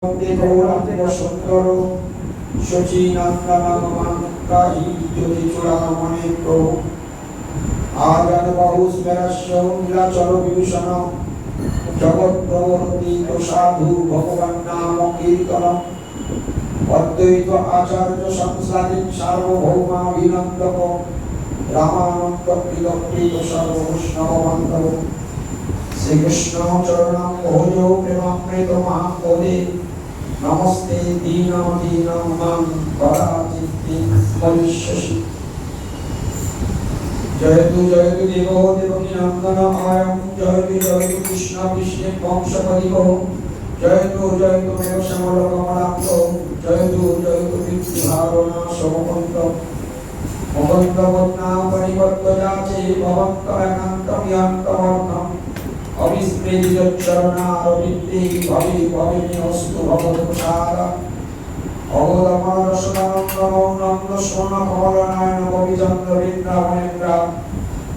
দেবরাত্র সুন্দর শচীনন্দনমান কাহি জ্যোতি চূড়ামণি প্রভু আজাদ বাহু স্মেরস্য নীলাচল বিভূষণ জগৎ প্রবর্তী সাধু ভগবান নাম কীর্তন অদ্বৈত আচার্য সংসারিক সার্বভৌমাভিনন্দক রামানন্দ কৃত সর্ববৈষ্ণব বান্ধব শ্রীকৃষ্ণ চরণং ভোজো প্রেমামৃত মহাপদে নমস্তে দীনম দীনম মাং পরাচিত্তি পরিষ্যসি জয়তু জয়তু দেব দেবকী নন্দন অয়ং জয়তু জয়তু কৃষ্ণ কৃষ্ণে বংশপদিব জয়তু জয়তু মেঘ শ্যামল কমলাঙ্গ জয়তু জয়তু কীর্তিভাবনা সমকন্ত মুকুন্দ বদনা পরিবর্ত যাচে ভবন্ত একান্তম ইয়ান্তমর্থম অবিস্মৃতিচরণারবিন্দে ভবে ভবে অস্তু ভগবৎপ্রসাদ অবদমন রসনানন্দনন্দ স্বর্ণ কমলনয়ন কবিচন্দ্র বৃন্দাবনেন্দ্র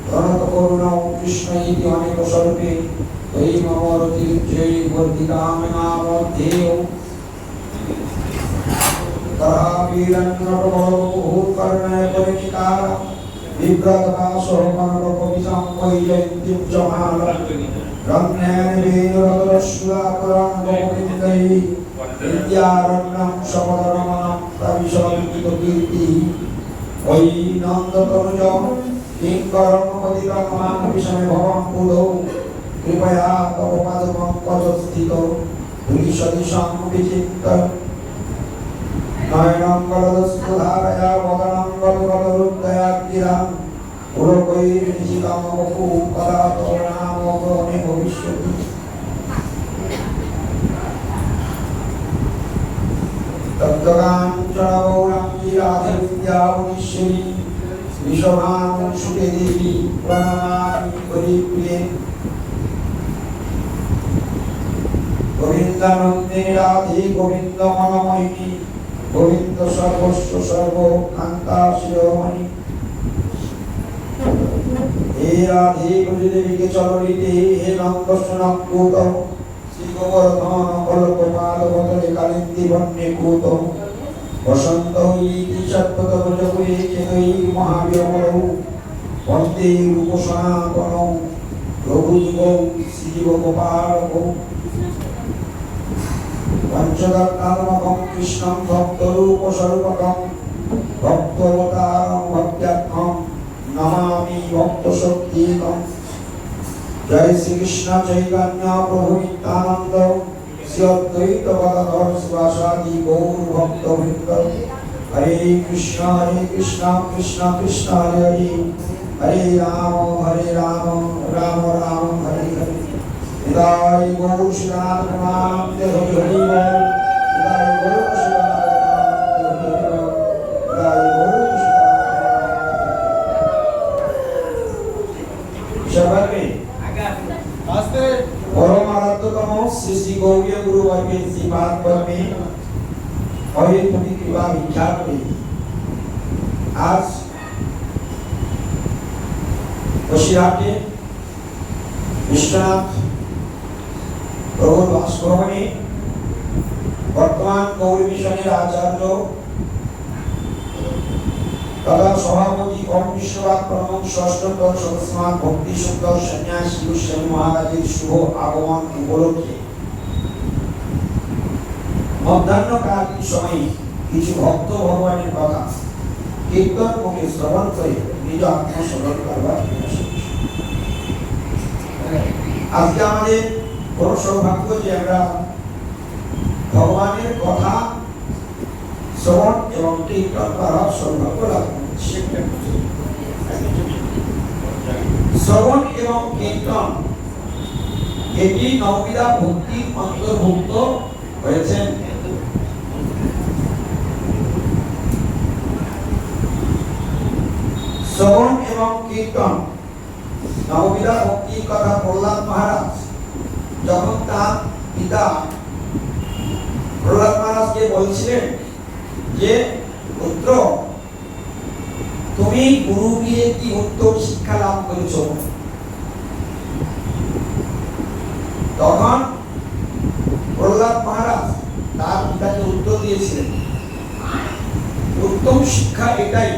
প্রণত করুণ কৃষ্ণ ইতি অনেক স্বরূপে তৈ মম রতির্জয়ী বর্ধিতাম নামধ্যেয় তরাবীরন্নটবহূকর্ণয় পরিচিকার বিভ্রতদাসো কনক কবিতাং বৈজয়ন্তীং চ মালা রম্যান বীররতরশ্লাকরণ গোবিন্दै বিদ্যারণ্যং সমদরমণং প্রবিশন্তিত কীর্তি ওই নন্দতনুজ কিঙ্করং পতিতং মাং বিষমে ভবং বুধৌ কৃপয়া তব পাদপঙ্কজস্থিত ধূলিসদৃশং বিচিত্ত নয়নং গলদস্ফুধারয়া বদনং গলগলরুদ্ধয়াগ্নিরাম পুরকৈর্নিশিতং বপু কদা তব নাম গ্রহণে ভবিষ্যতি তত্ত্বকাঞ্চনগৌরাঙ্গী রাধে বিদ্যাবনীশ্বরী বিশ্বভানুসুতে দেবী প্রণমামি হরিপ্রিয়ে গোবিন্দানন্দে রাধে গোবিন্দ মনময়িনী গোবিন্দ সর্বস্ব সর্ব কান্তা শিরোমণি হে রাধে ব্রজদেবীকে চলরিতে হে নন্দস্বনকুত শ্রী গোবর্ধন কল্পপাল বদলে কালিন্দী বন্যে কুত বসন্ত ইতি সত্যত ব্রজপুরে চেতৈ মহাবীরমলৌ বন্দে রূপ সনাতন প্রভুযুগৌ শ্রীজীব গোপালকৌ পঞ্চদত্তাত্মকং কৃষ্ণং ভক্তরূপস্বরূপকং ভক্তাবতারং ভক্ত্যাত্মং নমামি ভক্তশক্তিকং জয় শ্রীকৃষ্ণ চৈতন্য প্রভু নিত্যানন্দ শ্রী অদ্বৈত গদাধর শিবাসাদি গৌর ভক্তবৃন্দ হরে কৃষ্ণ কৃষ্ণ কৃষ্ণ হরে হরে হরে রাম রাম রাম হরে হরে হৃদয় গৌর শ্রীনাথ প্রেমানন্দে হরি হরি বল হৃদয় গৌর শ্রীনাথ প্রেমানন্দে হরি হরি বল হৃদয় গৌর সবাই আস্তে পরম আরাধ্যতম শ্রী শ্রী গৌরীয় গুরু বর্গের শ্রীপাদ পদ্মে হরে তুমি কৃপা ভিক্ষা করে আজ বসিরহাটে বিশ্বনাথ প্রভুর বাসভবনে বর্তমান গৌরী মিশনের আচার্য তথা সভাপতি ওম বিশ্বনাথ প্রমুখ ষষ্ঠতর সদস্যমান ভক্তি সুন্দর সন্ন্যাসী গোস্বামী মহারাজের শুভ আগমন উপলক্ষে মধ্যাহ্নকালীন সময়ে কিছু ভক্ত ভগবানের কথা কীর্তন মুখে শ্রবণ করে নিজ আত্মস্মরণ করবার আজকে আমাদের বড় সৌভাগ্য যে আমরা ভগবানের কথা শ্রবণ এবং কীর্তন করার সৌভাগ্য লাভ করছি। শ্রবণ এবং কীর্তন এটি নববিধা ভক্তির অন্তর্ভুক্ত হয়েছেন। শ্রবণ এবং কীর্তন নববিধা ভক্তির কথা প্রহ্লাদ মহারাজ যখন তার পিতা প্রহ্লাদ মহারাজকে বলছিলেন যে পুত্র তুমি গুরু গিয়ে কি উত্তম শিক্ষা লাভ করেছ, তখন প্রহ্লাদ মহারাজ উত্তম শিক্ষা এটাই,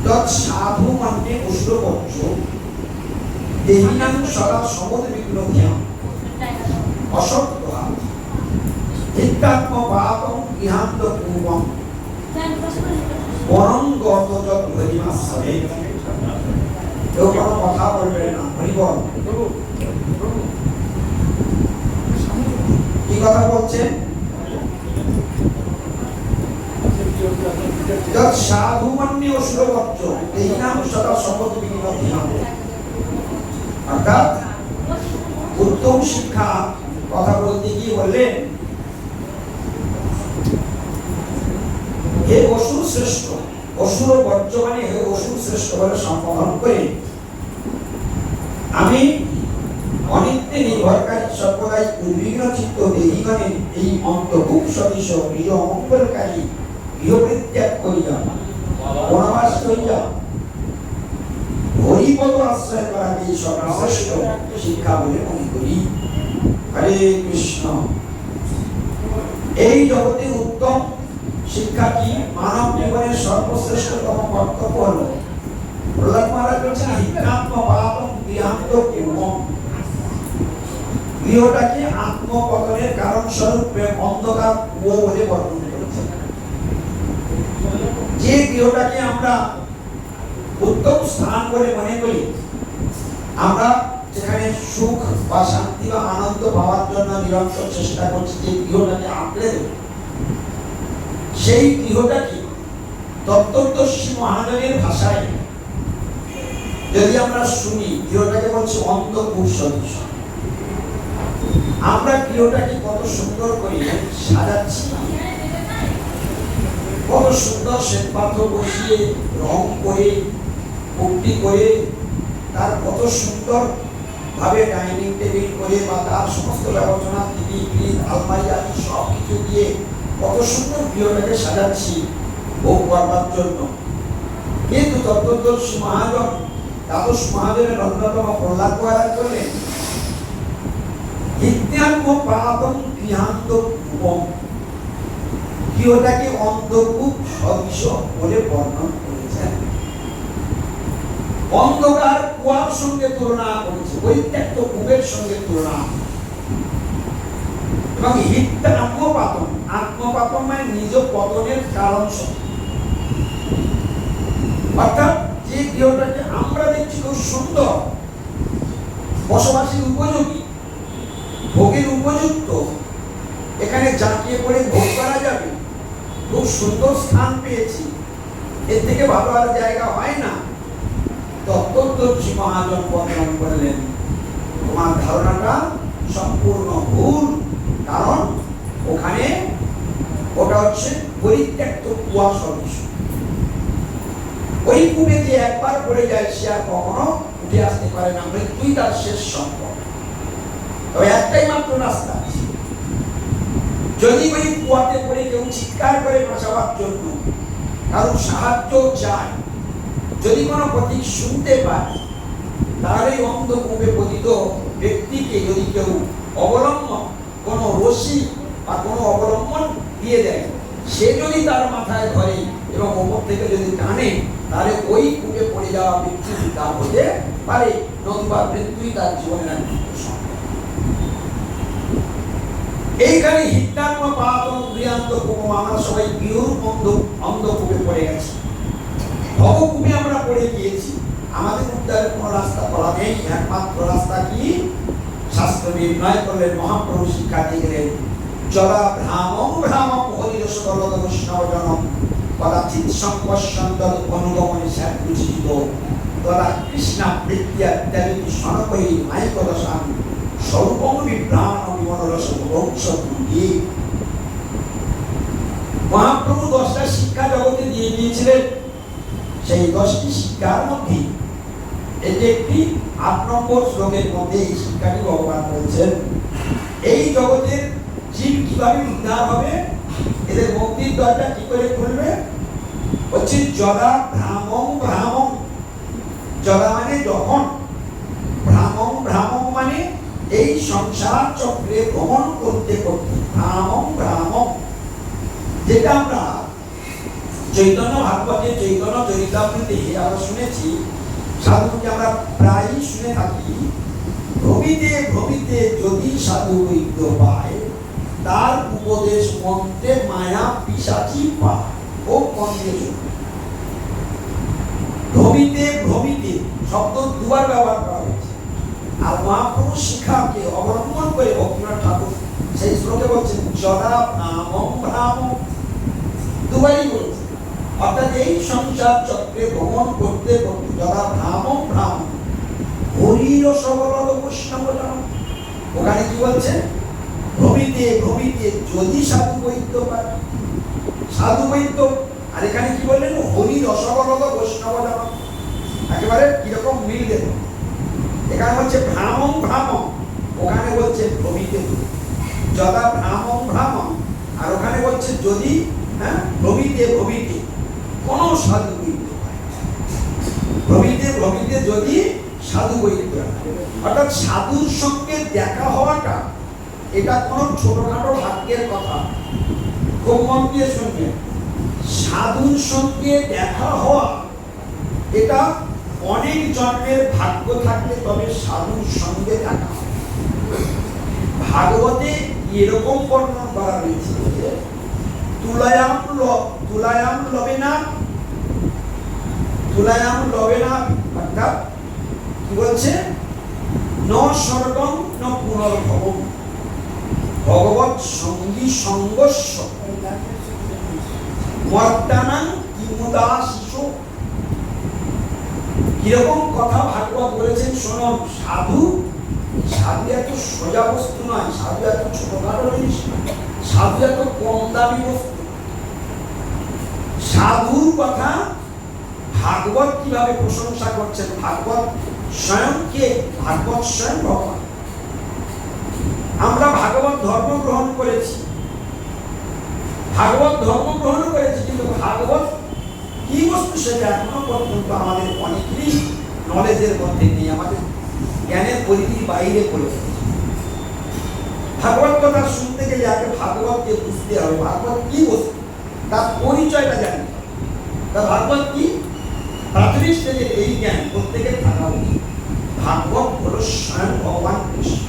তৎ সাধু মানে অশ্রবজ্জ দেহিনাং সদা সমদ বিগ্রহ্যাম অসৎ হিত্যাত্ম পাপং ইহান্ত পূর্বং বরং গত যত হরিমাসবে। কেউ কোনো কথা বলবে না, হরি বল। কি কথা বলছেন? যৎ সাধু মান্যে অশ্রবজ্জ দেহিনাং সদা সমদ বিগ্রহ্যাম, অর্থাৎ উত্তম শিক্ষা কথা বলতে গিয়ে বললেন, হে অসুর শ্রেষ্ঠ, অসুর বর্জ্য মানে হে অসুর শ্রেষ্ঠ বলে সম্বোধন করে আমি অনিত্যে নির্ভরকারী সর্বদাই উদ্বিগ্ন চিত্ত দেহিগণের এই অন্তর্ভুক সদৃশ নিজ অমঙ্গলকারী গৃহপরিত্যাগ করিয়া বনবাস করিয়া হরিপদ আশ্রয় করাকে সর্বশ্রেষ্ঠ শিক্ষা বলে মনে করি। হরে কৃষ্ণ। এই জগতে উত্তম শিক্ষা কি? মানব জীবনের সর্বশ্রেষ্ঠতম কর্তব্য হলো, প্রহ্লাদ মহারাজ বলছেন, হিত্যাত্ম পাপং গৃহান্ত পূর্বং, গৃহটাকে আত্মপতনের কারণ স্বরূপ অন্ধকার কুয়ো বলে বর্ণনা করেছেন। যে গৃহটাকে আমরা উত্তম স্থান বলে মনে করি, আমরা যেখানে সুখ বা শান্তি বা আনন্দ পাওয়ার জন্য নিরন্তর চেষ্টা করছি যে গৃহটাকে আঁকড়ে দেব, সেই গৃহটাকে তত্ত্বদর্শী মহাজনের ভাষায় যদি আমরা শুনি, গৃহটাকে বলছে অন্ধকূপ সদৃশ। আমরা গৃহটাকে কত সুন্দর করে সাজাচ্ছি, কত সুন্দর শ্বেতপাথর বসিয়ে রং করে পুট্টি করে তার কত সুন্দর ভাবে ডাইনিং টেবিল করে বা তার সমস্ত ব্যবস্থা টিভি ফ্রিজ আলমারি আদি সব কিছু দিয়ে কত সুন্দর গৃহটাকে সাজাচ্ছি ভোগ করবার জন্য। কিন্তু তত্ত্বদর্শী মহাজন দ্বাদশ মহাজনের অন্যতম প্রহ্লাদ মহারাজ করলেন, হিত্যাত্ম পাপং গৃহান্ত পূর্বং, গৃহটাকে অন্ধকূপ সদৃশ বলে বর্ণন করেছেন। অন্ধকার কুয়ার সঙ্গে তুলনা করেছে, পরিত্যক্ত কূপের সঙ্গে তুলনা। এবং হিত্যা আত্মপাতন, আত্মপাতন মানে নিজ পতনের কারণ। অর্থাৎ যে গৃহটাকে আমরা দেখছি খুব সুন্দর, বসবাসের উপযোগী, ভোগের উপযুক্ত, এখানে জাঁকিয়ে পড়ে ভোগ করা যাবে, খুব সুন্দর স্থান পেয়েছি, এর থেকে ভালো আর জায়গা হয় না, তত্ত্বদর্শী মহাজন বর্ণন করলেন, তোমার ধারণাটা সম্পূর্ণ ভুল। কারণ ওখানে ওটা হচ্ছে পরিত্যক্ত কুয়া সদৃশ। ওই কূপে যে একবার পড়ে যায় সে আর কখনো উঠে আসতে পারে না, মৃত্যুই তার শেষ সম্পদ। তবে একটাই মাত্র রাস্তা, যদি ওই কুয়াতে পড়ে কেউ চিৎকার করে বাঁচাবার জন্য কারণ সাহায্য চায়, যদি কোনো প্রতীক শুনতে পায়, তাহলে অন্ধকূপে পতিত ব্যক্তিকে যদি কেউ অবলম্বন কোনো রশি বা কোনো অবলম্বন দিয়ে দেয়, সে যদি তার মাথায় ধরে এবং ওপর থেকে যদি টানে, তাহলে ওই কূপে পড়ে যাওয়া ব্যক্তি তার হতে পারে, নতুবা মৃত্যুই তার জীবনের এইখানে হিত্যাত্ম পাতং গৃহান্ত পূর্বং, আমরা সবাই গৃহ অন্ধকূপে পড়ে গেছি, ভবকূপে আমরা পড়ে গিয়েছি। আমাদের উদ্ধারের কোন রাস্তা বলা নেই, একমাত্র রাস্তা কি? শাস্ত্র নির্ণয় করলেন, মহাপ্রভু শিক্ষা দিয়ে গেলেন, জলা ভ্রামং ভ্রামং হরিরস দলদ বৈষ্ণবজনম কদাচিৎ সংপশ্যন্ত অনুগমনে স্যাৎকুচিত তদা কৃষ্ণা বৃত্তিয়া ত্যাগী সনকৈ মাইকদশান স্বরূপং বিভ্রাণ বিমনরস ভোগসুদ্ধি। মহাপ্রভু 10টা শিক্ষা জগতে দিয়ে দিয়েছিলেন, সেই 10টি শিক্ষার মধ্যে এটি একটি 8 নম্বর শ্লোকের মধ্যে এই শিক্ষাটি ভগবান বলছেন। এই জগতের জীব কিভাবে উদ্ধার হবে, এদের মুক্তির দ্বারটা কি করে খুলবে, হচ্ছে যদা ভ্রামং ভ্রামং। যদা মানে যখন, ভ্রামং ভ্রামং মানে এই সংসার চক্রে ভ্রমণ করতে করতে, ভ্রামং ভ্রামং, যেটা আমরা চৈতন্য ভাগবতে চৈতন্য চরিতামৃতে আমরা শুনেছি, সাধুকে আমরা প্রায়ই শুনে থাকি, ভ্রমিতে ভ্রমিতে যদি সাধু বৈদ্য পায়, তার উপদেশ মন্ত্রে মায়া পিশাচি পায়। ও মন্ত্রে ভ্রমিতে ভ্রমিতে শব্দ দুবার ব্যবহার করা হয়েছে। আর মহাপ্রভু শিক্ষাকে অবলম্বন করে ভক্তিনাথ ঠাকুর সেই শ্লোকে বলছেন যদা ভ্রামং ভ্রামং, দুবারই বলছে। অর্থাৎ এই সংসার চক্রে ভ্রমণ করতে করতে যদা ভ্রামং ভ্রামং হরির সবলদ বৈষ্ণব জন, ওখানে কি বলছে? ভ্রমিতে ভ্রমিতে যদি সাধু বৈদ্য পায়, সাধু বৈদ্য। আর এখানে কি বললেন? হরির অসবলদ বৈষ্ণব জন। একেবারে কিরকম মিল দেখুন, এখানে বলছে ভ্রামং ভ্রামং, ওখানে বলছে ভ্রমিতে যদা ভ্রামং ভ্রামং, আর ওখানে বলছে যদি ভ্রমিতে ভ্রমিতে কোন সাধু বৈদ্য পায়, ভ্রমিতে ভ্রমিতে যদি সাধু বৈদ্য। অর্থাৎ সাধুর সঙ্গে দেখা হওয়াটা এটা কোনো ছোটখাটো ভাগ্যের কথা। খুব মন দিয়ে শুনবেন, সাধুর সঙ্গে দেখা হওয়া এটা অনেক জন্মের ভাগ্য থাকলে তবে সাধুর সঙ্গে দেখা হয়। ভাগবতে এরকম বর্ণনা করা হয়েছে যে তুলায়াম লবে না, অর্থাৎ কি বলছে? ন স্বর্গম ন পুনর্ভবম ভগবৎ সঙ্গী সঙ্গস্য মর্তানাং কিমুদাশিষো। কিরকম কথা ভাগবত বলেছেন শোনো। সাধু এত সোজা বস্তু নয়, সাধু এত ছোটখাটো জিনিস নয়, সাধু এত কম দামি বস্তু। সাধুর কথা ভাগবত কিভাবে প্রশংসা করছেন? ভাগবত স্বয়ং কে? ভাগবত স্বয়ং ভগবান। আমরা ভাগবত ধর্ম গ্রহণ করেছি, কিন্তু ভাগবত কি বস্তু সেটা এখনো পর্যন্ত আমাদের অনেকেরই নলেজের মধ্যে নেই, আমাদের জ্ঞানের পরিধির বাইরে পড়ে গেছে। ভাগবত কথা শুনতে গেলে আগে ভাগবতকে বুঝতে হবে, ভাগবত কি বস্তু তার পরিচয়টা জানি। তা ভাগবত কি? প্রাথমিক স্টেজে এই জ্ঞান প্রত্যেকের থাকা উচিত। ভাগবত হলো স্বয়ং ভগবান কৃষ্ণ।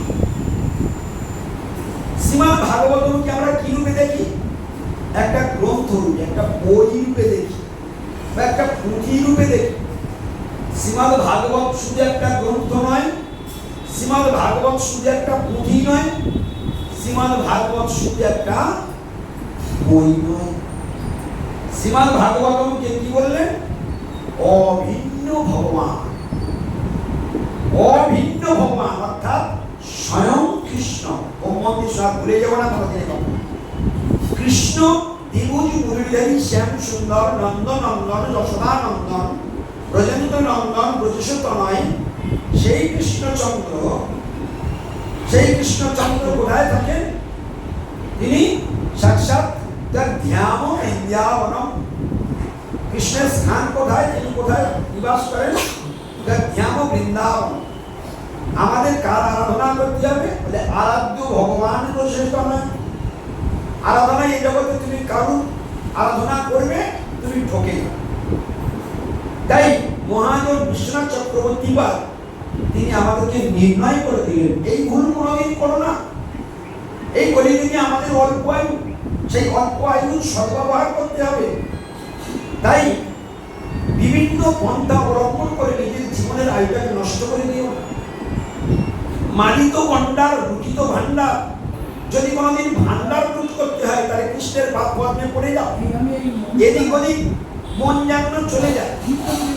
শ্রীমদ্ ভাগবতকে আমরা কি রূপে দেখি? একটা গ্রন্থ রূপে, একটা বই রূপে দেখি, বা একটা পুঁথি রূপে দেখি। শ্রীমদ্ ভাগবত শুধু একটা গ্রন্থ নয়, শ্রীমদ্ ভাগবত শুধু একটা পুঁথি নয়, শ্রীমদ্ ভাগবত শুধু একটা বই নয়। শ্রীমদ্ ভাগবতকে কি বললেন? অভিন্ন ভগবান। অভিন্ন ভগবান অর্থাৎ স্বয়ং কৃষ্ণ। ভুলে যাবো না কৃষ্ণ দ্বিভুজ মুরলীধারী শ্যাম সুন্দর নন্দনন্দন যশোদানন্দন ব্রজেন্দ্র নন্দন ব্রজেশতনয় সেই কৃষ্ণচন্দ্র কোথায় থাকেন? তিনি সাক্ষাৎ তার ধ্যান বৃন্দাবনম। কৃষ্ণের স্থান কোথায়? তিনি কোথায় নিবাস করেন? তার ধ্যান বৃন্দাবন। আমাদের কার আরাধনা করতে হবে? বলে আরাধ্য ভগবান শ্রেষ্ঠ নয়। আরাধনা এই জগতে তুমি কারণ আরাধনা করবে, তুমি ঠকে যাবে। তাই মহাজন বিশ্বনাথ চক্রবর্তী তিনি আমাদেরকে নির্ণয় করে দিলেন, এই ভুল কোনোদিন করো না। এই কলিযুগে আমাদের অল্প আয়ু, সেই অল্প আয়ু সদ্ব্যবহার করতে হবে। তাই বিভিন্ন পন্থা অবলম্বন করে নিজের জীবনের আয়ুটাকে নষ্ট করে দিও না। মালিত গন্ডার রুচিত ভান্ডার, যদি কোনোদিন ভান্ডার লুট করতে হয় তাহলে কৃষ্ণের পাপ পদ্মে পড়ে যাও। এদিক ওদিক মন যেন চলে যায়,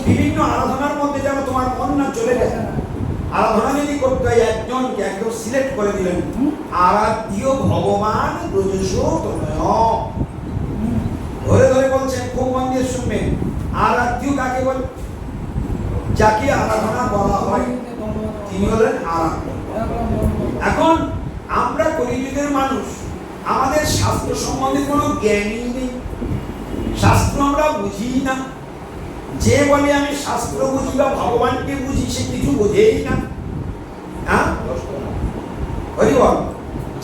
বিভিন্ন আরাধনার মধ্যে যেন তোমার মন না চলে যায়। আরাধনা যদি করতে হয় একজনকে একদম সিলেক্ট করে দিলেন, আরাধ্য ভগবান ধরে ধরে বলছেন, খুব মন দিয়ে শুনবেন। আরাধ্য কাকে বলে? যাকে আরাধনা বলা হয় তিনি হলেন আরাধ্য। এখন আমরা কলিযুগের মানুষ, আমাদের শাস্ত্র সম্বন্ধে কোনো জ্ঞানই নেই, শাস্ত্র আমরা বুঝি না। যে বলে আমি শাস্ত্র বুঝি বা ভগবানকে বুঝি, সে কিছু বোঝেই না।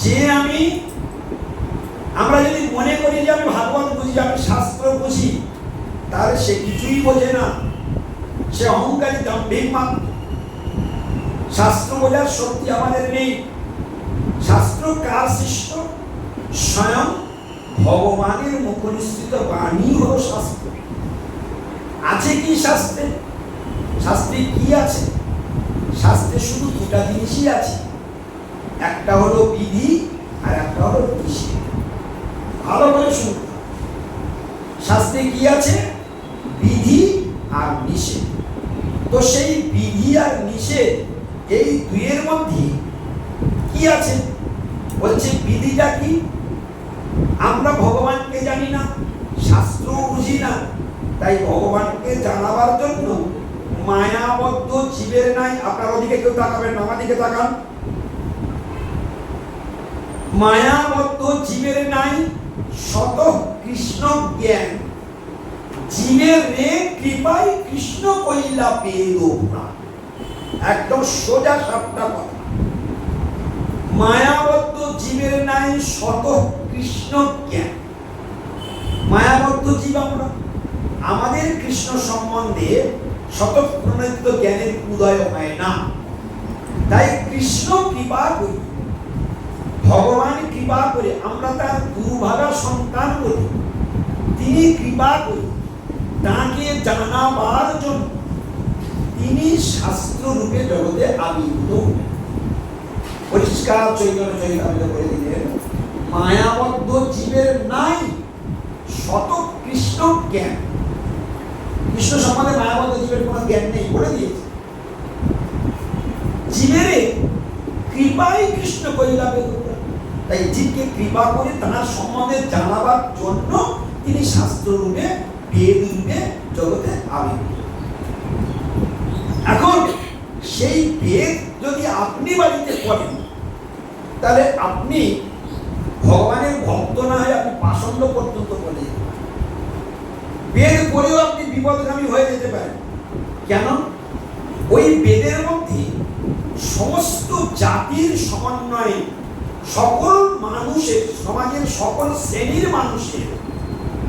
যে আমরা যদি মনে করি যে আমি ভাগবত বুঝি, আমি শাস্ত্র বুঝি, তাহলে সে কিছুই বোঝে না, সে অহংকারী দাম্ভিক মাত্র। শাস্ত্র বোঝার শক্তি আমাদের নেই। শাস্ত্র কার সৃষ্ট? স্বয়ং ভগবানের মুখনিসৃত বাণী হলো শাস্ত্র। আছে কি শাস্ত্রে? শাস্ত্রে কি আছে? শাস্ত্রে শুধু দুটা জিনিসই আছে, একটা হলো বিধি আর একটা হলো নিষেধ। ভালো করে শুনতে হবে। শাস্ত্রে কি আছে? বিধি আর নিষেধ। তো সেই বিধি আর নিষেধ এই দুইয়ের মধ্যে কি আছে? বলছে বিধিটা কি? আমরা ভগবানকে জানি না, শাস্ত্র বুঝি না, তাই ভগবানকে জানাবার জন্য মায়াবদ্ধ জীবের নাই। আপনার ওদিকে কেউ তাকাবেন না, আমার দিকে তাকান। মায়াবদ্ধ জীবের নাই শত কৃষ্ণ জ্ঞান, জীবের রে কৃপায় কৃষ্ণ কইলা পেদ। একদম সোজা সাপটা কথা। মায়াবদ্ধ জীবের নাই শত কৃষ্ণ জ্ঞান। মায়াবদ্ধ জীব আমরা, আমাদের কৃষ্ণ সম্বন্ধে শতপ্রণীত জ্ঞানের উদয় হয় না। তাই কৃষ্ণ কৃপা করি, ভগবান কৃপা করে, আমরা তার দুর্ভাগা সন্তান বলি। তিনি কৃপা করি, তাকে জানাবার জন্য তিনি শাস্ত্র রূপে জগতে আবির্ভূত হলেন। পরিষ্কার চৈতন্য চৈতন্য করে দিলেন, মায়াবদ্ধ জীবের নাই শত কৃষ্ণ জ্ঞান। কৃষ্ণ সম্বন্ধে মায়াবদ্ধ জীবের কোনো জ্ঞান নেই, বলে দিয়েছে। জীবের কৃপায় কৃষ্ণ কইলা পেদ। তাই জীবকে কৃপা করে তার সম্বন্ধে জানাবার জন্য তিনি শাস্ত্র রূপে বেদ রূপে জগতে আবির্ভূত। এখন সেই বেদ যদি আপনি বাড়িতে পড়েন, তাহলে আপনি ভগবানের ভক্ত না হয়ে আপনি পাষণ্ড পর্যন্ত পড়ে যেতে পারেন। বেদ পড়েও আপনি বিপদগামী হয়ে যেতে পারেন। কেন? ওই বেদের মধ্যে সমস্ত জাতির সমন্বয়ে সকল মানুষের, সমাজের সকল শ্রেণীর মানুষের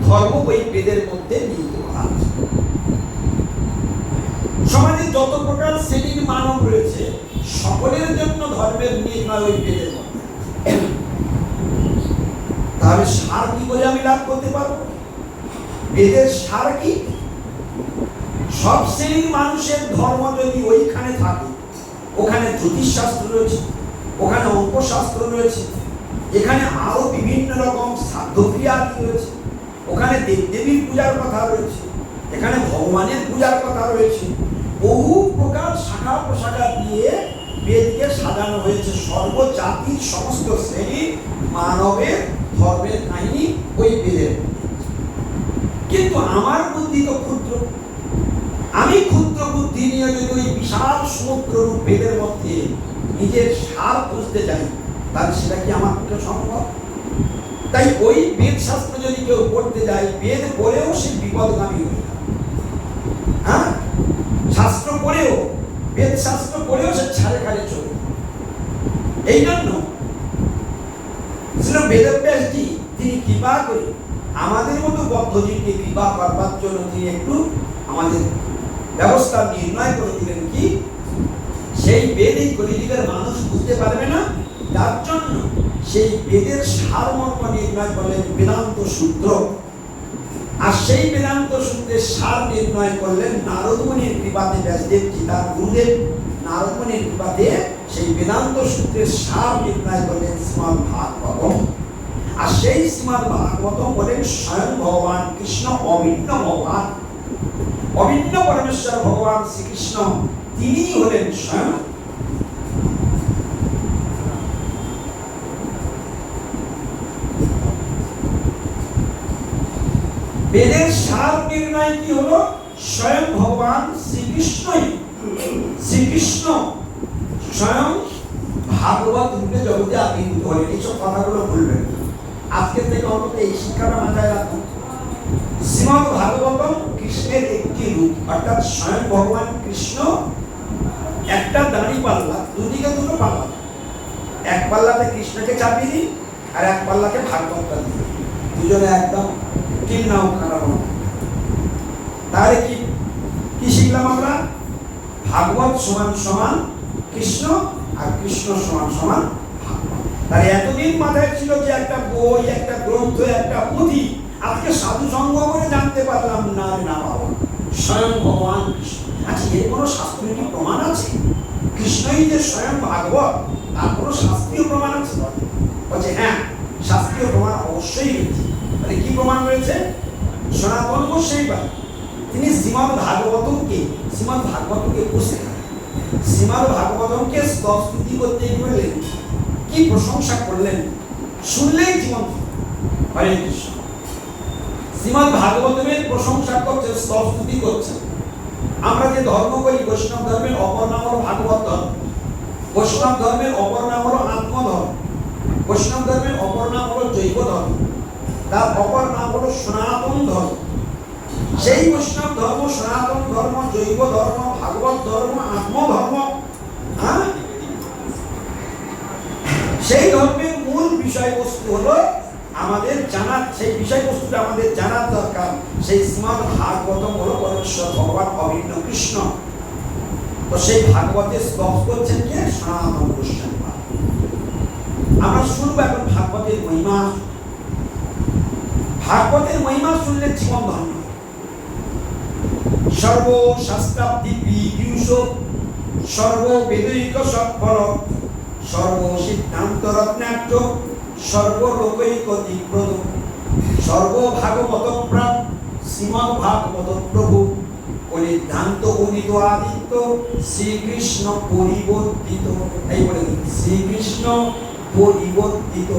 ধর্ম ওই বেদের মধ্যে নিহিত করা আছে। সমাজে যত প্রকার শ্রেণীর মানব রয়েছে, সকলের জন্য ধর্মের নির্ণয় ওই বেদের মধ্যে। তাহলে সার কি বলে আমি লাভ করতে পারবো? বেদের সার কি? সব শ্রেণীর মানুষের ধর্ম যদি ওইখানে থাকে, ওখানে জ্যোতিষশাস্ত্র রয়েছে, ওখানে অঙ্কশাস্ত্র রয়েছে, এখানে আরো বিভিন্ন রকম সাধ্যক্রিয়া রয়েছে, ওখানে দেবদেবীর পূজার কথা রয়েছে, এখানে ভগবানের পূজার কথা রয়েছে। বহু প্রকার শাখা প্রশাখা দিয়ে বেদকে সাজানো হয়েছে। সর্বজাতির সমস্ত শ্রেণীর মানবের ধর্মের কাহিনী ওই বেদের। কিন্তু আমার বুদ্ধি তো ক্ষুদ্র। আমি ক্ষুদ্র বুদ্ধি নিয়ে যদি ওই বিশাল সমুদ্র রূপ বেদের মধ্যে নিজের সার খুঁজতে যাই, তাহলে সেটা কি আমার পক্ষে সম্ভব? তাই ওই বেদ শাস্ত্র যদি কেউ পড়তে যায়, বেদ পড়েও সে বিপদগামী হয়ে যায়। হ্যাঁ, শাস্ত্র পড়েও, বেদ শাস্ত্র পড়েও সে ছাড়ে খালে চলে। এই জন্য বেদব্যাসজি তিনি কৃপা করে আমাদের মতো বদ্ধজীবকে কৃপা করবার জন্য তিনি একটু আমাদের ব্যবস্থা নির্ণয় করে দিলেন। কি? সেই বেদ এই কলিযুগের মানুষ বুঝতে পারবে না, তার জন্য সেই বেদের সারমর্ম নির্ণয় করলেন বেদান্ত সূত্র। আর সেই বেদান্ত সূত্রের সার নির্ণয় করলেন নারদ মুনির কৃপাতে। ব্যাসদেবজি তার গুরুদেব নারদ মুনির কৃপাতে সেই বেদান্ত সূত্রের সার নির্ণয় করলেন শ্রীমদ্ ভাগবতম। আর সেই শ্রীমদ্ ভাগবতম বলেন স্বয়ং ভগবান কৃষ্ণ, অভিন্ন ভগবান, অভিন্ন পরমেশ্বর ভগবান শ্রীকৃষ্ণ, তিনি হলেন স্বয়ং। বেদের সার নির্ণয় কি হলো? স্বয়ং ভগবান শ্রীকৃষ্ণই, শ্রীকৃষ্ণ স্বয়ং ভাগবত রূপে জগতে আবির্ভূত হলেন। এইসব কথাগুলো বলবেন। আজকের থেকে অন্তত এই শিক্ষাটা মাথায় রাখুন। শ্রীমদ্ ভাগবতম কৃষ্ণের একটি রূপ, অর্থাৎ স্বয়ং ভগবান কৃষ্ণ একটা দাঁড়ি পাল্লা, দুদিকে দুটো পাল্লা, এক পাল্লাতে কৃষ্ণকে চাপিয়ে দিন আর এক পাল্লাকে ভাগবতটা দিন, দুজনে একদম টিল নাও খারাপ। তাহলে কি কি শিখলাম আমরা? ভাগবত সমান সমান কৃষ্ণ, আর কৃষ্ণ সমান সমান ভাগবত। তাহলে এতদিন মাথায় ছিল যে একটা বই, একটা গ্রন্থ, একটা পুঁথি। আজকে সাধু সঙ্গ করে জানতে পারলাম না না বাবা, স্বয়ং ভগবান কৃষ্ণ। আচ্ছা, এর কোনো শাস্ত্রীয় কি প্রমাণ আছে? কৃষ্ণই যে স্বয়ং ভাগবত, তার কোনো শাস্ত্রীয় প্রমাণ আছে? বলছে হ্যাঁ, শাস্ত্রীয় প্রমাণ অবশ্যই রয়েছে। তাহলে কি প্রমাণ রয়েছে? সনাতন গোস্বামী তিনি শ্রীমদ্ ভাগবতকে বসে শ্রীমদ্ ভাগবতকে স্তুতি করতে গেলেন, কি প্রশংসা করলেন, শুনলেই জীবন। হরে কৃষ্ণ। শ্রীমদ্ ভাগবতের প্রশংসা করছেন, স্তুতি করছেন। আমরা যে ধর্ম করি, বৈষ্ণব ধর্মের অপর নাম হলো ভাগবত ধর্ম, বৈষ্ণব ধর্মের অপর নাম হলো আত্মধর্ম, বৈষ্ণব ধর্মের অপর নাম হলো জৈব ধর্ম, তার অপর নাম হলো সনাতন ধর্ম। সেই বৈষ্ণব ধর্ম, সনাতন ধর্ম, জৈব ধর্ম, ভাগবত ধর্ম, আত্মধর্ম, সেই ধর্মের মূল বিষয়বস্তু হলো আমাদের জানার, সেই বিষয়বস্তুটা আমাদের জানার দরকার। সেই শ্রীমদ্ ভাগবতম হলো পরমেশ্বর ভগবান অভিন্ন কৃষ্ণ। তো সেই ভাগবতে স্তব করছেন কে? সনাতন গোস্বামী। আমরা শুনবো এখন ভাগবতের মহিমা। ভাগবতের মহিমা শুনলে জীবন ধন্য। সর্বশাস্ত্রাব্দি পীযূষ, সর্ববেদৈক সৎফল, সর্বসিদ্ধান্ত রত্নাঢ্য, সর্বলোকৈক দিগ্ব্রত, সর্বভাগবত প্রাপ শ্রীমদ্ ভাগবত প্রভু, পরিধান্ত উদিত আদিত্য, শ্রীকৃষ্ণ পরিবর্তিত। এই বলে শ্রীকৃষ্ণ পরিবর্তিত।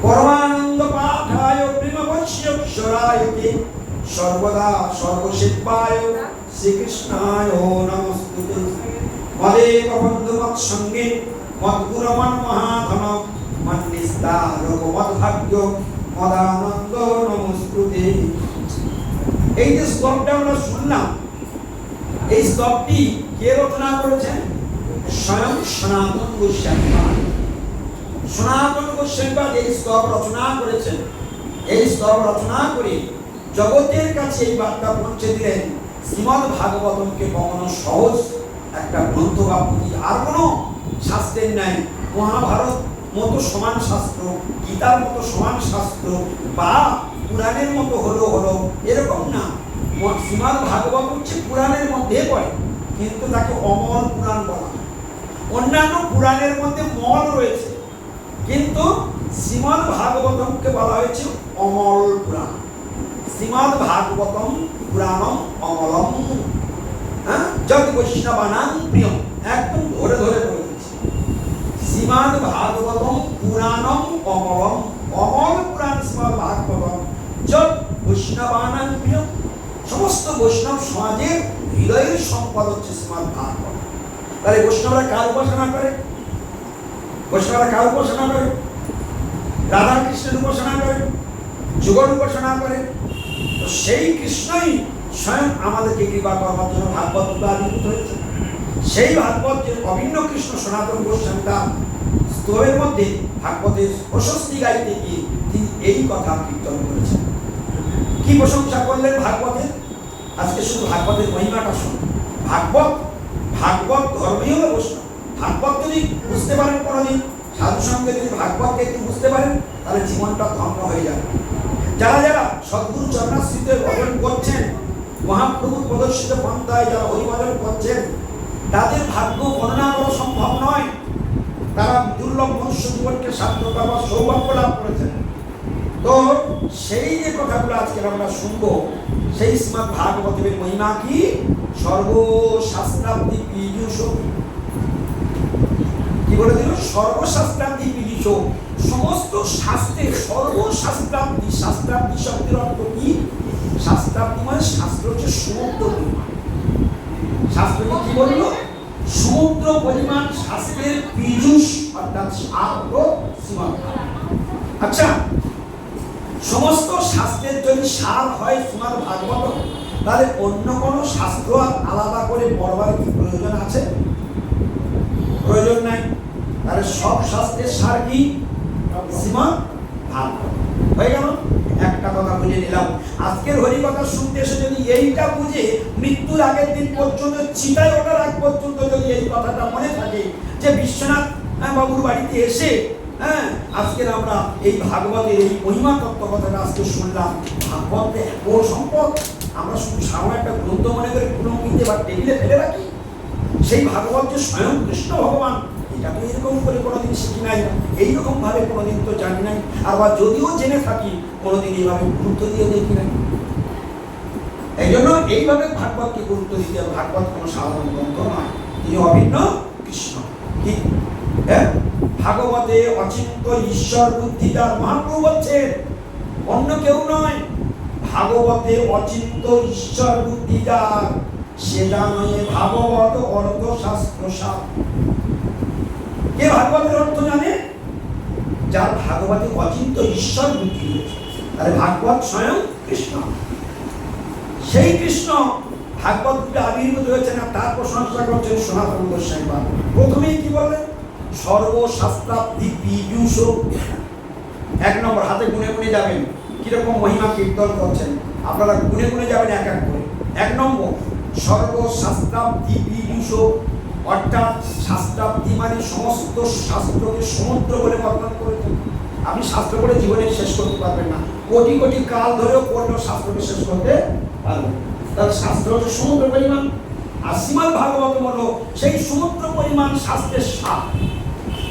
পরমানন্দ পাঠায় প্রেমবশ্যরায়তে, সর্বদা সর্বসেব্বায় শ্রীকৃষ্ণায় নমস্তুতে। মদেব বন্ধু মৎসঙ্গে মদ্গুরমন মহাধন, মন্নিস্তারক মদ্ভাগ্য মদানন্দ নমস্তুতে। এই যে শ্লোকটা আমরা শুনলাম, এই শ্লোকটি কে রচনা করেছেন? স্বয়ং সনাতন গোস্বামী। সনাতন গোস্বামী এই শ্লোক রচনা করেছেন। এই শ্লোক রচনা করে জগতের কাছে এই বার্তা পৌঁছে দিলেন, শ্রীমদ্ ভাগবতমকে কখনো সহজ একটা গ্রন্থ বা পুঁথি আর কোনো শাস্ত্রের নাই। মহাভারত মতো সমান শাস্ত্র, গীতার মতো সমান শাস্ত্র, বা পুরাণের মতো হলো এরকম না। শ্রীমদ্ ভাগবত হচ্ছে পুরাণের মধ্যে পড়ে, কিন্তু তাকে অমল পুরাণ বলা। অন্যান্য পুরাণের মধ্যে মল রয়েছে, কিন্তু শ্রীমদ্ ভাগবতমকে বলা হয়েছে অমল পুরাণ। শ্রীমদ্ ভাগবতম পুরাণম অমলম, যদ বৈষ্ণবানাং প্রিয়ম। একদম ধরে ধরে বলে দিচ্ছি, শ্রীমদ্ ভাগবতম পুরাণম অমলম, অমল পুরাণ শ্রীমদ্ ভাগবতম, যদ বৈষ্ণবানাং প্রিয়ম। সমস্ত বৈষ্ণব সমাজের হৃদয়ের সম্পদ হচ্ছে শ্রীমদ্ ভাগবত। তাহলে বৈষ্ণবরা কার উপাসনা করে? বৈষ্ণবরা কার উপাসনা করে? রাধা কৃষ্ণের উপাসনা করে, যুগল উপাসনা করে। তো সেই কৃষ্ণই স্বয়ং আমাদেরকে কৃপা করবার জন্য ভাগবত আবির্ভূত হয়েছে। সেই ভাগবত যে অভিন্ন কৃষ্ণ সনাতন গোস্বামী তার স্তবের মধ্যে ভাগবতের প্রশস্তি গাইতে গিয়ে তিনি এই কথা কীর্তন করেছেন। কি প্রশংসা করলেন ভাগবতের? আজকে শুধু ভাগবতের মহিমাটা শুনুন। ভাগবত ধর্মই হলো বৈষ্ণব। ভাগবত যদি বুঝতে পারেন কোনোদিন, সাধু সঙ্গে যদি ভাগবতকে একটু বুঝতে পারেন, তাহলে জীবনটা ধন্য হয়ে যাবে। যারা যারা সদ্গুরু চরণাশ্রিতে ভজন করছেন, মহাপ্রভু প্রদর্শিত পন্থায় যারা হরিভজন করছেন, তাদের ভাগ্য গণনা করা সম্ভব নয়। তারা দুর্লভ মনুষ্য জীবনকে সার্থকতা বা সৌভাগ্য লাভ করেছেন। তো সেই যে কথাগুলো আজকে আমরা শুনবো, সেই শ্রীমদ্ ভাগবতের মহিমা কি? সর্বশাস্ত্রাব্দি পীযূষ। কি বলে দিল? সর্বশাস্ত্রাব্দি পীযূষ। সমস্ত শাস্ত্রের সর্বশাস্ত্রাব্দি। শাস্ত্রাব্দি শব্দের অর্থ কি? শাস্ত্রাব্দি মানে শাস্ত্র হচ্ছে সমুদ্র পরিমাণ। শাস্ত্রকে কি বলল? সমুদ্র পরিমাণ শাস্ত্রের পীযূষ, অর্থাৎ শাস্ত্র শ্রীমদ্ ভাগবত। আচ্ছা, সমস্ত শাস্ত্রের যদি সার হয় শ্রীমদ্ ভাগবত, তাহলে অন্য কোনো শাস্ত্র আলাদা করে পড়বার কি প্রয়োজন আছে? প্রয়োজন নাই। তাহলে সব শাস্ত্রের সার কি? শ্রীমদ্ ভাগবত হয়ে গেল। একটা কথা বুঝে নিলাম, আজকের হরিকথা শুনতে এসে যদি এইটা বুঝে মৃত্যুর আগের দিন পর্যন্ত চিতায় ওঠার আগ পর্যন্ত যদি এই কথাটা মনে থাকে যে বিশ্বনাথ বাবুর বাড়িতে এসে আজকের আমরা এই ভাগবতের এই মহিমা তত্ত্ব কথাটা আজকে শুনলাম। ভাগবত এত সম্পদ, আমরা শুধু সামনে একটা গ্রন্থ মনে করে কুলঙ্গিতে বা টেবিলে ফেলে রাখি। সেই ভাগবত যে স্বয়ং কৃষ্ণ ভগবান, এটা তো এরকম করে কোনোদিন শিখি নাই, এইরকম ভাবে কোনোদিন তো জানি নাই, আবার যদিও জেনে থাকি কোনোদিন এইভাবে গুরুত্ব দিয়ে দেখি নাই। এই জন্য এইভাবে ভাগবতকে গুরুত্ব দিতে হবে। ভাগবত কোনো সাধারণ গ্রন্থ নয়, তিনি অভিন্ন কৃষ্ণ। কি ভাগবতে অচিন্ত ঈশ্বর বুদ্ধি যার, মহাপ্রভু বলছেন, অন্য কেউ নয়। ভাগবতে অচিন্ত ঈশ্বর বুদ্ধি যার, সে জানে ভাগবত অর্থ শাস্ত্র সার। কে ভাগবতের অর্থ জানে? যার ভাগবতে অচিন্ত ঈশ্বর বুদ্ধি হয়েছে। তাহলে ভাগবত স্বয়ং কৃষ্ণ, সেই কৃষ্ণ ভাগবত আবির্ভূত হয়েছে না, তার প্রশংসা করছেন সনাতন গোস্বামী বাবু। প্রথমেই কি বললেন? সর্বশাস্ত্রাব্দি পীযূষ। এক নম্বর, হাতে গুনে গুনে যাবেন কিরকম মহিমা কীর্তন করছেন, আপনারা গুনে গুনে যাবেন এক এক করে। এক নম্বর, সর্বশাস্ত্রাব্দি পীযূষ, অর্থাৎ শাস্ত্রাব্দি মানে সমস্ত শাস্ত্রকে সমুদ্র বলে বর্ণনা করেছেন। আপনি শাস্ত্র পড়ে জীবনে শেষ করতে পারবেন না, কোটি কোটি কাল ধরেও পড়লেও শাস্ত্রকে শেষ করতে পারবেন। তাহলে শাস্ত্র হচ্ছে সমুদ্র পরিমাণ, আর শ্রীমদ্ ভাগবত হলো সেই সমুদ্র পরিমাণ শাস্ত্রের সার।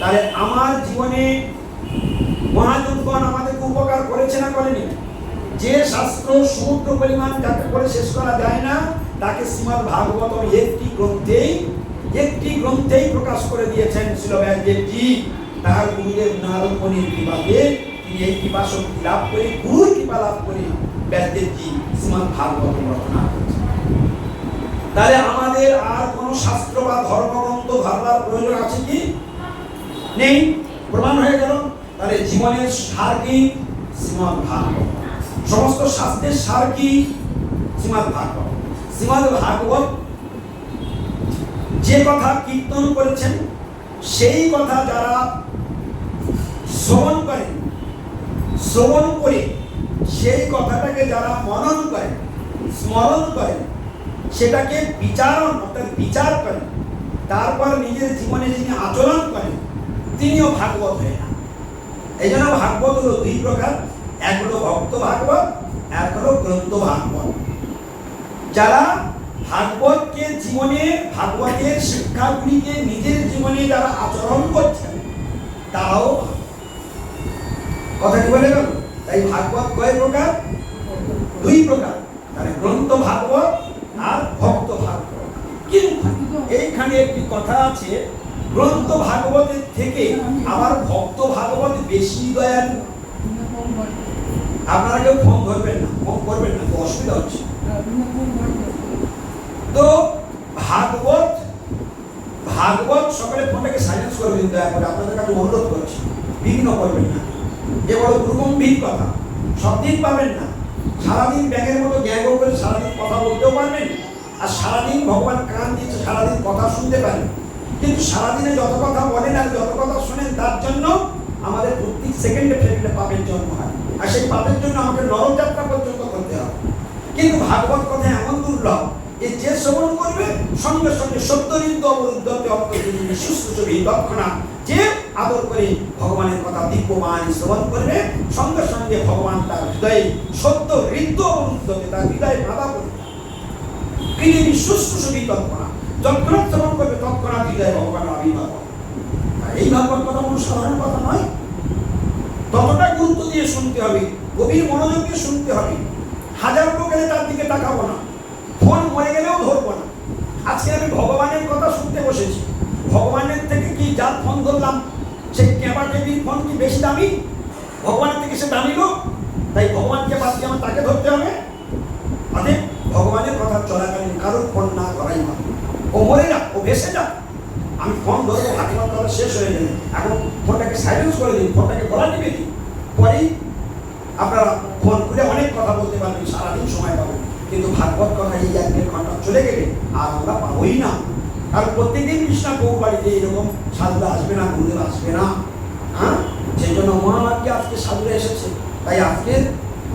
তাহলে আমার জীবনে মহাজনগণ আমাদেরকে উপকার করেছে না করেনি? যে শাস্ত্র সমুদ্র পরিমাণ যাকে করে শেষ করা যায় না, তাকে শ্রীমদ্ ভাগবত একটি গ্রন্থেই প্রকাশ করে দিয়েছেন শ্রীল ব্যাসদেবজি। তার গুরুদেব নারদ মুনির কৃপাতে তিনি এই কৃপা শক্তি লাভ করে, গুরুর কৃপা লাভ করে ব্যাসদেবজি শ্রীমদ্ ভাগবত রচনা করেছেন। তাহলে আমাদের আর কোন শাস্ত্র বা ধর্মগ্রন্থ ধরবার প্রয়োজন আছে কি? নেই, প্রমাণ হয়ে গেল। তাহলে জীবনের সার কি? শ্রীমদ্ ভাগবত। সমস্ত শাস্ত্রের সার কি? শ্রীমদ্ ভাগবত। শ্রীমদ্ ভাগবত যে কথা কীর্তন করেছেন, সেই কথা যারা শ্রবণ করে সেই কথাটাকে যারা মনন করেন, স্মরণ করেন, সেটাকে বিচার করেন, তারপর নিজের জীবনে যিনি আচরণ করেন, তিনিও ভাগবত হয়ে যান। এই জন্য ভাগবত হলো দুই প্রকার, এক হলো ভক্ত ভাগবত, এক হলো গ্রন্থ ভাগবত। যারা ভাগবতকে জীবনে, ভাগবতের শিক্ষাগুলিকে নিজের জীবনে যারা আচরণ করছেন, তারাও কথা কি বলে গেল। তাই ভাগবত কয় প্রকার? দুই প্রকার, মানে গ্রন্থ ভাগবত আর ভক্ত ভাগবত। কিন্তু এইখানে একটি কথা আছে, গ্রন্থ ভাগবতের থেকে আবার ভক্ত ভাগবত বেশি দয়ালু। আপনারা কেউ ফোন ধরবেন না, ফোন করবেন না, তো অসুবিধা হচ্ছে। তো ভাগবত সকালে ফোনটাকে সাইলেন্স করে দিন দয়া করে, আপনাদের কাছে অনুরোধ করছি, বিঘ্ন করবেন না। যে বড় দুর্গম্ভীর কথা, সব দিন পাবেন না। সারাদিন ব্যাঙের মতো গ্যাগ করে সারাদিন কথা বলতেও পারবেন, আর সারাদিন ভগবান কান দিচ্ছে, সারাদিন কথা শুনতে পারেন। কিন্তু সারাদিনে যত কথা বলেন আর যত কথা শোনেন, তার জন্য আমাদের প্রত্যেক সেকেন্ডে পাপের জন্ম হয়, আর সেই পাপের জন্য আমাকে নরকযাত্রা পর্যন্ত করতে হবে। কিন্তু ভাগবত কথা এমন দুর্লভ, যে শ্রবণ করবে সঙ্গে সঙ্গে সত্যরিদ্ধ অবরুদ্ধতে অন্তর্জনী শুশ্রূষবি দক্ষণা, যে আদর করে ভগবানের কথা দিব্যমান শ্রবণ করবে, সঙ্গে সঙ্গে ভগবান তার হৃদয়ে সত্য হৃদ্য অবরুদ্ধতে তার হৃদয়ে বাধা পড়বে। পৃথিবী শুশ্রূষবি দক্ষণা, যৎক্ষণাৎ শ্রবণ করবে তৎক্ষণাৎ হৃদয়ে ভগবানের আবির্ভাব। এই ভাগবত কথা কোনো সাধারণ কথা নয়, ততটা গুরুত্ব দিয়ে শুনতে হবে, গভীর মনোযোগ দিয়ে শুনতে হবে। হাজার লোক এলে তার দিকে তাকাবো না, ফোন মরে গেলেও ধরবো না। আজকে আমি ভগবানের কথা শুনতে বসেছি, ভগবানের থেকে কি যার ফোন ধরলাম, সেই ক্যামেরা টেবিল ফোন কি বেশি দামি? ভগবানের থেকে সে দামি লোক, তাই ভগবানকে বাদ দিয়ে আমার তাকে ধরতে হবে। মানে ভগবানের কথা চলাকালীন কারোর ফোন না করাই ভালো। ও মরে যাক, ও ভেসে যাক, আমি ফোন ধরবো, ভাগবত কথা শেষ হয়ে যাবে, এখন ফোনটাকে সাইলেন্স করে দিন, ফোনটাকে গলা টিপে দিন, পরেই আপনারা ফোন করে অনেক কথা বলতে পারবেন, সারাদিন সময় পাবেন। কিন্তু ভাগবত কথা এই 1-1.5 ঘন্টা চলে গেলে আর আমরা পাবোই না। কারণ প্রত্যেকদিন কৃষ্ণ বহু বাড়িতে এরকম সাধুরা আসবে না, গুরুদেব আসবে না। সেই জন্য মহামার্গে আজকে সাধুরা এসেছে। তাই আজকের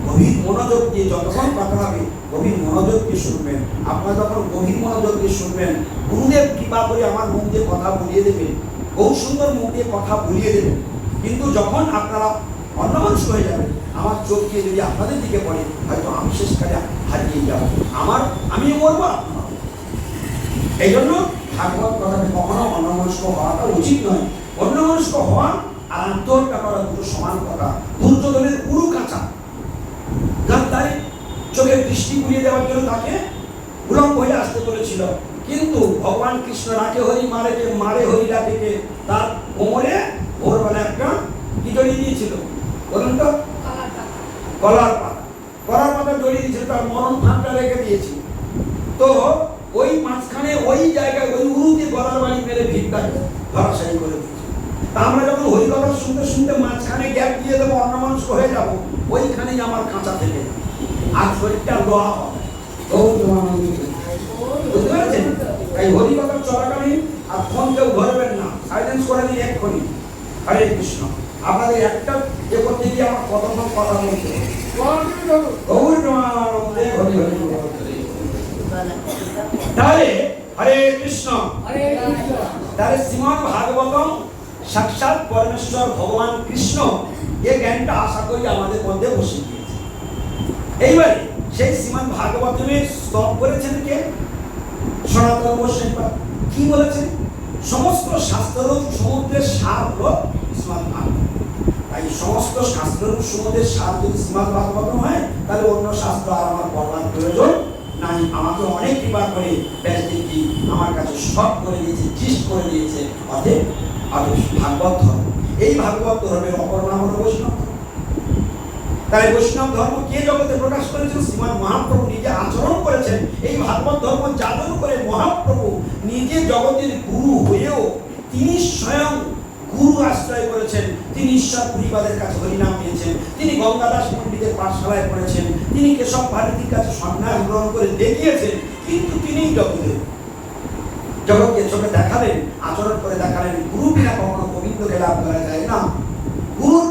গভীর মনোযোগ দিয়ে যতক্ষণ কথা হবে গভীর মনোযোগ দিয়ে শুনবেন। আপনারা যখন গভীর মনোযোগ দিয়ে শুনবেন, গুরুদেব কৃপা করে আমার মুখ দিয়ে কথা বলিয়ে দেবেন, বহু সুন্দর মুখ দিয়ে কথা বলিয়ে দেবেন। কিন্তু যখন আপনারা অন্যমনস্ক হয়ে যাবেন, আমার চোখ দিয়ে যদি আপনাদের দিকে পড়ে, হয়তো আমি শেষকালে হারিয়ে যাব, আমিও মরবো, আপনারা। এই জন্য ভাগবত কথাতে কখনো অন্যমনস্ক হওয়াটা উচিত নয়। অন্যমনস্ক হওয়া আর আত্মহত্যা করা দুটো সমান কথা। দুর্যোধনের পুরো কাঁচা গান্ধারী চোখের দৃষ্টি ঘুরিয়ে দেওয়ার জন্য তাকে উলঙ্গ হয়ে আসতে বলেছিল, কিন্তু ভগবান কৃষ্ণ রাখে হরি মারে হরি রাখে তার কোমরে ভোরবেলা একটা কি জড়িয়ে দিয়েছিল বলুন তো? কলার পাতা জড়িয়ে দিয়েছিল, তার মরণ ফাঁকটা রেখে দিয়েছিল। তো ওই মাঝখানে ওই জায়গায় ওই উরুতে গলার বাড়ি মেরে ভিড়টাকে ধরাশায়ী করে দিয়েছে। তা আমরা যখন হরিকথা শুনতে শুনতে মাঝখানে গ্যাপ দিয়ে দেবো, অন্যমনস্ক হয়ে যাবো, ওইখানেই আমার কাঁচা থেকে আর শরীরটা লোহা হবে। বুঝতে পেরেছেন? তাই হরিকথা চলাকালীন আর ফোন কেউ ধরবেন না, সাইলেন্স করে দিন এক্ষুনি। হরে কৃষ্ণ। আপনাদের একটা যে করতে গিয়ে আমার কতক্ষণ কথা বলতে তাহলে হরে কৃষ্ণ। তাহলে শ্রীমদ্ ভাগবতম সাক্ষাৎ পরমেশ্বর ভগবান কৃষ্ণ এই জ্ঞানটা আশা করি আমাদের মধ্যে বসে দিয়েছে। এইবারে সেই শ্রীমদ্ ভাগবতমের স্তব করেছেন কে? সনাতন গোস্বামী। কি বলেছেন? সমস্ত শাস্ত্ররূপ সমুদ্রের সার হলো শ্রীমদ্ ভাগবত। তাই সমস্ত শাস্ত্ররূপ সমুদ্রের সার যদি শ্রীমদ্ ভাগবতম হয়, তাহলে অন্য শাস্ত্র আর আমার পড়ার প্রয়োজন নাই। আমাকে অনেক কৃপা করে ব্যাসদেবজি আমার কাছে সব করে দিয়েছে, জিষ্ট করে দিয়েছে। অতএব ভাগবত ধর্ম, এই ভাগবত ধর্মের অপর নাম হলো বৈষ্ণব। তাই বৈষ্ণব ধর্ম কে জগতে প্রকাশ করেছেন? শ্রীমান মহাপ্রভু নিজে আচরণ করেছেন। এই ভাগবত ধর্ম যাদন করে মহাপ্রভু নিজে জগতের গুরু হয়েও তিনি স্বয়ং গুরু আশ্রয় করেছেন। তিনি ঈশ্বর পরিবারের কাছে হরিনাম নিয়েছেন, তিনি গঙ্গাদাস পণ্ডিতের পাঠশালায় পড়েছেন, তিনি কেশব ভারতীর কাছে সন্ন্যাস গ্রহণ করে দেখিয়েছেন। কিন্তু তিনি জগৎকে চোখে দেখালেন, আচরণ করে দেখালেন। গুরু বিনা কখনো গোবিন্দকে লাভ করা যায় না। গুরুর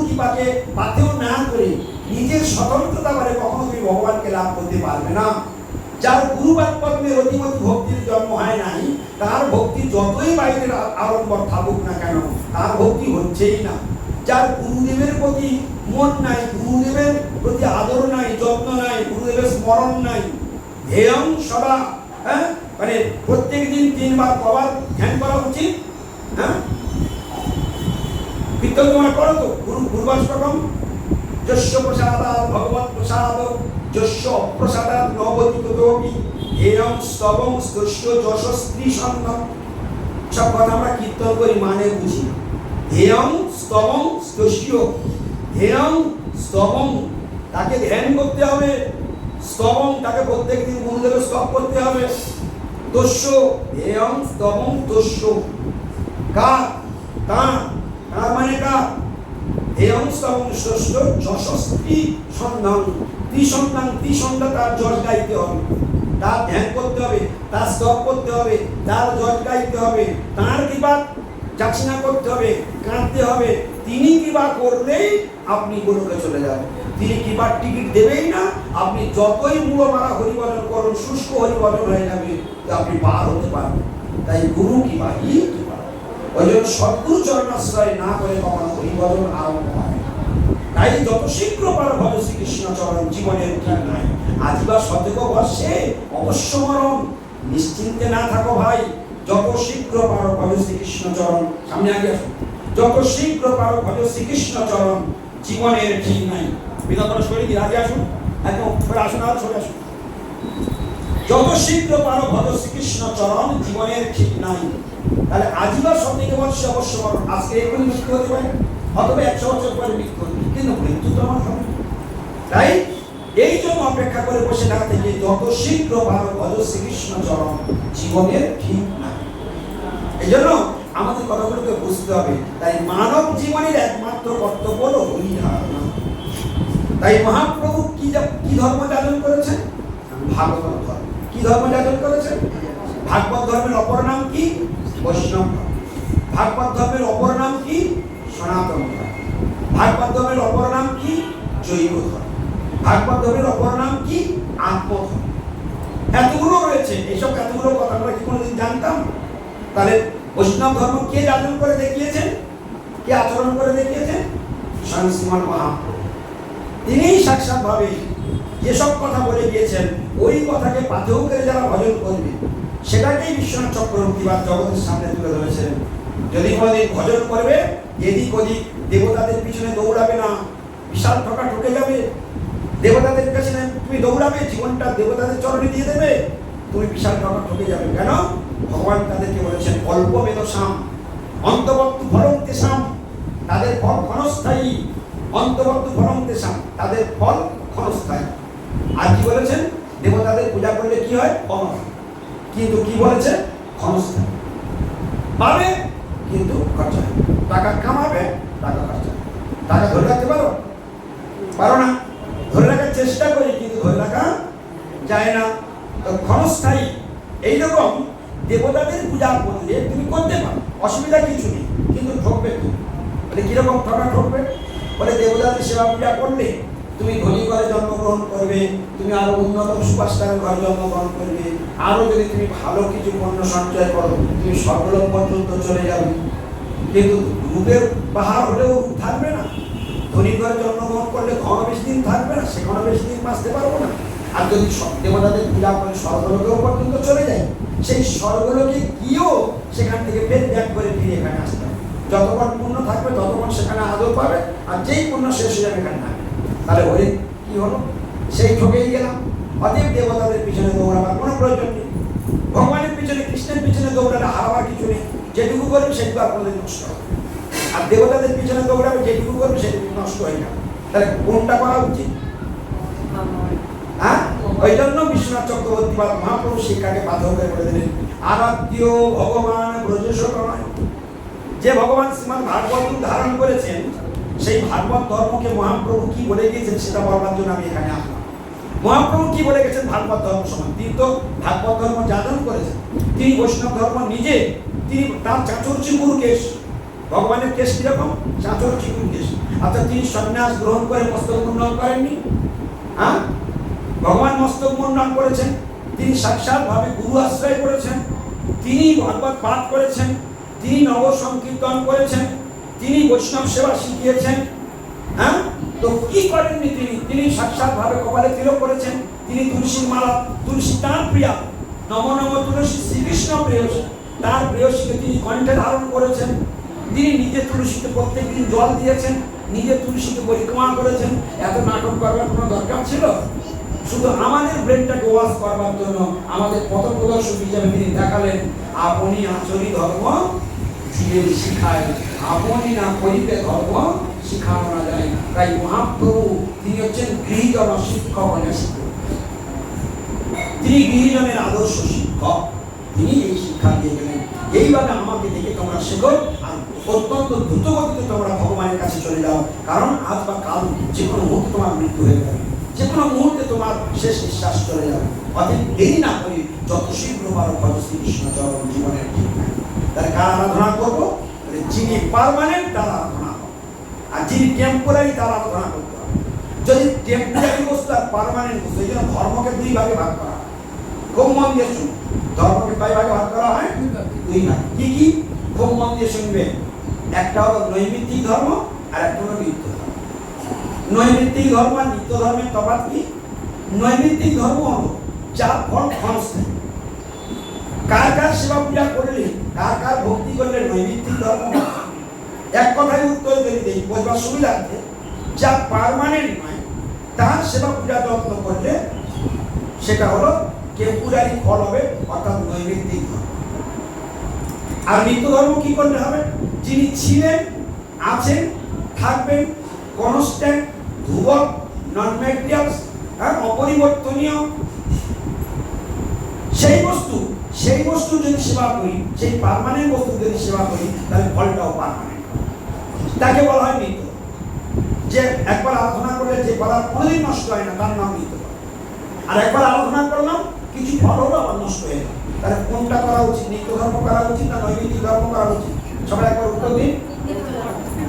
কৃপাকে পাথেও না করে নিজের স্বতন্ত্রতা করে কখনো তুমি ভগবানকে লাভ করতে পারবে না। যার গুরুবাদ পদ্মে রতিমতি ভক্তির জন্ম হয় নাই, তার ভক্তি যতই বাইরের আড়ম্বর থাকুক না কেন, তার ভক্তি হচ্ছেই না। যার গুরুদেবের প্রতি মন নাই, গুরুদেবের প্রতি আদর নাই, যত্ন নাই, গুরুদেবের স্মরণ নাই, ধ্যান সদা, মানে প্রত্যেক দিন 3 বার কবার ধ্যান করা উচিত। কীর্তন তোমরা করো তো, গুরুবাষ্টকম যস্য প্রসাদাৎ ভগবৎ প্রসাদ যস্য অপ্রসাদাৎ নবতিতোপি হেয়ং স্তবং স্তস্য যশস্ত্রী সন্ন্যম। সব কথা আমরা কীর্তন করি, মানে বুঝি। হেয়ং স্তবং স্তস্য, হেয়ং স্তবং তাকে ধ্যান করতে হবে, স্তবং তাকে প্রত্যেক দিন গুরুদেবের স্তব করতে হবে। তস্য হেয়ং স্তবং তস্য, কার? তার মানে কার? হেয়ং স্তবং তস্য যশস্ত্রী সন্ন্যম। ত্রিসন্ধ্যা তার যশ গাইতে হবে, তার ধ্যান করতে হবে, তার স্তব করতে হবে, তার যশ গাইতে হবে, তার কৃপা যাচনা করতে হবে, কাঁদতে হবে। তিনি কৃপা করলেই আপনি গুরুকে চলে যাবেন। তিনি কৃপার টিকিট দেবেই না। আপনি যতই মূল মারা হরিভজন করুন, শুষ্ক হরিভজন হয়ে যাবে, আপনি পার হতে পারবেন। তাই গুরু কৃপাই কৃপা। ওই জন্য সদ্গুরু চরণাশ্রয় না করে কখনো হরিভজন আরম্ভ হয়। তাই যত শীঘ্র পারো ভজ শ্রীকৃষ্ণ চরণ, জীবনের ঠিক নাই। আজিবা শতক বর্ষে অবশ্য মরণ। নিশ্চিন্তে না থাকো ভাই, যত শীঘ্র পারো ভজ শ্রীকৃষ্ণ চরণ। সামনে আগে আসুন। যত শীঘ্র পারো ভজ শ্রীকৃষ্ণ চরণ, জীবনের ঠিক নাই। বিনোদন শরীর আগে আসুন, একদম সরে আসুন, আর সরে আসুন। যত শীঘ্র পারো ভজ শ্রীকৃষ্ণ চরণ, জীবনের ঠিক নাই। তাহলে আজিবা শতক বর্ষে অবশ্য মরণ। আজকে এখনই মৃত্যু হতে পারে, অথবা 100 বছর পরে মৃত্যু, কিন্তু মৃত্যু তো আমার হবে। তাই এই জন্য অপেক্ষা করে বসে না থেকে যত শীঘ্র পারো ভজ শ্রীকৃষ্ণ চরণ, জীবনের ঠিক নাই। এই জন্য আমাদের কথাগুলোকে বুঝতে হবে। তাই মানব জীবনের একমাত্র কর্তব্য হলো হরি ধারণা। তাই মহাপ্রভু কি ধর্ম যাজন করেছেন? ভাগবত ধর্ম। কি ধর্ম যাজন করেছেন? ভাগবত ধর্মের অপর নাম কি? বৈষ্ণব ধর্ম। ভাগবত ধর্মের অপর নাম কি? সনাতন ধর্ম। ভাগবত ধর্মের অপর নাম কি? জৈব ধর্ম। ভাগবত ধর্মের অপর নাম কি? আত্মধর্ম। এতগুলো রয়েছে। এইসব এতগুলো কথা আমরা কি কোনোদিন জানতাম? তাহলে বৈষ্ণব ধর্ম কে আচরণ করে দেখিয়েছেন? কে আচরণ করে দেখিয়েছেন? স্বয়ং শ্রীমান মহাপ্রভু। তিনিই সাক্ষাৎ ভাবে যেসব কথা বলে গিয়েছেন, ওই কথাকে পাথেয় করে যারা ভজন করবে, সেটাকেই বিশ্বনাথ চক্রবর্তী বা জগতের সামনে তুলে ধরেছেন। যদি কোনোদিন ভজন করবে, এদিক ওদিক দেবতাদের পিছনে দৌড়াবে না, বিশাল ঠকা ঠকে যাবে। দেবতাদের পিছনে তুমি দৌড়াবে, জীবনটা দেবতাদের চরণে দিয়ে দেবে, তুমি বিশাল ঠকা ঠকে যাবে। কেন? ভগবান তাদেরকে বলেছেন অল্প মেধসাম অন্তবর্তু ফলং তেষাম, তাদের ফল ক্ষণস্থায়ী। অন্তবর্তু ফলং তেষাম, তাদের ফল ক্ষণস্থায়ী। আর কি বলেছেন? দেবতাদের পূজা করলে কি হয়? অমর। কিন্তু কি বলেছে? ক্ষণস্থায়ী। পাবে কিন্তু খরচা হয়। টাকা কামাবে, টাকা খরচা। টাকা ধরে রাখতে পারো? পারো না। ধরে রাখার চেষ্টা করি, কিন্তু ধরে রাখা যায় না। তো ক্ষণস্থায়ী। এইরকম দেবতাদের পূজা করলে তুমি করতে পারো, অসুবিধা কিছু নেই, কিন্তু ঠকবে তুমি। বলে কিরকম ঠকা ঠকবে? বলে দেবতাদের সেবা পূজা করলে তুমি ধনী ঘরে জন্মগ্রহণ করবে, তুমি আরো উন্নত সুপারস্টারের ঘরে জন্মগ্রহণ করবে, আরো যদি তুমি ভালো কিছু পণ্য সঞ্চয় করো, তুমি স্বর্গলোক পর্যন্ত চলে যাবে। কিন্তু রূপের পাহাড় হলেও রূপ থাকবে না। ধনী ঘরে জন্মগ্রহণ করলে ঘন বেশি দিন থাকবে না, সেখানে বেশি দিন বাঁচতে পারবো না। আর যদি দেবতাদের পূজা করে স্বর্গলোকেও পর্যন্ত চলে যায়, সেই স্বর্গলোকে গিয়েও সেখান থেকে ফের ব্যাক করে ফিরে এখানে আসতে হবে। যতক্ষণ পুণ্য থাকবে ততক্ষণ সেখানে আদর পাবে, আর যেই পুণ্য শেষ হয়ে যাবে এখানে থাকবে। তাহলে ওই কি হলো? সেই ঠকেই গেলাম। অতএব দেবতাদের পিছনে দৌড়াবার কোনো প্রয়োজন নেই। ভগবানের পিছনে, কৃষ্ণের পিছনে দৌড়ালে হারাবার কিছু নেই। যেটুকু করবে সেটুকু আর কোনোদিন নষ্ট হবে। আর দেবতাদের পিছনে দৌড়াবে, যেটুকু করবে সেটুকু নষ্ট হয়ে যাবে। তাহলে কোনটা করা উচিত? হ্যাঁ, ওই জন্য বিশ্বনাথ চক্রবর্তী বা মহাপ্রভু শিক্ষাকে বাধ্য করে বলে দিলেন আরাধ্য ভগবান ব্রজেশ নয়। যে ভগবান শ্রীমদ ভাগবত ধারণ করেছেন, সেই ভাগবত ধর্মকে মহাপ্রভু কি বলে গিয়েছেন সেটা বলবার জন্য আমি এখানে আসলাম। মহাপ্রভু কি বলে গেছেন ভাগবত ধর্ম সম্বন্ধে? তিনি তো ভাগবত ধর্ম যাজন করেছেন। তিনি বৈষ্ণব ধর্ম নিজে, তিনি তার চাঁচর চিকুর কেশ। ভগবানের কেশ কিরকম? চাঁচর চিকুর কেশ। অর্থাৎ তিনি সন্ন্যাস গ্রহণ করে মস্তক মুন্ডন করেননি। হ্যাঁ, ভগবান মস্তক মুন্ডন করেছেন। তিনি সাক্ষাৎ ভাবে গুরু আশ্রয় করেছেন। তিনি ভাগবত পাঠ করেছেন, তিনি নব সংকীর্তন করেছেন, তিনি বৈষ্ণব সেবা শিখিয়েছেন। হ্যাঁ, তো কি করেননি তিনি? তিনি সাক্ষাৎ ভাবে কপালে তিলক করেছেন। তিনি তুলসীর মালা, তুলসী তাঁর প্রিয়া, নম নম তুলসী শ্রীকৃষ্ণ প্রেয়সী, তার প্রেয়সীকে তিনি কণ্ঠে ধারণ করেছেন। তিনি নিজে তুলসীকে প্রত্যেক দিন জল দিয়েছেন, নিজে তুলসীকে পরিক্রমা করেছেন। এত নাটক করবার কোনো দরকার ছিল? শুধু আমাদের ব্রেনটাকে ওয়াশ করবার জন্য আমাদের পথ প্রদর্শক হিসেবে তিনি দেখালেন আপনি আচরি ধর্ম জীবের শিখায়, আপনি না করিতে ধর্ম শিখানো না যায়। তাই মহাপ্রভু তিনি হচ্ছেন গৃহীজন শিক্ষক, তিনি গৃহীজনের আদর্শ শিক্ষক। তিনি এই শিক্ষা দিয়ে গেলেন এইভাবে আমাকে দেখে তোমরা শেখো, আর অত্যন্ত দ্রুত গতিতে তোমরা ভগবানের কাছে চলে যাও। কারণ আজ বা কাল যে কোনো মুহূর্তে তোমার মৃত্যু হয়ে যাবে, যে কোনো মুহূর্তে তোমার শেষ নিঃশ্বাস চলে যাবে। অতএব দেরি না করি যত শীঘ্র পারো ভজ শ্রীকৃষ্ণ চরণ জীবনের ঠিক নাই। তাহলে কার আরাধনা করবো? যিনি পার্মানেন্ট তার আরাধনা করবো, আর যিনি টেম্পোরারি তার আরাধনা করতে হবে। যদি টেম্পোরারি বস্তু আর পার্মানেন্ট বস্তু, এই জন্য ধর্মকে দুই ভাগে ভাগ করা হয়। খুব মন দিয়ে শুনুন, ধর্মকে কয় ভাগে ভাগ করা হয়? দুই ভাগ। কি কি? খুব মন দিয়ে শুনবে। একটা হলো নৈমিত্তিক ধর্ম, আর একটা হলো নিত্য ধর্ম। নৈমিত্তিক ধর্ম আর নিত্য ধর্মের তফাৎ কি? নৈমিত্তিক ধর্ম হলো যার ফল ক্ষণস্থায়ী। কার কার সেবা পূজা করলে, কার কার ভক্তি করলে নৈমিত্তিক ধর্ম? এক কথায় উত্তর যদি দেই বোঝবার সুবিধার্থে, যা পার্মানেন্ট নয় তার সেবা পূজা যত্ন করলে সেটা হলো টেম্পোরারি ফল হবে, অর্থাৎ নৈমিত্তিক ধর্ম। আর নিত্য ধর্ম কি করলে হবে? যিনি ছিলেন, আছেন, থাকবেন, কনস্ট্যান্ট, ধ্রুবক, নন ম্যাটেরিয়ালস, অপরিবর্তনীয় সেই বস্তু যদি সেবা করি, সেই পার্মানেন্ট বস্তু যদি সেবা করি, তাহলে ফলটাও পার্মানেন্ট। তাকে বলা হয় নিত্য। যে একবার আরাধনা করলে যে পদার্থ কোনোদিন নষ্ট হয় না, তার নাম নিত্য। আর একবার আরাধনা করলাম, কিছু ফল হলো আবার নষ্ট হয়ে গেল। তাহলে কোনটা করা উচিত? নিত্য ধর্ম করা উচিত না নৈমিত্তিক ধর্ম করা উচিত? সবাই একবার উত্তর দিন।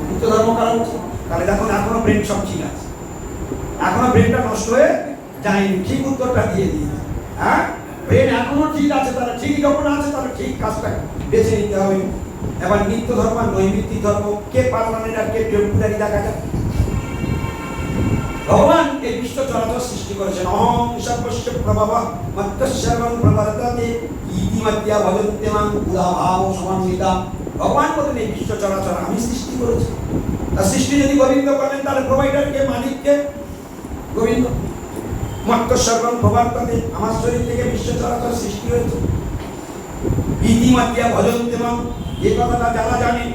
নিত্য ধর্ম করা উচিত। তাহলে দেখুন এখনো ব্রেন সব ঠিক আছে। এখনো ব্রেনটা নষ্ট হয়ে যায়নি, ঠিক উত্তরটা দিয়ে দিয়েছে। হ্যাঁ, ব্রেন এখনো ঠিক আছে, তারা ঠিক যখন আছে তারা ঠিক কাজটা বেছে নিতে হবে। এবার নিত্য ধর্ম আর নৈমিত্তিক ধর্ম, কে পার্মানেন্ট আর কে টেম্পোরারি দেখা যায়। ভগবান এই বিশ্ব চরাচর সৃষ্টি করেছেন। অহং সর্বস্য প্রভাবঃ মত্তঃসর্বং প্রবর্ততে ইতি মত্য ভজন্তে মাং উদাভাব সমন্বিতা। ভগবান বলেন এই বিশ্ব চরাচর আমি সৃষ্টি করেছি। আর সৃষ্টি যদি গোবিন্দ করেন তাহলে প্রোভাইডার কে, মালিক কে? গোবিন্দ। মত্তঃসর্বং প্রবর্ততে, আমার শরীর থেকে বিশ্ব চরাচর সৃষ্টি হয়েছে। ইতি মত্য ভজন্তে মাং, এই কথাটা যারা জানে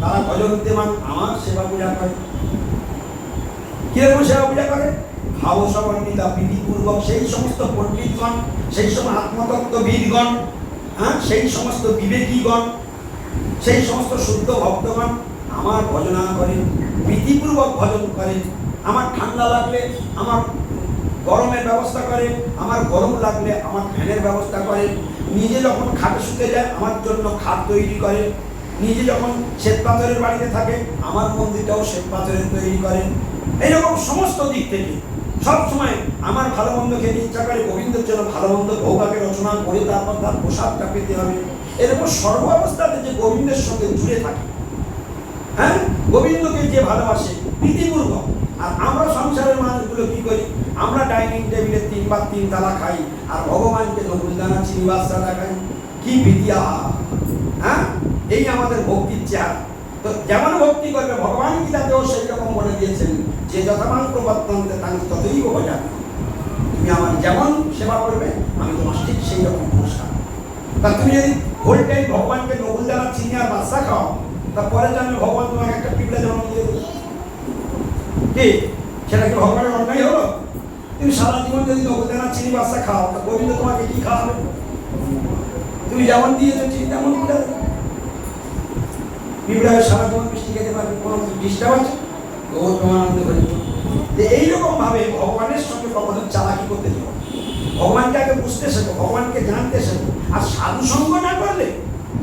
তারা ভজন্তে মাং, আমার সেবা পূজা করে। কিরকম সেবা পূজা করে? ভাব সমন্বিতা, বিধিপূর্বক। সেই সমস্ত পণ্ডিতগণ, সেই সমস্ত আত্মতত্ত্ববিদগণ, সেই সমস্ত বিবেকীগণ, সেই সমস্ত শুদ্ধ ভক্তগণ আমার ভজনা করেন, বিধিপূর্বক ভজন করেন। আমার ঠান্ডা লাগলে আমার গরমের ব্যবস্থা করে, আমার গরম লাগলে আমার ফ্যানের ব্যবস্থা করে, নিজে যখন খাটে শুতে যায় আমার জন্য খাট তৈরি করে, নিজে যখন শ্বেত পাথরের বাড়িতে থাকে আমার মন্দিরটাও শ্বেত পাথরের তৈরি করেন। এইরকম সমস্ত দিক থেকে সবসময় আমার ভালো মন্দ খেতে ইচ্ছা করে, গোবিন্দের জন্য ভালো মন্দ ভোগাকে রচনা করে তারপর তার প্রসাদটা পেতে হবে। এরকম সর্বাবস্থাতে যে গোবিন্দের সঙ্গে জুড়ে থাকে, হ্যাঁ, গোবিন্দকে যে ভালোবাসে প্রীতিপূর্বক। আর আমরা সংসারের মানুষগুলো কি করি? আমরা ডাইনিং টেবিলে 3 বার 3 তালা খাই আর ভগবানকে নবুলদানা চিনিবাসাটা খাই। কি বিদ্যা! হ্যাঁ, এই আমাদের ভক্তির চেহারা। তো যেমন ভক্তি করবে ভগবান গীতাতেও সেই রকম বলে দিয়েছেন যে যথামান প্রবর্তন্তে তাং ততই ভজামি। তুমি আমার যেমন সেবা করবে আমি তোমার ঠিক সেই রকম পুরস্কার। তা তুমি যদি হোল টাইম ভগবানকে নবুলদানা চিনি আর বাদশা খাও, তারপরে জানবে ভগবান তোমাকে একটা পিঁপড়া জন্ম দিয়ে দেবে। কি সেটা কি ভগবানের অন্যায় হলো? তুমি সারা জীবন যদি নবুলদানা চিনি বাদশা খাও, তা গোবিন্দ তোমাকে কি খাওয়াবে? তুমি যেমন দিয়েছো ঠিক তেমন পিঁপড়া দেবে। পিঁপড়া সারা জীবন মিষ্টি খেতে পারবে, কোনো ডিস্টার্ব আছে? ও তোমার আনন্দ করে। এইরকম ভাবে ভগবানের সঙ্গে কখনো চালাকি করতে যাও। ভগবানকে আগে বুঝতে শেখো, ভগবানকে জানতে শেখো। আর সাধু সঙ্গ না করলে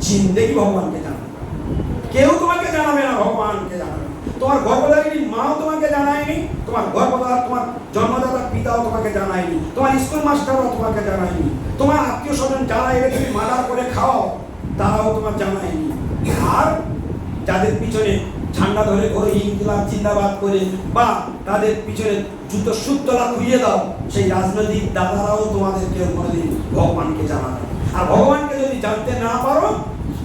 জিন্দেগি ভগবানকে জানাবে। কেউ তোমাকে জানাবে না, ভগবানকে জানাবে। তোমার গর্ভধারিণী মাও তোমাকে জানায়নি, তোমার গর্ভধার তোমার জন্মদাতা পিতাও তোমাকে জানায়নি, তোমার স্কুল মাস্টারও তোমাকে জানায়নি, তোমার আত্মীয় স্বজন যারা এলে তুমি মার্ডার করে খাও তারাও তোমার জানায়নি। আর যাদের পিছনে ঝান্ডা ধরে ঘোরে ইনকিলাব জিন্দাবাদ করে, বা তাদের পিছনে জুতো সুতলা খুইয়ে দাও, সেই রাজনৈতিক দাদারাও তোমাদেরকে কোনোদিন ভগবানকে জানাবে। আর ভগবানকে যদি জানতে না পারো,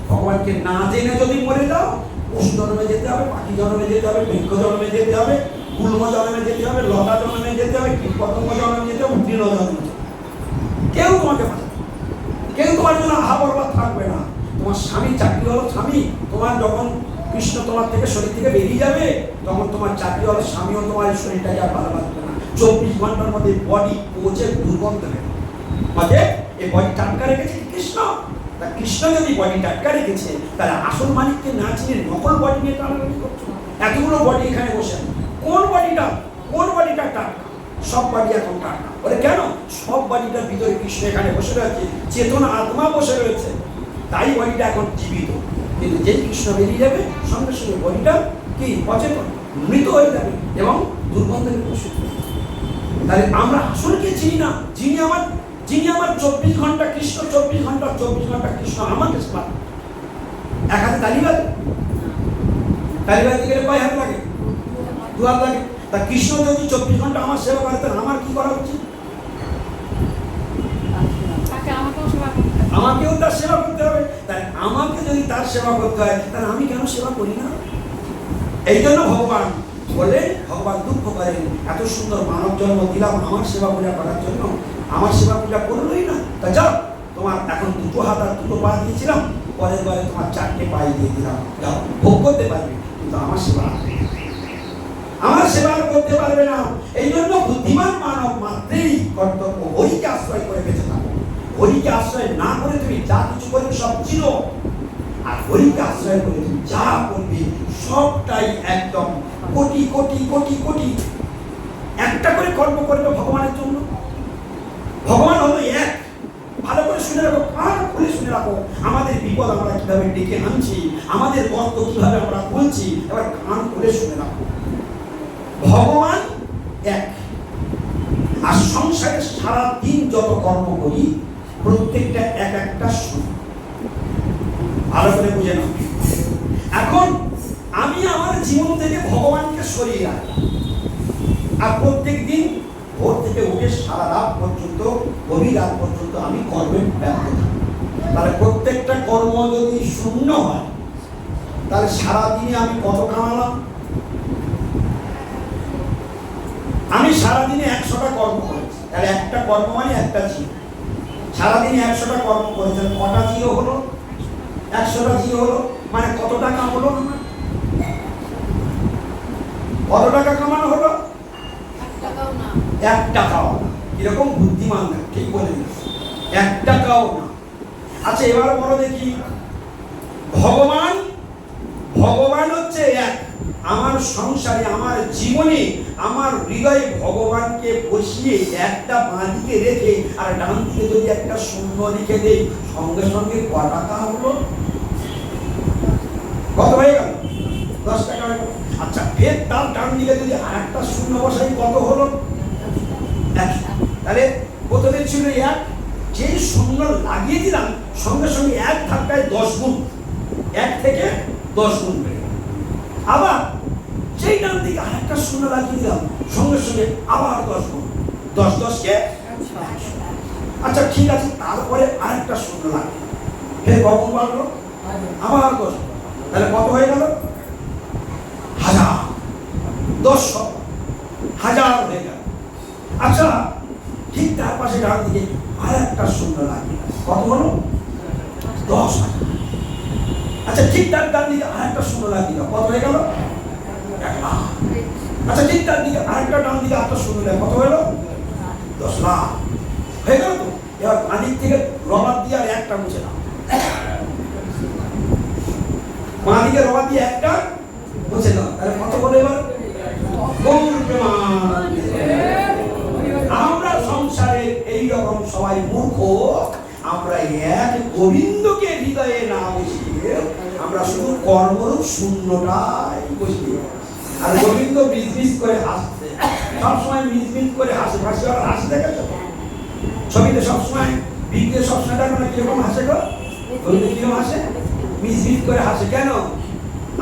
ভগবানকে না জেনে যদি মরে যাও, পশু জন্মে যেতে হবে, পাখি জন্মে যেতে হবে, বৃক্ষ জন্মে যেতে হবে, গুল্ম জন্মে যেতে হবে, লতা জন্মে যেতে হবে, কীট পতঙ্গ জন্মে যেতে হবে, তৃণ জন্মে যেতে হবে। কেউ তোমাকে বাঁচাবে, কেউ তোমার জন্য আহাবরবাদ থাকবে না। তোমার স্বামী চাকরিওয়ালা স্বামী, তোমার যখন কৃষ্ণ তোমার থেকে শরীর থেকে বেরিয়ে যাবে, তখন তোমার চাকরিওয়ালা স্বামীও তোমার এই শরীরটাকে আর ভালো লাগবে না। 24 ঘন্টার মধ্যে বডি পৌঁছে দুর্গন্ধ হবে। মানে এই বডি টাটকা রেখেছে কৃষ্ণ। তা কৃষ্ণ যদি বডি টাটকা রেখেছে, তাহলে আসল মালিককে না চিনে নকল বডি নিয়ে টানাটানি করছো। এতগুলো বডি এখানে বসে, কোন বডিটা টাটকা? সব বডি এখন টাটকা। বলে কেন? সব বডিটার ভিতরে কৃষ্ণ এখানে বসে রয়েছে, চেতনা আত্মা বসে রয়েছে, তাই বডিটা এখন জীবিত। কিন্তু যেই কৃষ্ণ বেরিয়ে যাবে, সঙ্গে সঙ্গে বডিটা কি অচেতন, মৃত হয়ে যাবে এবং দুর্গন্ধের বসে। তাহলে আমরা আসলকে চিনি না। যিনি আমার 24 ঘন্টা কৃষ্ণ, 24 ঘন্টা কৃষ্ণ আমাকে সেবা। এক হাতে তালি বাজতে গেলে কয় হাত লাগে? 2 হাত লাগে। তা কৃষ্ণ যদি 24 ঘন্টা আমার সেবা করে, তাহলে আমার কি করা উচিত? আমাকেও তার সেবা করতে হবে। তাই আমাকে যদি তার সেবা করতে হয়, তাহলে আমি কেন সেবা করি না? এই জন্য ভগবান বলেন, ভগবান দুঃখ করেন, এত সুন্দর মানব জন্ম দিলাম আমার সেবা পূজা করার জন্য, আমার সেবা পূজা করলোই না। তা যাও, তোমার এখন 2 হাত আর 2 পা দিয়েছিলাম, পরের বারে তোমার 4টে পায়ে দিয়ে দিলাম, যাও ভোগ করতে পারবে, কিন্তু আমার সেবা করতে পারবে না। এই জন্য বুদ্ধিমান মানব মাত্রেই কর্তব্য হরিকে আশ্রয় করে বেঁচে থাকো। হরিকে আশ্রয় না করে তুমি যা কিছু করবে সব চির, আর হরিকে আশ্রয় করে তুমি যা করবে সবটাই একদম কোটি কোটি কোটি কোটি। একটা করে কর্ম করবে ভগবানের জন্য। ভগবান হলো এক। ভালো করে শুনে রাখো, কান খুলে শুনে রাখো। আমাদের বিপদ আমরা কিভাবে ডেকে আনছি, আমাদের গর্ত কিভাবে আমরা বলছি, এবার কান খুলে শুনে রাখো। ভগবান এক, আর সংসারে সারাদিন যত কর্ম করি প্রত্যেকটা এক একটা সুখ। ভালো করে বুঝে নাও। এখন আমি আমার জীবন থেকে ভগবানকে সরিয়ে রাখি, আর প্রত্যেক দিন ভোর থেকে উঠে সারা রাত পর্যন্ত, গভীর রাত পর্যন্ত আমি কর্মে ব্যস্ত থাকি। তাহলে প্রত্যেকটা কর্ম যদি শূন্য হয়, তাহলে সারাদিনে আমি কত কামালাম? আমি সারাদিনে 100টা কর্ম করেছি, তাহলে একটা কর্ম মানে একটা জিরো। সারাদিনে 100টা কর্ম করেছেন, কটা জিরো হলো? 100টা জিরো হলো, মানে কত টাকা হলো? কত টাকা কামানো হলো? 1 টাকাও না। কিরকম বুদ্ধিমান, ঠিক বলে দিচ্ছি, 1 টাকাও না। আচ্ছা, এবার বলো দেখি, ভগবান হচ্ছে এক। আমার সংসারে, আমার জীবনে, আমার হৃদয়ে ভগবানকে বসিয়ে একটা বাঁ দিকে রেখে আর ডান দিকে যদি একটা শূন্য লিখে দেই, সঙ্গে সঙ্গে ক টাকা হলো? কত হয়ে গেল? 10 টাকা হয়ে গেল। আচ্ছা, ফের তার ডান দিকে যদি আর একটা শূন্য বসাই, কত হলো? 100। তাহলে প্রথমে ছিল 1, যেই শূন্য লাগিয়ে দিলাম সঙ্গে সঙ্গে 1 ধাক্কায় 10 গুণ, 1 থেকে 10 গুণ বেড়ে গেল। আবার সেই ডান দিকে আর একটা শূন্য লাগিয়ে দিলাম সঙ্গে সঙ্গে আবার 10 গুণ, 10 10 কে 100। আচ্ছা ঠিক আছে, তারপরে আরেকটা শূন্য লাগিয়ে ফের কখন বাড়লো? আবার 10। তাহলে কত হয়ে গেল? 1000, 10 1000 হয়ে গেল। আচ্ছা, ঠিক তার পাশে ডান দিকে আর একটা শূন্য লাগিয়ে, কত হলো? 10,000। আচ্ছা, ঠিক তার ডান দিকে আর একটা শূন্য লাগিয়ে, কত হয়ে গেল? 1,00,000। আচ্ছা, ঠিক তার দিকে আরেকটা ডান দিকে আরেকটা শূন্য লাগে, কত হলো? 10 লাখ হয়ে গেল। তো এবার বাঁদিক থেকে রবার দিয়ে আর একটা মুছে নাও, বাঁদিকে রবার দিয়ে একটা মুছে নাও, তাহলে কত হলো? এবার আমরা সংসারে এইরকম সবাই মূর্খ, আমরা এক গোবিন্দকে হৃদয়ে না বসিয়ে আমরা শুধু কর্মরূপ শূন্যটাই বসিয়ে, আর গোবিন্দ মিজমিজ করে হাসছে, সবসময় মিজমিজ করে হাসে। হাসি আর হাসি দেখেছো ছবিতে? সবসময় বিদ্যে সবসময় দেখো না কিরকম হাসে গো? গোবিন্দ কিরকম হাসে? মিজমিজ করে হাসে। কেন?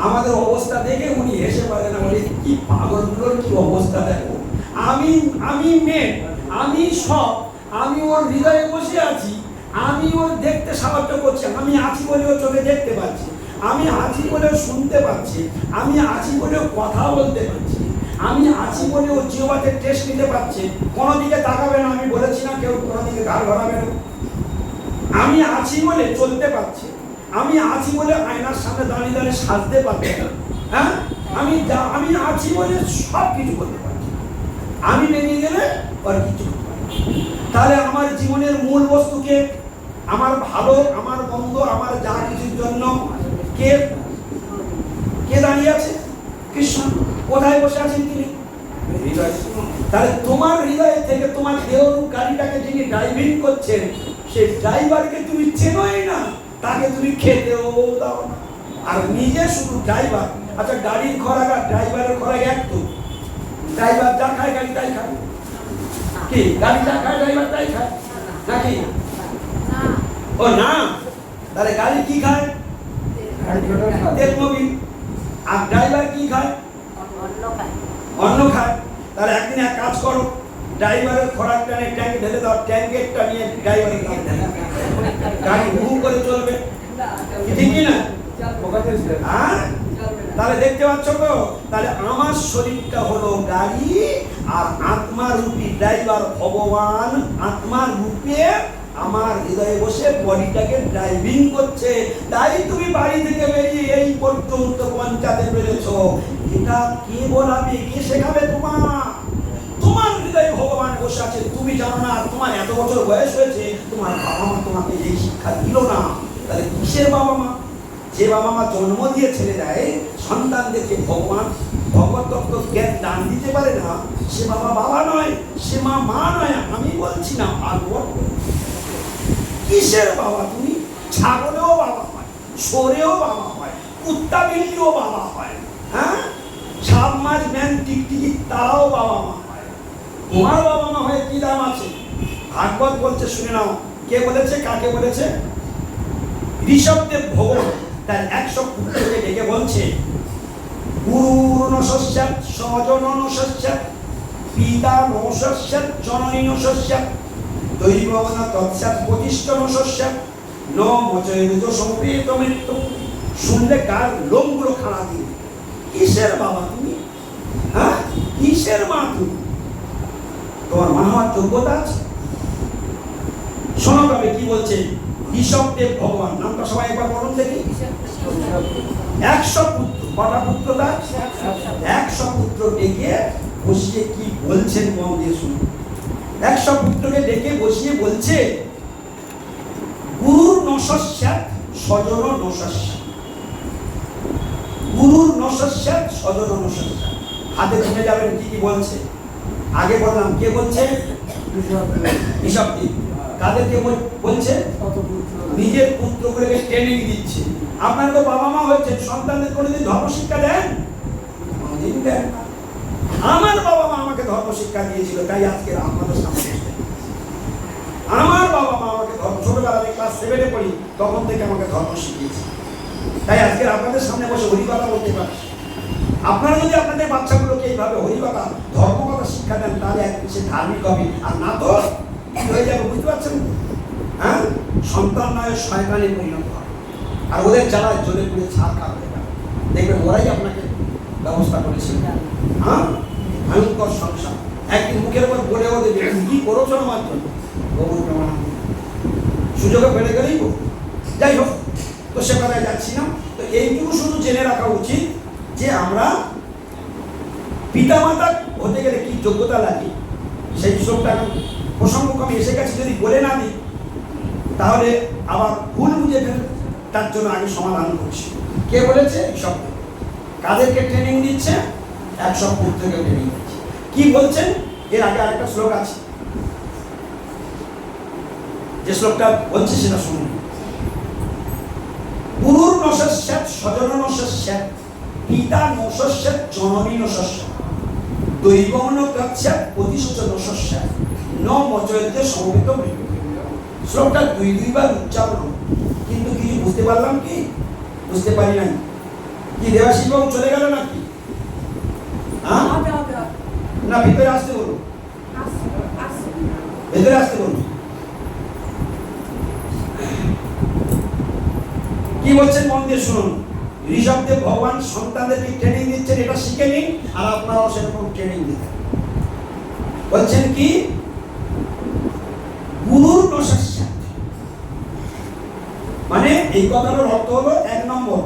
আমাদের অবস্থা দেখে উনি হেসে পারে না, বলে কি পাগলগুলোর কি অবস্থা দেখো। আমি মেয়ে, আমি সব, আমি ওর হৃদয়ে বসে আছি, আমি ওর দেখতে সাহায্য করছি, আমি আছি বলে ও চোখে দেখতে পাচ্ছি, আমি আছি বলে শুনতে পাচ্ছি, আমি আছি বলে কথা বলতে পারছি, আমি আছি বলে ও জিহ্বাতে টেস্ট নিতে পারছে। কোনো দিকে তাকাবে না, আমি বলেছি না কেউ কোনো দিকে গাল ভরাবে না। আমি আছি বলে চলতে পারছি, আমি আছি বলে আয়নার সামনে দাঁড়িয়ে দাঁড়িয়ে সাজতে পারছি। হ্যাঁ, আমি আছি বলে সব কিছু করতে পারছি। আমি বেরিয়ে গেলে আর কিছু করতে পারছি। তাহলে আমার জীবনের মূল বস্তুকে, আমার ভালো, আমার মন্দ, আমার যা কিছুর জন্য কে কে দাঁড়িয়ে আছে? কৃষ্ণ। কোথায় বসে আছেন তিনি? হৃদয়ে। তাহলে তোমার হৃদয় থেকে তোমার দেহরূপ গাড়িটাকে যিনি ড্রাইভিং করছেন, সেই ড্রাইভারকে তুমি চেনোই না, তাকে তুমি খেতেও দাও না, আর নিজে শুধু ড্রাইভার। আচ্ছা, গাড়ির খোরাক আর ড্রাইভারের খোরাক এক তো? ড্রাইভার যা খায় গাড়ি তাই খায়, কি গাড়ি যা খায় ড্রাইভার তাই খায় নাকি? ও না, তাহলে গাড়ি কি খায়? তেল মোবিল। আর ড্রাইভার কি খায়? অন্য খায়। তাহলে একদিন এক কাজ করো, ড্রাইভারের খোরাকটা নিয়ে ট্যাঙ্কে ঢেলে দাও, ট্যাঙ্কেরটা নিয়ে ড্রাইভারের গাড়ি ঢেলে, গাড়ি হুহু করে চলবে, ঠিক কি না? তাহলে দেখতে পাচ্ছ তো? তাহলে আমার শরীরটা হলো গাড়ি, আর আত্মা রূপী ড্রাইভার ভগবান আত্মার রূপে আমার হৃদয়ে বসে বডিটাকে ড্রাইভিং করছে। তাই তুমি বাড়ি থেকে বেরিয়ে এই পর্যন্ত পঞ্চায়েতে পেরেছো। এটা কে বলাবে, কে শেখাবে? তোমার হৃদয়ে ভগবান বসে আছে, তুমি জানো না। তোমার এত বছর বয়স হয়েছে, তোমার বাবা মা তোমাকে এই শিক্ষা দিল না। তাহলে কিসের বাবা মা? যে বাবা মা জন্ম দিয়ে ছেড়ে দেয় সন্তানদেরকে ভগবান ভগবত তত্ত্ব জ্ঞান দান দিতে পারে না, সে বাবা বাবা নয়, সে মা মা নয়। আমি বলছি না, ভাগবত কিসের বাবা তুমি? ছাগলেও বাবা হয়, সরেও বাবা হয়, কুত্তা বিল্লিও বাবা হয়, হ্যাঁ, সাপ মাছ ম্যান টিকটিকি তারাও বাবা মা হয়। তোমার বাবা মা হয়ে কি দাম আছে? ভাগবত বলছে, শুনে নাও। কে বলেছে? কাকে বলেছে? ঋষভদেব ভগবান তার 100 পুত্রকে ডেকে বলছে, গুরুর নশস্যাৎ স্বজন নশস্যাৎ পিতা নশস্যাৎ জননী নশস্যাৎ দৈবম না তৎস্যাৎ প্রতিষ্ঠ নশস্যাৎ ন মচয়ুজ সম্প্রীত মৃত্যু। শুনলে কার লোমগুলো খাড়া দিয়ে, কিসের বাবা তুমি? হ্যাঁ, কিসের মা তুমি? তোমার মা হওয়ার যোগ্যতা আছে? শোনো তবে কি বলছে ঋষভদেব ভগবান। নামটা সবাই একবার বলুন দেখি। 100 পুত্র। কটা পুত্র তার? 100 পুত্র ডেকে বসিয়ে কি বলছেন মন দিয়ে শুনুন। 100 পুত্রকে ডেকে বসিয়ে বলছে, গুরুর নশস্যাৎ স্বজন নশস্যাৎ। গুরুর নশস্যাৎ স্বজন নশস্যাৎ। হাতে ধরে যাবেন কি কি বলছে। আগে বললাম কে বলছে? ঋষভদেব। কাদেরকে বলছে? নিজের পুত্রগুলোকে ট্রেনিং দিচ্ছে। আপনারা তো বাবা মা হয়েছেন, সন্তানদের কোনোদিন ধর্ম শিক্ষা দেন? কোনোদিন দেন না। আমার বাবা মা আমাকে ধর্ম শিক্ষা দিয়েছিল, তাই আজকে আপনাদের সামনে আমার বাবা মা আমাকে ছোটবেলায় ক্লাস 7-এ পড়ি, তখন থেকে আমাকে ধর্ম শিখিয়েছে, তাই আজকে আপনাদের সামনে বসে হরিকথা বলতে পারছি। আপনারা যদি আপনাদের বাচ্চাগুলোকে এইভাবে হরিকথা ধর্মকথা শিক্ষা দেন, তাহলে সে ধার্মিক হবে। আর না তো কি হয়ে যাবে বুঝতে পারছেন? হ্যাঁ, সন্তান নয় শয়তানে পরিণত হবে। আর ওদের জ্বালায় জ্বলে পুড়ে ছাড় খাওয়া হয়ে যাবে। দেখবেন ওরাই আপনাকে ব্যবস্থা করেছে। হ্যাঁ, ভয়ঙ্কর সংসার। একদিন মুখের উপর বলেও দেবে, কি করেছো আমার জন্য? সুযোগে পেরে গেলেই হোক। যাই হোক, তো সে কথায় যাচ্ছি না। তো এইটুকু শুধু জেনে রাখা উচিত যে আমরা পিতামাতা হতে গেলে কি যোগ্যতা লাগে। সেই শ্লোকটা প্রসঙ্গ আমি এসে গেছে, যদি বলে না দিই তাহলে আবার ভুল বুঝে ফেলবে। তার জন্য আগে সমাধান করছি। কে বলেছে? সব। কাদেরকে ট্রেনিং দিচ্ছে? 100 পুত্রকে ট্রেনিং দিচ্ছে। কি বলছেন? এর আগে আরেকটা শ্লোক আছে, যে শ্লোকটা বলছে সেটা শুনুন। গুরুর নশস্যাৎ স্বজন নশস্যাৎ পিতা নশস্যাৎ জননী নশস্যাৎ দৈবম ন তৎস্যাৎ প্রতিষ্ঠ নশস্যাৎ ন মচয়তে সমবেত মৃত্যু। শ্লোকটা 2 বার উচ্চারণ, কিন্তু কিছু বুঝতে পারলাম কি? বুঝতে পারি নাই। কি দেবাশিস বাবু চলে গেল নাকি? না, ভিতরে আসতে বলুন, ভেতরে আসতে বলুন। কি বলছেন মন দিয়ে শুনুন। ঋষভদেব ভগবান সন্তানদেরকে ট্রেনিং দিচ্ছেন, এটা শিখে নিন আর আপনারাও সেরকম ট্রেনিং দিন। বলছেন কি? গুরুর নশস্যাৎ, মানে এই কথাটার অর্থ হলো 1 নম্বর,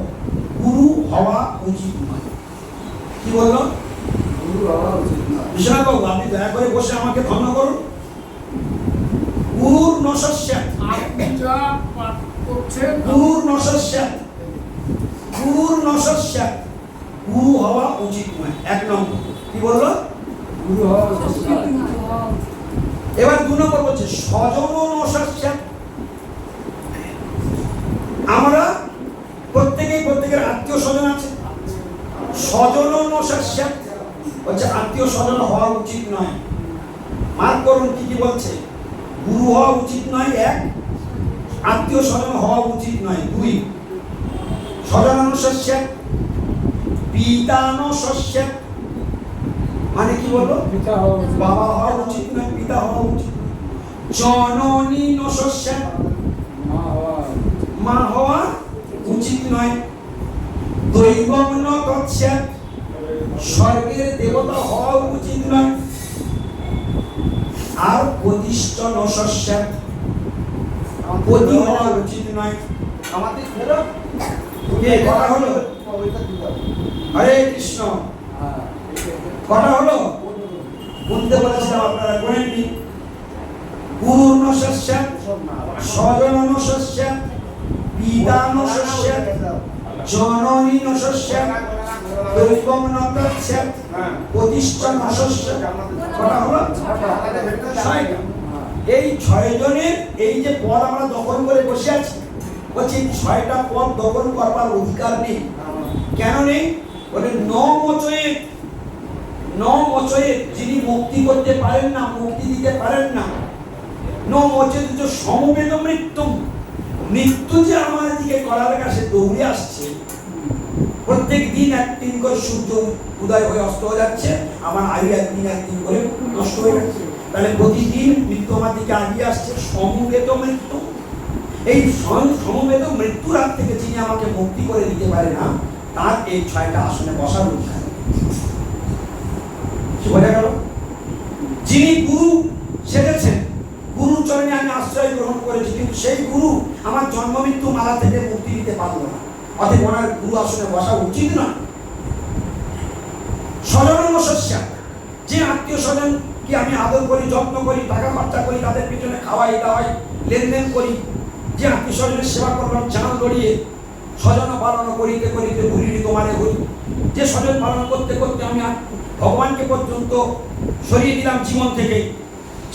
গুরু হওয়া উচিত নয়। কি বললো? গুরু হওয়া উচিত নয়। বিশ্বনাথ বাবু, আপনি দয়া করে বসে আমাকে ধন্য করুন। গুরুর নশস্যাৎ, গুরুর নশস্যাৎ, গুরুর নশস্যাৎ, গুরু হওয়া উচিত নয়। 1 নম্বর কি বললো? গুরু হওয়া উচিত নয়। এবার 2 নম্বর বলছে স্বজন নশস্যাৎ। আমরা প্রত্যেকেই প্রত্যেকের আত্মীয় স্বজন আছে। স্বজন নশস্যাৎ বলছে আত্মীয় স্বজন হওয়া উচিত নয়। মার্ক করুন কি কি বলছে। গুরু হওয়া উচিত নয় 1, আত্মীয় স্বজন হওয়া উচিত নয় 2, স্বজন নশস্যাৎ পিতা নশস্যাৎ, মানে কি বলবো? বাবা হওয়া উচিত নয়, পিতা হওয়া উচিত। জননী নশস্যাৎ, মা হওয়া উচিত নয়। দৈবম ন তৎস্যাৎ, স্বর্গের দেবতা হওয়া উচিত নয়। আর প্রতিষ্ঠ নশস্যাৎ, পতি হওয়া উচিত নয়। আমাদের ফেরত কে কথা হলো? হরে কৃষ্ণ। কথা হলো? বলতে বলেছিলাম, আপনারা করেননি। গুরুর নশস্যাৎ স্বজন নশস্যাৎ পিতা নশস্যাৎ জননী নশস্যাৎ দৈবম ন তৎস্যাৎ প্রতিষ্ঠ নশস্যাৎ। কথা হলো? 6টা। এই 6 জনের এই যে পদ আমরা দখল করে বসে আছি, বলছি 6টা পদ দখল করবার অধিকার নেই। কেন নেই? বলে ন মচয়ে, ন ন মোচয়ে, যিনি মুক্তি করতে পারেন না, মুক্তি দিতে পারেন না, ন মোচয়ে যে সমবেত মৃত্যু, মৃত্যু যে আমার দিকে করার কাছে দৌড়ে আসছে, প্রত্যেক দিন একদিন করে সূর্য উদয় হয়ে অস্ত হয়ে যাচ্ছে, আমার আয়ু একদিন করে নষ্ট হয়ে যাচ্ছে। তাহলে প্রতিদিন মৃত্যু আমার দিকে আগিয়ে আসছে, সমবেত মৃত্যু। এই সমবেত মৃত্যুর হাত থেকে যিনি আমাকে মুক্তি করে দিতে পারে না, তার এই 6টা আসনে বসার অধিকার। কি বোঝা গেল? যিনি গুরু সেজেছেন, গুরু চরণে আমি আশ্রয় গ্রহণ করেছি, কিন্তু সেই গুরু আমার জন্ম মৃত্যু মালা থেকে মুক্তি দিতে পারলো না, অতএব ওনার গুরু আসনে বসা উচিত না। স্বজনমস্যা, যে আত্মীয় স্বজন কি আমি আদর করি, যত্ন করি, টাকা খরচা করি, তাদের পিছনে খাওয়াই দাওয়াই, লেনদেন করি, যে আত্মীয় স্বজনের সেবা করলাম চাল লড়িয়ে, স্বজন পালন করিতে করিতে ভুলিনি তোমারে হরি, যে স্বজন পালন করতে করতে আমি ভগবানকে পর্যন্ত সরিয়ে দিলাম জীবন থেকে,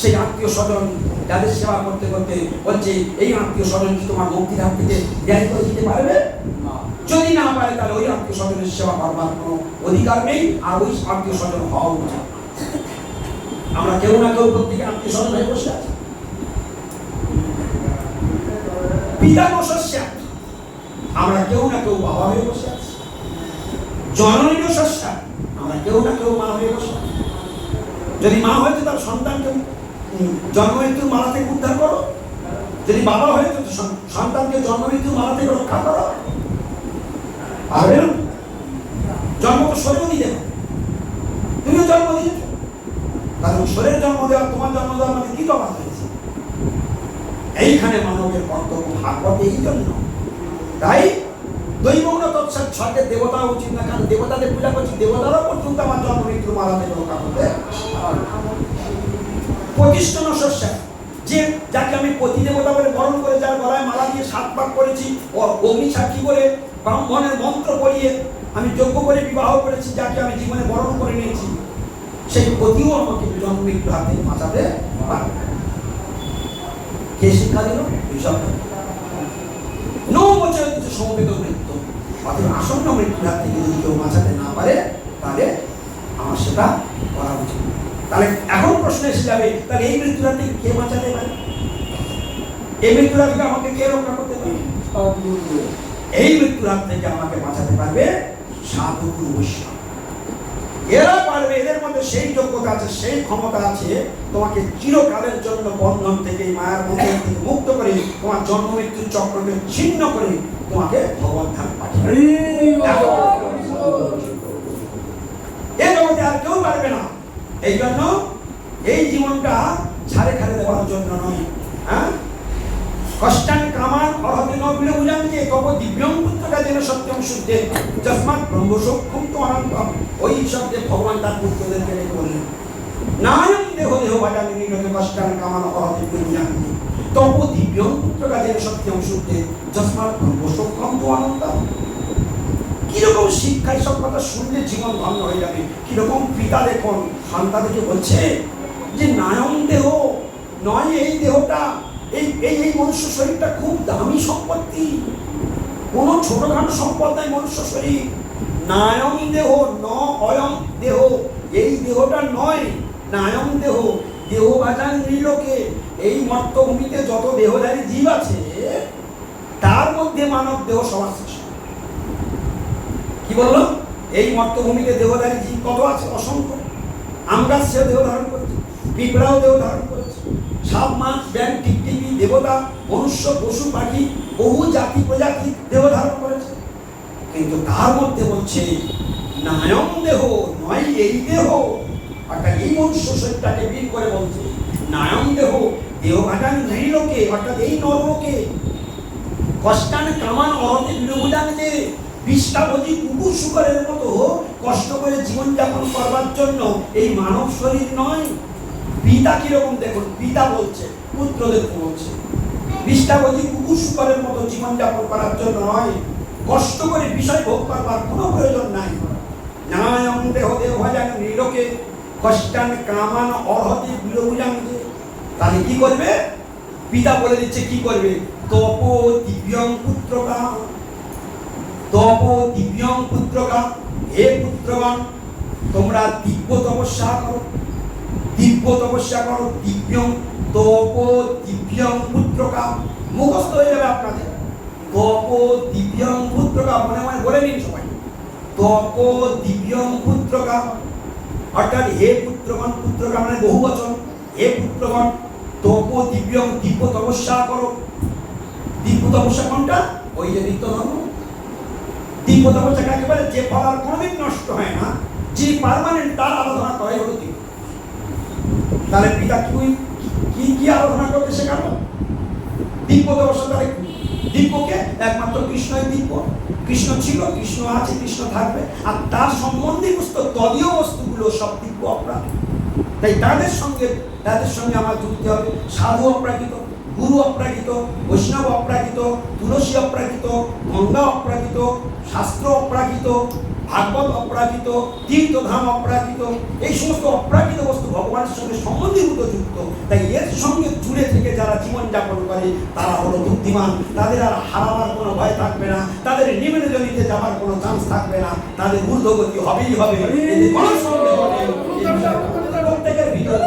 সেই আত্মীয় স্বজন যাদের সেবা করতে করতে বলছে এই আত্মীয় স্বজন কি তোমার মুক্তির হাত থেকে জ্ঞান করে দিতে পারবে? যদি না পারে তাহলে ওই আত্মীয় স্বজনের সেবা করবার কোনো অধিকার নেই, আর ওই আত্মীয় স্বজন হওয়া উচিত। আমরা কেউ না কেউ প্রত্যেকে আত্মীয় স্বজন হয়ে বসে আছি। পিতা মশস্যা, আমরা কেউ না কেউ বাবা হয়ে বসে আছি। জননী মশস্যা, আমরা কেউ না কেউ মা হয়ে বসে আছি। যদি মা হয়েছে তার সন্তানকে জন্ম মৃত্যুর মালা থেকে উদ্ধার করো, যদি বাবা হয়েছে সন্তানকে জন্ম মৃত্যুর মালা থেকে রক্ষা করো। পারবে না? জন্ম তো শরীর দিতে, তুমিও জন্ম দিয়েছ, কারণ শরীর জন্ম দেওয়া তোমার জন্ম দেওয়ার মধ্যে কি তফাৎ হয়েছে? এইখানে মানবের কর্তব্য ভাগবত এই জন্য। তাই দৈবগ্ন তৎসাৎ স্বর্গের দেবতা উচিত না, কারণ দেবতাদের পূজা করছি, দেবতারা পর্যন্ত আমার জন্ম মৃত্যুর মালা থেকে রক্ষা করতে। প্রতিষ্ঠিত শস্য, যে যাকে আমি পতি দেবতা বলে বরণ করে, যার গলায় মালা দিয়ে 7 ভাগ করেছি, অগ্নি সাক্ষী করে, ব্রাহ্মণের মন্ত্র পড়িয়ে আমি যজ্ঞ করে বিবাহ করেছি, যাকে আমি জীবনে বরণ করে নিয়েছি, সেই পতিও আমাকে জন্ম মৃত্যুর হাত থেকে বাঁচাতে পারবে। কে শিক্ষা দিল? সমবেত মৃত্যু, অর্থাৎ আসন্ন মৃত্যুর হাত থেকে যদি কেউ বাঁচাতে না পারে, তাহলে আমার সেটা করা উচিত। তাহলে এখন প্রশ্ন এসে যাবে, তাহলে এই মৃত্যুর হাত থেকে কে বাঁচাতে পারে? এই মৃত্যুর হাত থেকে আমাকে কে রক্ষা করতে পারে? এই মৃত্যুর হাত থেকে আমাকে বাঁচাতে পারবে সাধু গুরু বৈষ্ণব। এরা পারবে, এদের মধ্যে সেই যোগ্যতা আছে, সেই ক্ষমতা আছে, তোমাকে চিরকালের জন্য বন্ধন থেকে, মায়ার বন্ধন থেকে মুক্ত করে, তোমার জন্ম মৃত্যুর চক্রকে ছিন্ন করে তোমাকে ভগবান ধামে পাঠিয়ে এ জগতে আর কেউ পারবে না। এই জন্য এই জীবনটা ছাড়ে খাড়ে দেওয়ার জন্য নয়। হ্যাঁ, কষ্টান কামান অর্হতে ন বিলে বুঝানকে তব দিব্যং পুত্রকা যেন সত্যম শুদ্ধে যস্মাৎ ব্রহ্মসুখম তো অনন্তম। ওই শব্দে ভগবান তার পুত্রদেরকে রেখে বললেন, নায়ম দেহ দেহ ভাজামি নিরতে কষ্টান কামান অর্হতে বিলে বুঝানকে তব দিব্যং পুত্রকা যেন সত্যম শুদ্ধে যস্মাৎ ব্রহ্মসুখম তো অনন্তম। কিরকম শিক্ষা, সব কথা শুনলে জীবন ধন্য হয়ে যাবে। কিরকম পিতা দেখুন সন্তানকে বলছে যে নায়ম দেহ নয়, এই দেহটা, এই এই এই মনুষ্য শরীরটা খুব দামি সম্পত্তি, কোনো ছোটখাটো সম্পদ নয় মনুষ্য শরীর। নায়ম দেহ ন অয়ম দেহ, এই দেহটা নয়, নায়ম দেহ, দেহ বাজান নীলোকে। এই মর্তভূমিতে যত দেহধারী জীব আছে তার মধ্যে মানব দেহ সবার শ্রেষ্ঠ। কি বললো? এই মর্তভূমিতে দেহধারী জীব কত আছে? অসংখ্য। আমরা সে দেহ ধারণ করেছি, পিঁপড়াও দেহ ধারণ করেছে, সাপ মাছ ব্যাং টিকটিকি দেবতা মনুষ্য পশু পাখি বহু জাতি প্রজাতি দেহ ধারণ করেছে, কিন্তু তার মধ্যে বলছে নায়ম দেহ নয় এই দেহ। অর্থাৎ এই মনুষ্য শরীরটাকে বীর করে বলছে নায়ম দেহ, দেহ ভাটান নৃলোকে, অর্থাৎ এই নরলোকে কষ্টান কামান অরতে বিরোধান, যে বিষ্ঠাভোজী কুকুর শুকরের মতো কষ্ট করে জীবনযাপন করবার জন্য এই মানব শরীর নয়। পিতা কিরকম দেখুন, পিতা বলছে পুত্রদের বলছে বিষ্ঠাভোজী কুকুর শুকরের মতো জীবনযাপন করার জন্য নয়, কষ্ট করে বিষয় ভোগ করবার কোনো প্রয়োজন নাই। নায়ম দেহ দেহ ভাজান নীলোকে কষ্টান কামান অর্হতে বিরোধান। তাহলে কি করবে? পিতা বলে দিচ্ছে কি করবে, তপ দিব্যং পুত্রকা, তপ দিব্যং পুত্রকা, হে পুত্রগণ তোমরা দিব্য তপস্যা করো, দিব্য তপস্যা করো। দিব্যং তপ দিব্যং পুত্রকা, মুখস্থ হয়ে যাবে আপনাদের। তপ দিব্যং পুত্রকা, মনে মনে বলে নিন সবাই। তপ দিব্যং পুত্রকা, অর্থাৎ হে পুত্রগণ, পুত্রকা মানে বহুবচন, হে পুত্রগণ তপ দিব্যং, দিব্য তপস্যা করো। দিব্য তপস্যা কোনটা? ওই যে নিত্য ধর্ম। দিব্য তপস্যা কাকে বলে? যে ফল আর কোনোদিন নষ্ট হয় না, যে পার্মানেন্ট, তার আরাধনা করাই হলো দিব্য। তাহলে পিতা কি কি আরাধনা করতে শেখালো? দিব্য তপস্যা। তাহলে দিব্যকে একমাত্র কৃষ্ণই দিব্য। কৃষ্ণ ছিল, কৃষ্ণ আছে, কৃষ্ণ থাকবে, আর তার সম্বন্ধে তদীয় বস্তুগুলো সব দিব্য অপরাধ। তাই তাদের সঙ্গে আমার যুক্তি হবে। সাধু অপ্রাকৃত, গুরু অপ্রাকৃত, বৈষ্ণব অপ্রাকৃত, তুলসী অপ্রাকৃত, গঙ্গা অপ্রাকৃত, শাস্ত্র অপ্রাকৃত, ভাগবত অপ্রাকৃত, তীর্থধাম অপ্রাকৃত, এই সমস্ত অপ্রাকৃত বস্তু ভগবানের সঙ্গে সম্বন্ধীভূত যুক্ত। তাই এর সঙ্গে জুড়ে থেকে যারা জীবনযাপন করে তারা হলো বুদ্ধিমান। তাদের আর হারাবার কোনো ভয় থাকবে না, তাদের নিম্ন জনিতে যাওয়ার কোনো চান্স থাকবে না, তাদের ঊর্ধ্বগতি হবেই হবে। কোনো সন্দেহ নেই। প্রত্যেকের ভিতরে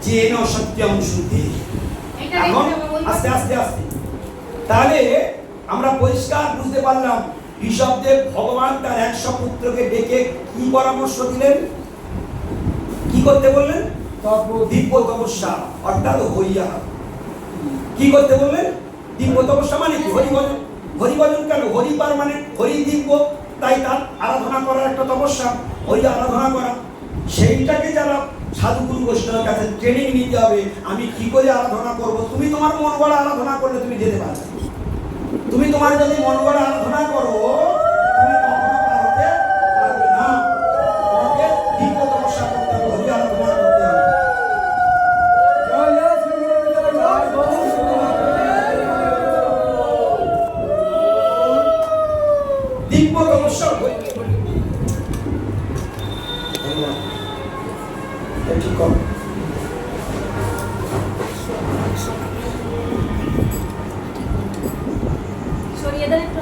যেন সত্যম শুদ্ধি। এখন আস্তে আস্তে আস্তে তাহলে আমরা পরিষ্কার বুঝতে পারলাম ঋষভদেব ভগবান তার 100 পুত্রকে ডেকে কি পরামর্শ দিলেন, কি করতে বললেন? দিব্য তপস্যা, অর্থাৎ হরিয়া। কি করতে বললেন? দিব্য তপস্যা মানে কি? হরিভজন। হরিভজন কেন? হরিপার মানে হরি দিব্য, তাই তার আরাধনা করার একটা তপস্যা, হরি আরাধনা করা। সেইটাকে যারা সাধুগুরু বৈষ্ণবের কাছে ট্রেনিং নিতে হবে, আমি কি করে আরাধনা করব। তুমি তোমার মন গড়া আরাধনা করলে তুমি যেতে পারবে। তুমি তোমার যদি মন গড়া আরাধনা করো তুমি কখনো পারবে না। তোমাকে দিব্য তপস্যা করতে হবে, হরি আরাধনা করতে হবে। দিব্য তপস্যা ঠিক করো।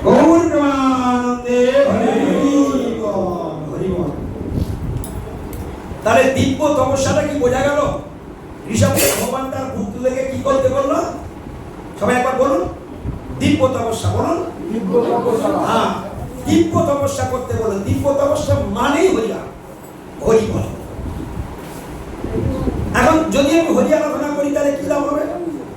গৌর প্রেমানন্দে হরি বল। তাহলে দিব্য তপস্যাটা কি বোঝা গেল? ঋষভকে ভগবান তার পুত্রকে কি করতে বললো? সবাই একবার বলুন, দিব্য তপস্যা বলুন। হ্যাঁ, দিব্য তপস্যা করতে বলুন। দিব্য তপস্যা মানেই হরিয়া, হরি বল। এখন যদি আমি হরি আরাধনা করি তাহলে কি লাভ হবে?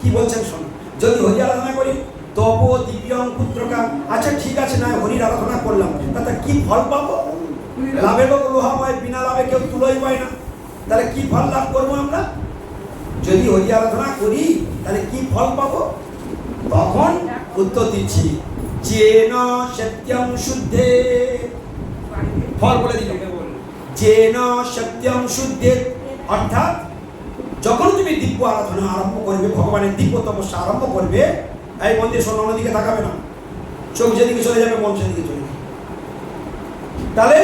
কি বলছেন শোন। যদি হরি আরাধনা করি তপ দিব্যং পুত্রকা, আচ্ছা ঠিক আছে, না হরির আরাধনা করলাম, তাতে কি ফল পাবো? লাভের লোক লোহা পায়, বিনা লাভে কেউ তুলোই পায় না। তাহলে কি ফল লাভ করবো আমরা? যদি হরি আরাধনা করি তাহলে কি ফল পাবো? তখন উত্তর দিচ্ছি, যেন সত্যম শুদ্ধে। ফল বলে দিল, যেন সত্যম শুদ্ধে, অর্থাৎ যখন তুমি দিব্য আরাধনা আরম্ভ করবে, ভগবানের দিব্য তপস্যা আরম্ভ করবে, এই মন্দির শোনো, অন্যদিকে তাকাবে না, চোখ যেদিকে চলে যাবে মন সেদিকে চলে যাবে। তাহলে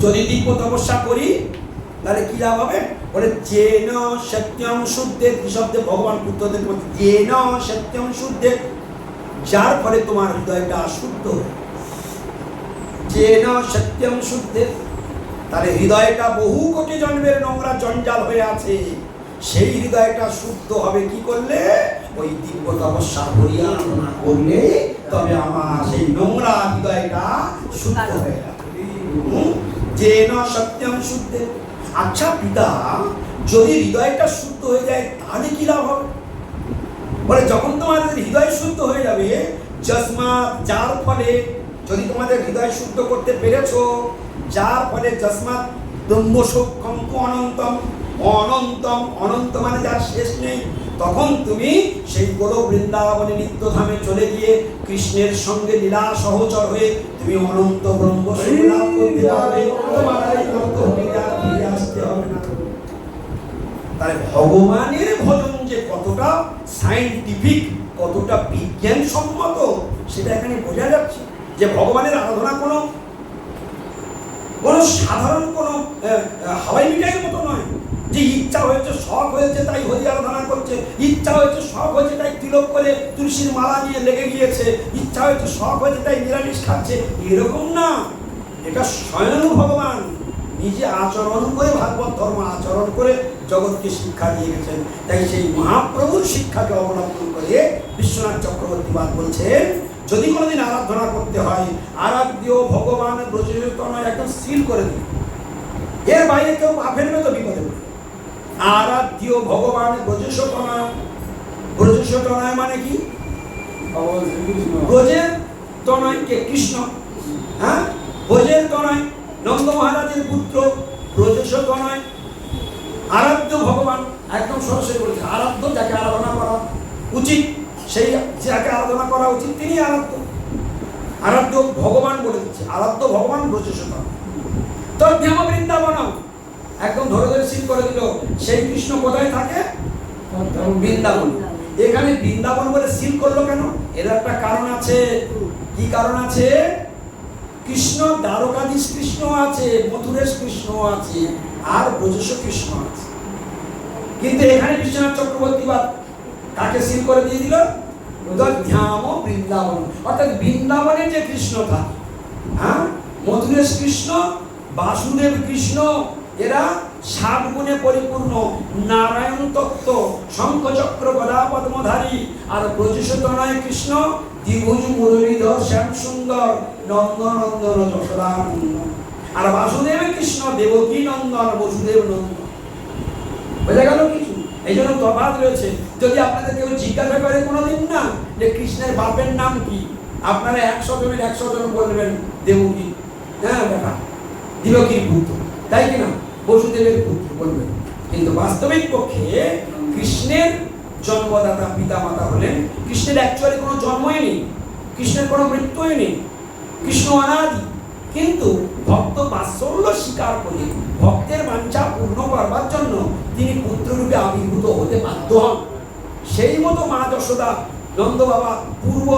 যদি দিব্য তপস্যা করি তাহলে কি লাভ হবে? বলে যেন সত্যম শুদ্ধে, কি শব্দে? ভগবান পুত্রদের বলছে যেন সত্যম শুদ্ধে, যার ফলে তোমার হৃদয়টা শুদ্ধ হবে। যেন সত্যম শুদ্ধে, তাহলে হৃদয়টা বহু কোটি জন্মের নোংরা জঞ্জাল হয়ে আছে, সেই হৃদয়টা শুদ্ধ হবে কি করলে? ওই দিব্য তপস্যা হরি আরাধনা করলে তবে আমার সেই নোংরা হৃদয়টা শুদ্ধ হয়ে যাবে। যেন সত্যম শুদ্ধে। আচ্ছা পিতা, যদি হৃদয়টা শুদ্ধ হয়ে যায় তাহলে কি লাভ হবে? বলে যখন তোমাদের হৃদয় শুদ্ধ হয়ে যাবে, যস্মাৎ, যার ফলে, যদি তোমাদের হৃদয় শুদ্ধ করতে পেরেছো, যার ফলে যস্মাৎ ব্রহ্মসৌখ্যম অনন্তম, অনন্তম, অনন্ত মানে যার শেষ নেই, তখন তুমি সেই গোলক বৃন্দাবনে নিত্যধামে চলে গিয়ে কৃষ্ণের সঙ্গে লীলা সহচর হয়ে তুমি অনন্ত ব্রহ্ম সুখ লাভ করতে পারবে। তোমার এই অনন্ত হয়ে আর ফিরে আসতে হবে না। তাহলে ভগবানের ভজন যে কতটা সায়েন্টিফিক, কতটা বিজ্ঞানসম্মত, সেটা এখানে বোঝা যাচ্ছে। যে ভগবানের আরাধনা কোনো সাধারণ কোনো হাওয়াই মিঠাইয়ের মতো নয়। যে ইচ্ছা হয়েছে, শখ হয়েছে, তাই হরি আরাধনা করছে, ইচ্ছা হয়েছে, শখ হয়েছে, তাই তিলক করে তুলসীর মালা নিয়ে লেগে গিয়েছে, ইচ্ছা হয়েছে, শখ হয়েছে, তাই নিরামিষ খাচ্ছে, এরকম না। এটা স্বয়ং ভগবান নিজে আচরণ করে, ভাগবত ধর্ম আচরণ করে জগৎকে শিক্ষা দিয়ে গেছেন। তাই সেই মহাপ্রভুর শিক্ষাকে অবলম্বন করে বিশ্বনাথ চক্রবর্তীবাদ বলছেন, যদি কোনোদিন আরাধনা করতে হয়, আরাধ্য ভগবান ব্রজতনয় একদম সিল করে দিন, এর বাইরে কেউ পা ফেলবে তো বিপদে পড়বে। আরাধ্য ভগবান ব্রজতনয়, ব্রজতনয় মানে কি? ব্রজের তনয় কে? কৃষ্ণ। হ্যাঁ, ব্রজের তনয় নন্দ মহারাজের পুত্র, ব্রজতনয় আরাধ্য ভগবান, একদম সরাসরি বলছে আরাধ্য যাকে আরাধনা করা উচিত, সেই যাকে আরাধনা করা উচিত তিনি আরাধ্য। আরাধ্য ভগবান বলে দিচ্ছে, আরাধ্য ভগবান ব্রজতনয়। তদ্ধাম বৃন্দাবন, একদম ধরে ধরে সিল করে দিল, সেই কৃষ্ণ কোথায় থাকে? বৃন্দাবন। এখানে বৃন্দাবন বলে সিল করলো কেন? এর একটা কারণ আছে। কি কারণ আছে? কৃষ্ণ দ্বারকাধীশ কৃষ্ণ আছে, মথুরেশ কৃষ্ণ আছে, আর ব্রজেশ কৃষ্ণ আছে। কিন্তু এখানে বিশ্বনাথ চক্রবর্তীবাদ কাকে সিল করে দিয়ে দিল? তদ্ধাম বৃন্দাবন, অর্থাৎ বৃন্দাবনে যে কৃষ্ণ থাকে, হ্যাঁ, মথুরেশ কৃষ্ণ, বাসুদেব কৃষ্ণ, এরা 7 গুণে পরিপূর্ণ, নারায়ণ তত্ত্ব, শঙ্খচক্র গদা পদ্মধারী। আর ব্রজতনয় কৃষ্ণ দ্বিভুজ মুরলীধর শ্যাম সুন্দর, নন্দনন্দন যশোদানন্দন। আর বাসুদেব কৃষ্ণ দেবকী নন্দন, বসুদেব নন্দন। বোঝা গেল কিছু? এই জন্য তফাৎ রয়েছে। যদি আপনাদের কেউ জিজ্ঞাসা করে কোনোদিন না যে কৃষ্ণের বাপের নাম কি, আপনারা 100 জনের 100 জন বলবেন দেবকী, হ্যাঁ বেটা দেবকীর পুত্র, তাই কিনা, বসুদেবের পুত্র বলবেন। কিন্তু বাস্তবিক পক্ষে কৃষ্ণের জন্মদাতা পিতা মাতা হলেন, কৃষ্ণের অ্যাকচুয়ালি কোনো জন্মই নেই, কৃষ্ণের কোনো মৃত্যুই নেই, কৃষ্ণ অনাদি। কিন্তু ভক্ত বাৎসল্য স্বীকার করে ভক্তের বাঞ্ছা পূর্ণ করবার জন্য তিনি পুত্ররূপে আবির্ভূত হতে বাধ্য হন। সেই মতো মা যশোদা, নন্দ বাবা পূর্ব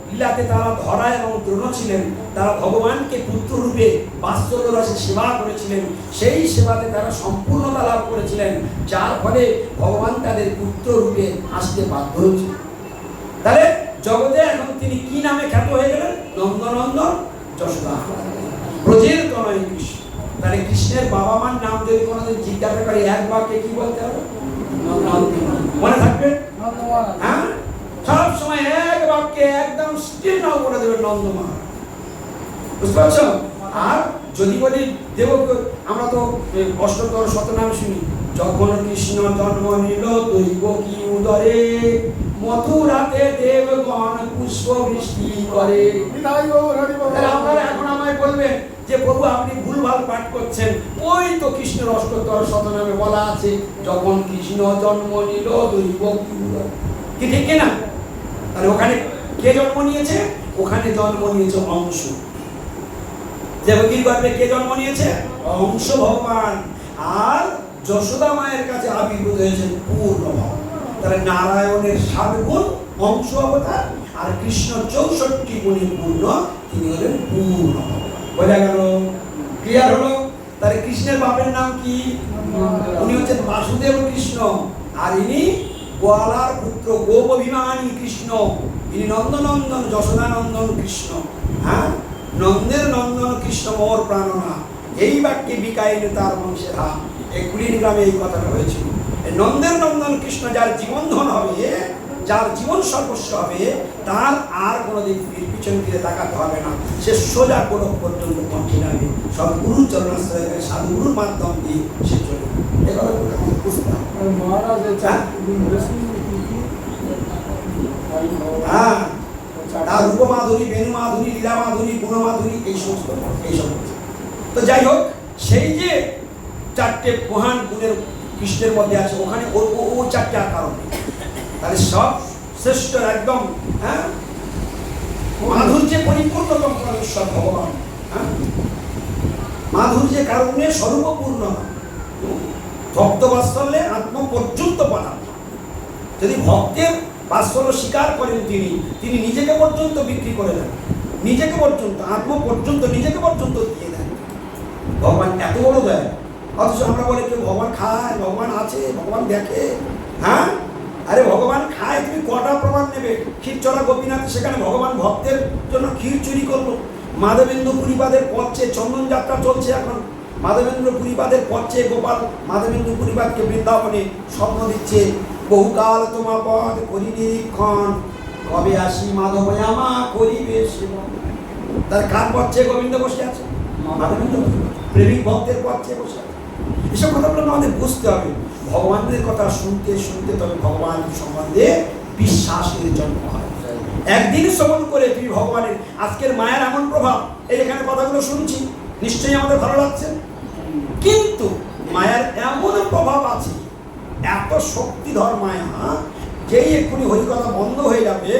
লীলাতে তারা ধরা এবং দ্রোণ ছিলেন, তারা ভগবানকে পুত্ররূপে বাৎসল্য রসে সেবা করেছিলেন। সেই সেবাতে তারা সম্পূর্ণতা লাভ করেছিলেন, যার ফলে ভগবান তাদের পুত্ররূপে আসতে বাধ্য হয়েছিল। তাহলে জগতে এখন তিনি কি নামে খ্যাত হয়ে গেলেন? নন্দনন্দন যশোদা, ব্রজের তনয় কৃষ্ণ। তাহলে কৃষ্ণের বাবা মার নাম যদি কোনোদিন জিজ্ঞাসা করে, এক বাক্যে কি বলতে হবে? মনে থাকবে? হ্যাঁ, সব সময় এক বাক্যে একদম স্টিল নাও করে দেবেন নন্দ মহারাজ। বুঝতে পারছো? আর যদি বলি দেব, আমরা তো অষ্টতর শতনাম শুনি, যখন কৃষ্ণ জন্ম নিল দৈব কি উদরে, মথুরাতে দেবগণ পুষ্প বৃষ্টি করে। আপনারা এখন আমায় বলবেন যে প্রভু আপনি ভুলভাল পাঠ করছেন, ওই তো কৃষ্ণের অষ্টতর শতনামে বলা আছে যখন কৃষ্ণ জন্ম নিল দৈব কি উদরে, কি ঠিক কিনা? তাহলে ওখানে কে জন্ম নিয়েছে? ওখানে জন্ম নিয়েছে অংশ। দেবকীর গর্ভে কে জন্ম নিয়েছে? অংশ ভগবান। আর যশোদা মায়ের কাছে আবির্ভূত হয়েছেন পূর্ণ ভগবান। তাহলে নারায়ণের 7 গুণ অংশ অবতার, আর কৃষ্ণ 64 গুণে পূর্ণ, তিনি হলেন পূর্ণ ভগবান। বোঝা গেল? ক্লিয়ার হলো? তাহলে কৃষ্ণের বাপের নাম কি? উনি হচ্ছেন বাসুদেব কৃষ্ণ, আর ইনি গোয়ালার পুত্র গোপভিমানী কৃষ্ণ, ইনি নন্দনন্দন যশোদানন্দন কৃষ্ণ। হ্যাঁ, নন্দের নন্দন কৃষ্ণ মোর প্রাণনা, এই বাক্যে বিকাইলে তার বংশের হাম। এই কুড়িগ্রামে এই কথাটা হয়েছিল। নন্দের নন্দন কৃষ্ণ যার জীবন ধন হবে, যার জীবন সর্বস্ব হবে, তার আর কোনোদিন পিছন ফিরে তাকাতে হবে না, সে সোজা গোলক পর্যন্ত পৌঁছে যাবে। সব গুরু চরণাশ্রয়, সাধুগুরুর মাধ্যম দিয়ে সে চলে। এবার বুঝতে হবে। হ্যাঁ, তার রূপমাধুরী, বেণুমাধুরী, লীলামাধুরী, গুণমাধুরী, এই সমস্ত তো যাই হোক, সেই যে 4টে মহান গুণের কৃষ্ণের মধ্যে আছে, ওখানে ও 4টে কারণ। তাহলে সব শ্রেষ্ঠ একদম, হ্যাঁ, মাধুর্যে পরিপূর্ণতম ঈশ্বর ভগবান। হ্যাঁ, মাধুর্যে কারণে স্বরূপপূর্ণ, ভক্ত বাৎসল্যে আত্ম পর্যন্ত পদার্থ। যদি ভক্তের বাৎসল্য স্বীকার করেন তিনি নিজেকে পর্যন্ত বিক্রি করে দেন, নিজেকে পর্যন্ত, আত্ম পর্যন্ত, নিজেকে পর্যন্ত দিয়ে দেন। ভগবান এত বড় দয়া। অথচ আমরা বলে কেউ ভগবান খায়, ভগবান আছে, ভগবান দেখে। হ্যাঁ, আরে ভগবান খায়, তুমি কটা প্রমাণ নেবে? ক্ষীরচড়া গোপীনাথ সেখানে ভগবান ভক্তের জন্য ক্ষীর চুরি করলো। মাধবেন্দ্র পুরীপাদের পথে চন্দন যাত্রা চলছে এখন। মাধবেন্দ্র পুরীপাদের পথে গোপাল মাধবেন্দ্র পুরীপাদকে বৃন্দাবনে স্বপ্ন দিচ্ছে, বহুকাল তোমা পদ করি নিরীক্ষণ, কবে আসি মাধব আমা করিবে সেবন। তার কার পথে গোবিন্দ বসে আছে? মাধবেন্দ্র প্রেমিক ভক্তের পথে বসে আছে। এসব কথাগুলো আমাদের বুঝতে হবে। ভগবানের কথা শুনতে শুনতে তবে ভগবান সম্বন্ধে বিশ্বাসের জন্ম হয়। একদিন শ্রবণ করে তুমি ভগবানের আজকের মায়ের এমন প্রভাব, এই এখানে কথাগুলো শুনছি, নিশ্চয়ই আমাদের ভালো লাগছে। কিন্তু মায়ের এমন প্রভাব আছে, এত শক্তিধর মায়া, যেই এক্ষুনি হরিকথা বন্ধ হয়ে যাবে,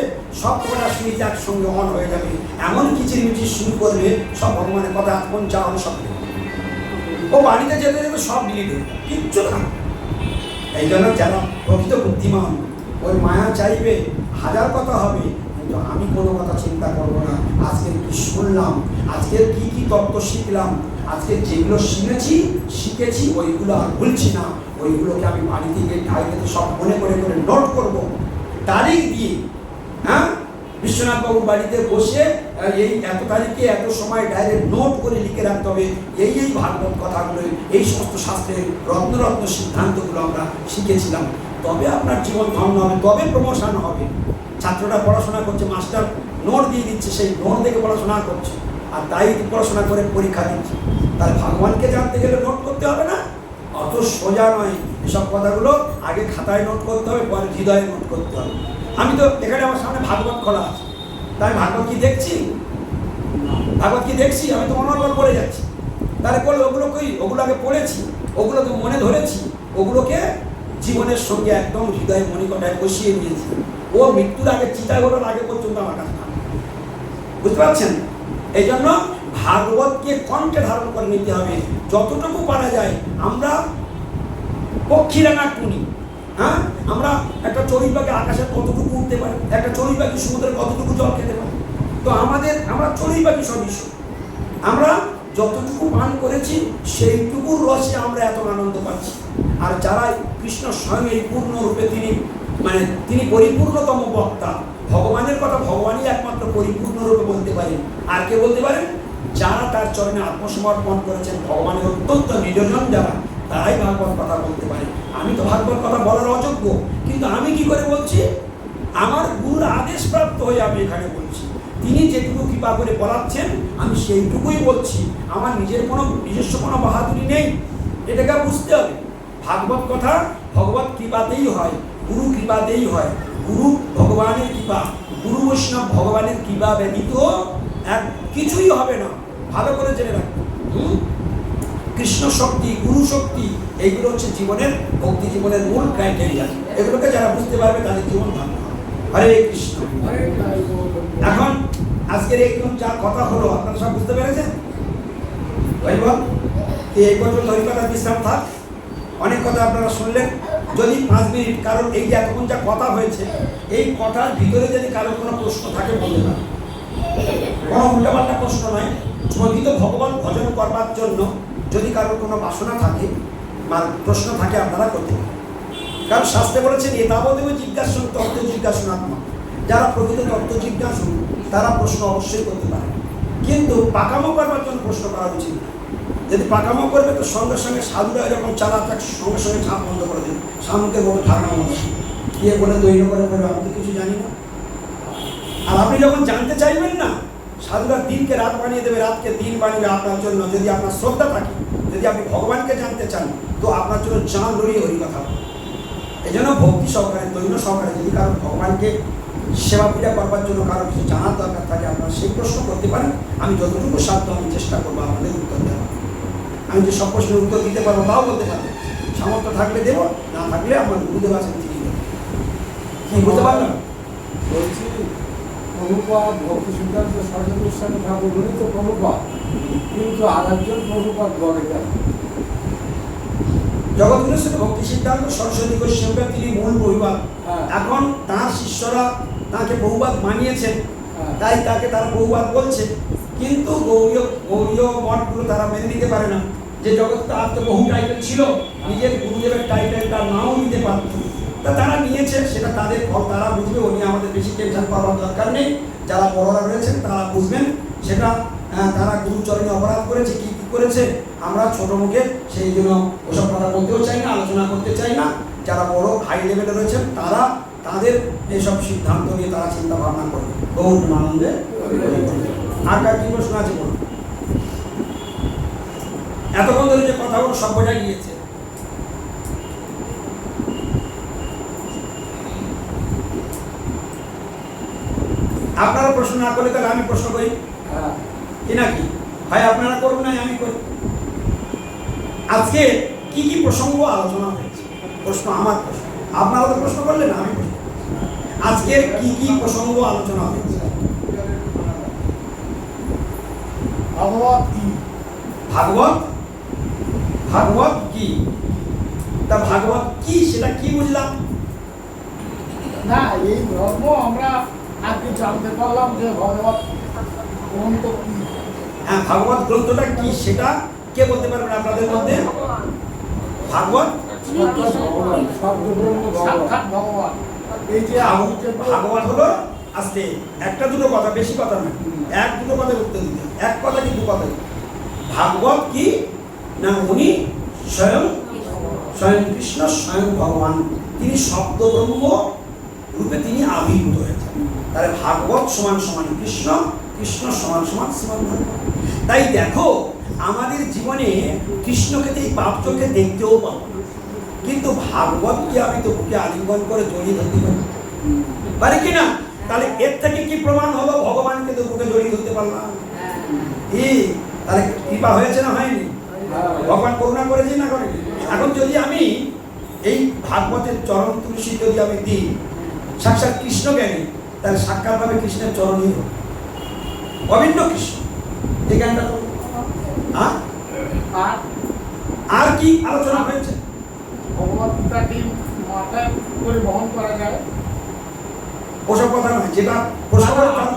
সব কটা সুইচ একসঙ্গে অন হয়ে যাবে, এমন কিচিরমিচির শুরু করবে, সব ভগবানের কথা আপন চাওয়ার সব ও বাড়িতে যেতে যেতে সব ডিলিট হয়ে যাবে, কিচ্ছু না। এই জন্য যারা প্রকৃত বুদ্ধিমান, ওই মায়া চাইবে, হাজার কথা হবে, কিন্তু আমি কোনো কথা চিন্তা করবো না। আজকের কি শুনলাম, আজকের কি কি তত্ত্ব শিখলাম, আজকে যেগুলো শিখেছি ওইগুলো আর ভুলছি না। ওইগুলোকে আমি বাড়িতে গিয়ে ডায়েরিতে সব মনে করে করে নোট করব, তারিখ দিয়ে। হ্যাঁ, বিশ্বনাথ বাবুর বাড়িতে বসে এই এত তারিখে এত সময় ডাইরেক্ট নোট করে লিখে রাখতে হবে, এই ভাগবত কথাগুলো, এই সমস্ত শাস্ত্রের রত্ন রত্ন সিদ্ধান্তগুলো আমরা শিখেছিলাম। তবে আপনার জীবন ধন্য হবে, তবে প্রমোশন হবে। ছাত্ররা পড়াশোনা করছে, মাস্টার নোট দিয়ে দিচ্ছে, সেই নোট দেখে পড়াশোনা করছে, আর তাই পড়াশোনা করে পরীক্ষা দিচ্ছে। তাহলে ভগবানকে জানতে গেলে নোট করতে হবে না? অত সোজা নয়। এসব কথাগুলো আগে খাতায় নোট করতে হবে, পরে হৃদয়ে নোট করতে হবে। আমি তো এখানে আমার সামনে ভাগবত খোলা আছে, তাই ভাগবত কি দেখছি? ভাগবত কি দেখছি? আমি তো অনর্গল পড়ে যাচ্ছি। তাহলে বলে ওগুলো কই? ওগুলো আগে পড়েছি, ওগুলোকে মনে ধরেছি, ওগুলোকে জীবনের সঙ্গে একদম হৃদয় মণিকটায় বসিয়ে নিয়েছি। ও মৃত্যুর আগে, চিতাগোড়ার আগে পর্যন্ত আমার কাছে থাকবে। বুঝতে পারছেন? এই জন্য ভাগবতকে কণ্ঠে ধারণ করে নিতে হবে যতটুকু পারা যায়। আমরা পক্ষীরাঙা টুনি। হ্যাঁ, আমরা একটা চড়ুই পাখি আকাশে কতটুকু উঠতে পারি, একটা চড়ুই পাখি সমুদ্রে কতটুকু জল খেতে পারি। তো আমরা চড়ুই পাখি সদৃশ। আমরা যতটুকু পান করেছি সেইটুকুর রসে আমরা এত আনন্দ পাচ্ছি। আর যারা কৃষ্ণ স্বয়ং এই পূর্ণরূপে তিনি পরিপূর্ণতম বক্তা, ভগবানের কথা ভগবানই একমাত্র পরিপূর্ণরূপে বলতে পারেন। আর কে বলতে পারেন? যারা তার চরণে আত্মসমর্পণ করেছেন, ভগবানের অত্যন্ত নির্জন যারা, তারাই ভাগবত কথা বলতে পারে। আমি তো ভাগবত কথা বলার অযোগ্য, কিন্তু আমি কি করে বলছি? আমার গুরুর আদেশ প্রাপ্ত হয়ে আমি এখানে বলছি। তিনি যেটুকু কৃপা করে বলাচ্ছেন আমি সেইটুকুই বলছি। আমার নিজস্ব কোনো বাহাদুরি নেই, এটাকে বুঝতে হবে। ভাগবত কথা ভগবত কৃপাতেই হয়, গুরু কৃপাতেই হয়। গুরু ভগবানের কৃপা, গুরু বৈষ্ণব ভগবানের কৃপা ব্যতীত এক কিছুই হবে না। ভালো করে জেনে রাখবেন। কৃষ্ণ শক্তি, গুরু শক্তি, এইগুলো হচ্ছে জীবনের, ভক্তি জীবনের মূল ক্রাইটেরিয়া। এগুলোকে যারা বুঝতে পারবে তাদের জীবন ভালো হবে। হরে কৃষ্ণ। এখন আজকের একদম যা কথা হলো আপনারা সব বুঝতে পেরেছেন? এই পর্যন্ত হরিকথা বিশ্রাম থাক। অনেক কথা আপনারা শুনলেন। যদি 5 মিনিট, কারণ এই যে এতক্ষণ যা কথা হয়েছে, এই কথার ভিতরে যদি কারোর কোনো প্রশ্ন থাকে বলতে পারে, কোনো উল্টাপাল্টা প্রশ্ন নয়, প্রকৃত ভগবান ভজন করবার জন্য যদি কারোর কোনো বাসনা থাকে বা প্রশ্ন থাকে আপনারা করতে পারেন। কারণ শাস্ত্রে বলেছেন এতাবদেব জিজ্ঞাসন তত্ত্ব জিজ্ঞাসনাত্মক। যারা প্রকৃত তত্ত্ব জিজ্ঞাসু তারা প্রশ্ন অবশ্যই করতে পারে, কিন্তু পাকামো করবার জন্য প্রশ্ন করা উচিত না। যদি পাকামো করবে তো সঙ্গে সঙ্গে সাধুরা এরকম চালা তাকে সঙ্গে সঙ্গে ছাপ বন্ধ করে দেবে। সামুকে বলে ঠান্ডা মানুষ গিয়ে বলে দৈন্য করে বলবে আমি তো কিছু জানি না। আর আপনি যখন জানতে চাইবেন না, সাধুরা দিনকে রাত বানিয়ে দেবে, রাতকে দিন বানিয়ে আপনার জন্য। যদি আপনার শ্রদ্ধা থাকে, যদি আপনি ভগবানকে জানতে চান, তো আপনার জন্য জান লড়িয়ে হরি কথা। এই জন্য ভক্তি সহকারে, দৈন্য সহকারে যদি কারো ভগবানকে সেবা পূজা করবার জন্য কারো কিছু জানার দরকার থাকে, আপনারা সেই প্রশ্ন করতে পারেন। আমি যতটুকু সাধ্য আমি চেষ্টা করবো আপনাদের উত্তর দেওয়া। আমি যে সব প্রশ্নের উত্তর দিতে পারবো তাও বলতে পারবো, সামর্থ্য থাকলে দেবো, না থাকলে আমার গুরুদেব আছেন তিনি দেবো। কি বলতে পারলাম? বলছি প্রভুপাদ ভক্তি সিদ্ধান্ত সরস্বতী গোস্বামী ঠাকুর উনি তো প্রভুপাদ, কিন্তু আর একজন প্রভুপাদ বলে কেন? জগৎগুরুর সাথে ভক্তি সিদ্ধান্ত সরস্বতী গোস্বামী তিনি মূল প্রভুপাদ। এখন তার শিষ্যরা তাকে বহুবাদ মানিয়েছেন, তাই তাকে তারা বহুবাদ বলছে। কিন্তু গৌরীয় মঠগুলো তারা মেনে নিতে পারে না, যে জগৎ তার তো বহু টাইটেল ছিল, নিজের গুরুদেবের টাইটেলটা নাও নিতে পারত, তা তারা নিয়েছে, সেটা তাদের ফল, তারা বুঝবে। উনি আমাদের বেশি টেনশন করার দরকার নেই। যারা বড়রা রয়েছেন তারা বুঝবেন সেটা। তারা গুরুচরণে অপরাধ করেছে, কি কি করেছে, আমরা ছোট মুখে সেই জন্য ওসব কথা বলতেও চাই না, আলোচনা করতে চাই না। যারা বড় হাই লেভেলে রয়েছেন তারা তাদের এইসব সিদ্ধান্ত নিয়ে তারা চিন্তা ভাবনা করবে। গৌর আনন্দে। আর কার কি প্রশ্ন আছে বলুন? এতক্ষণ ধরে যে কথাগুলো সব বোঝা গিয়েছে। আপনারা প্রশ্ন না করলে তাহলে আমি প্রশ্ন করি কি নাকি? ভাই আপনারা করুন নাই আমি করি। আজকে কি কি প্রসঙ্গ আলোচনা হয়েছে? প্রশ্ন আমার প্রশ্ন, আপনারা তো প্রশ্ন করলেন, আমি প্রশ্ন। আজকে কি কি প্রসঙ্গ আলোচনা হয়েছে? ভাগবত কি? ভাগবত, ভাগবত কি? তা ভাগবত কি সেটা কি বুঝলাম না, এই ধর্ম আমরা আজকে জানতে পারলাম যে ভগবত গ্রন্থ কি। হ্যাঁ, ভাগবত গ্রন্থটা কি সেটা কে বলতে পারবেন আপনাদের মধ্যে? ভাগবত ভগবান, সর্বব্রহ্ম সাক্ষাৎ ভগবান। এই যে ভাগবত হলো, আস্তে একটা দুটো কথা, বেশি কথা নয়, এক দুটো কথার উত্তর দিতে, এক কথা কি দু কথা। ভাগবত কি না, উনি স্বয়ং স্বয়ং কৃষ্ণ, স্বয়ং ভগবান, তিনি শব্দ ব্রহ্ম রূপে তিনি আবির্ভূত হয়েছেন। তাহলে ভাগবত সমান সমান কৃষ্ণ, কৃষ্ণ সমান সমান শ্রীমদ্ ভাগবত। তাই দেখো আমাদের জীবনে কৃষ্ণকে এই পাপ চোখে দেখতেও পাবো না, কিন্তু ভাগবতকে আমি তো বুকে আলিঙ্গন করে জড়িয়ে ধরতে পারি, পারি কিনা? তাহলে এর থেকে কি প্রমাণ হলো ভগবানকে তো বুকে জড়িয়ে ধরতে পারলাম? তাহলে কৃপা হয়েছে না হয়নি? ভগবান করুণা করেছি না করেনি? এখন যদি আমি এই ভাগবতের চরণ তুলসী যদি আমি দিই সাক্ষাৎ কৃষ্ণ জ্ঞানী, তাহলে সাক্ষাৎভাবে কৃষ্ণের চরণই হোক, অভিন্ন কৃষ্ণ। এই জ্ঞানটা তো আর কি আলোচনা হয়েছে? ভগবতটাকে মাথায় করে বহন করা যায়, ওসব কথা নয়, যেটা প্রশ্ন করে তার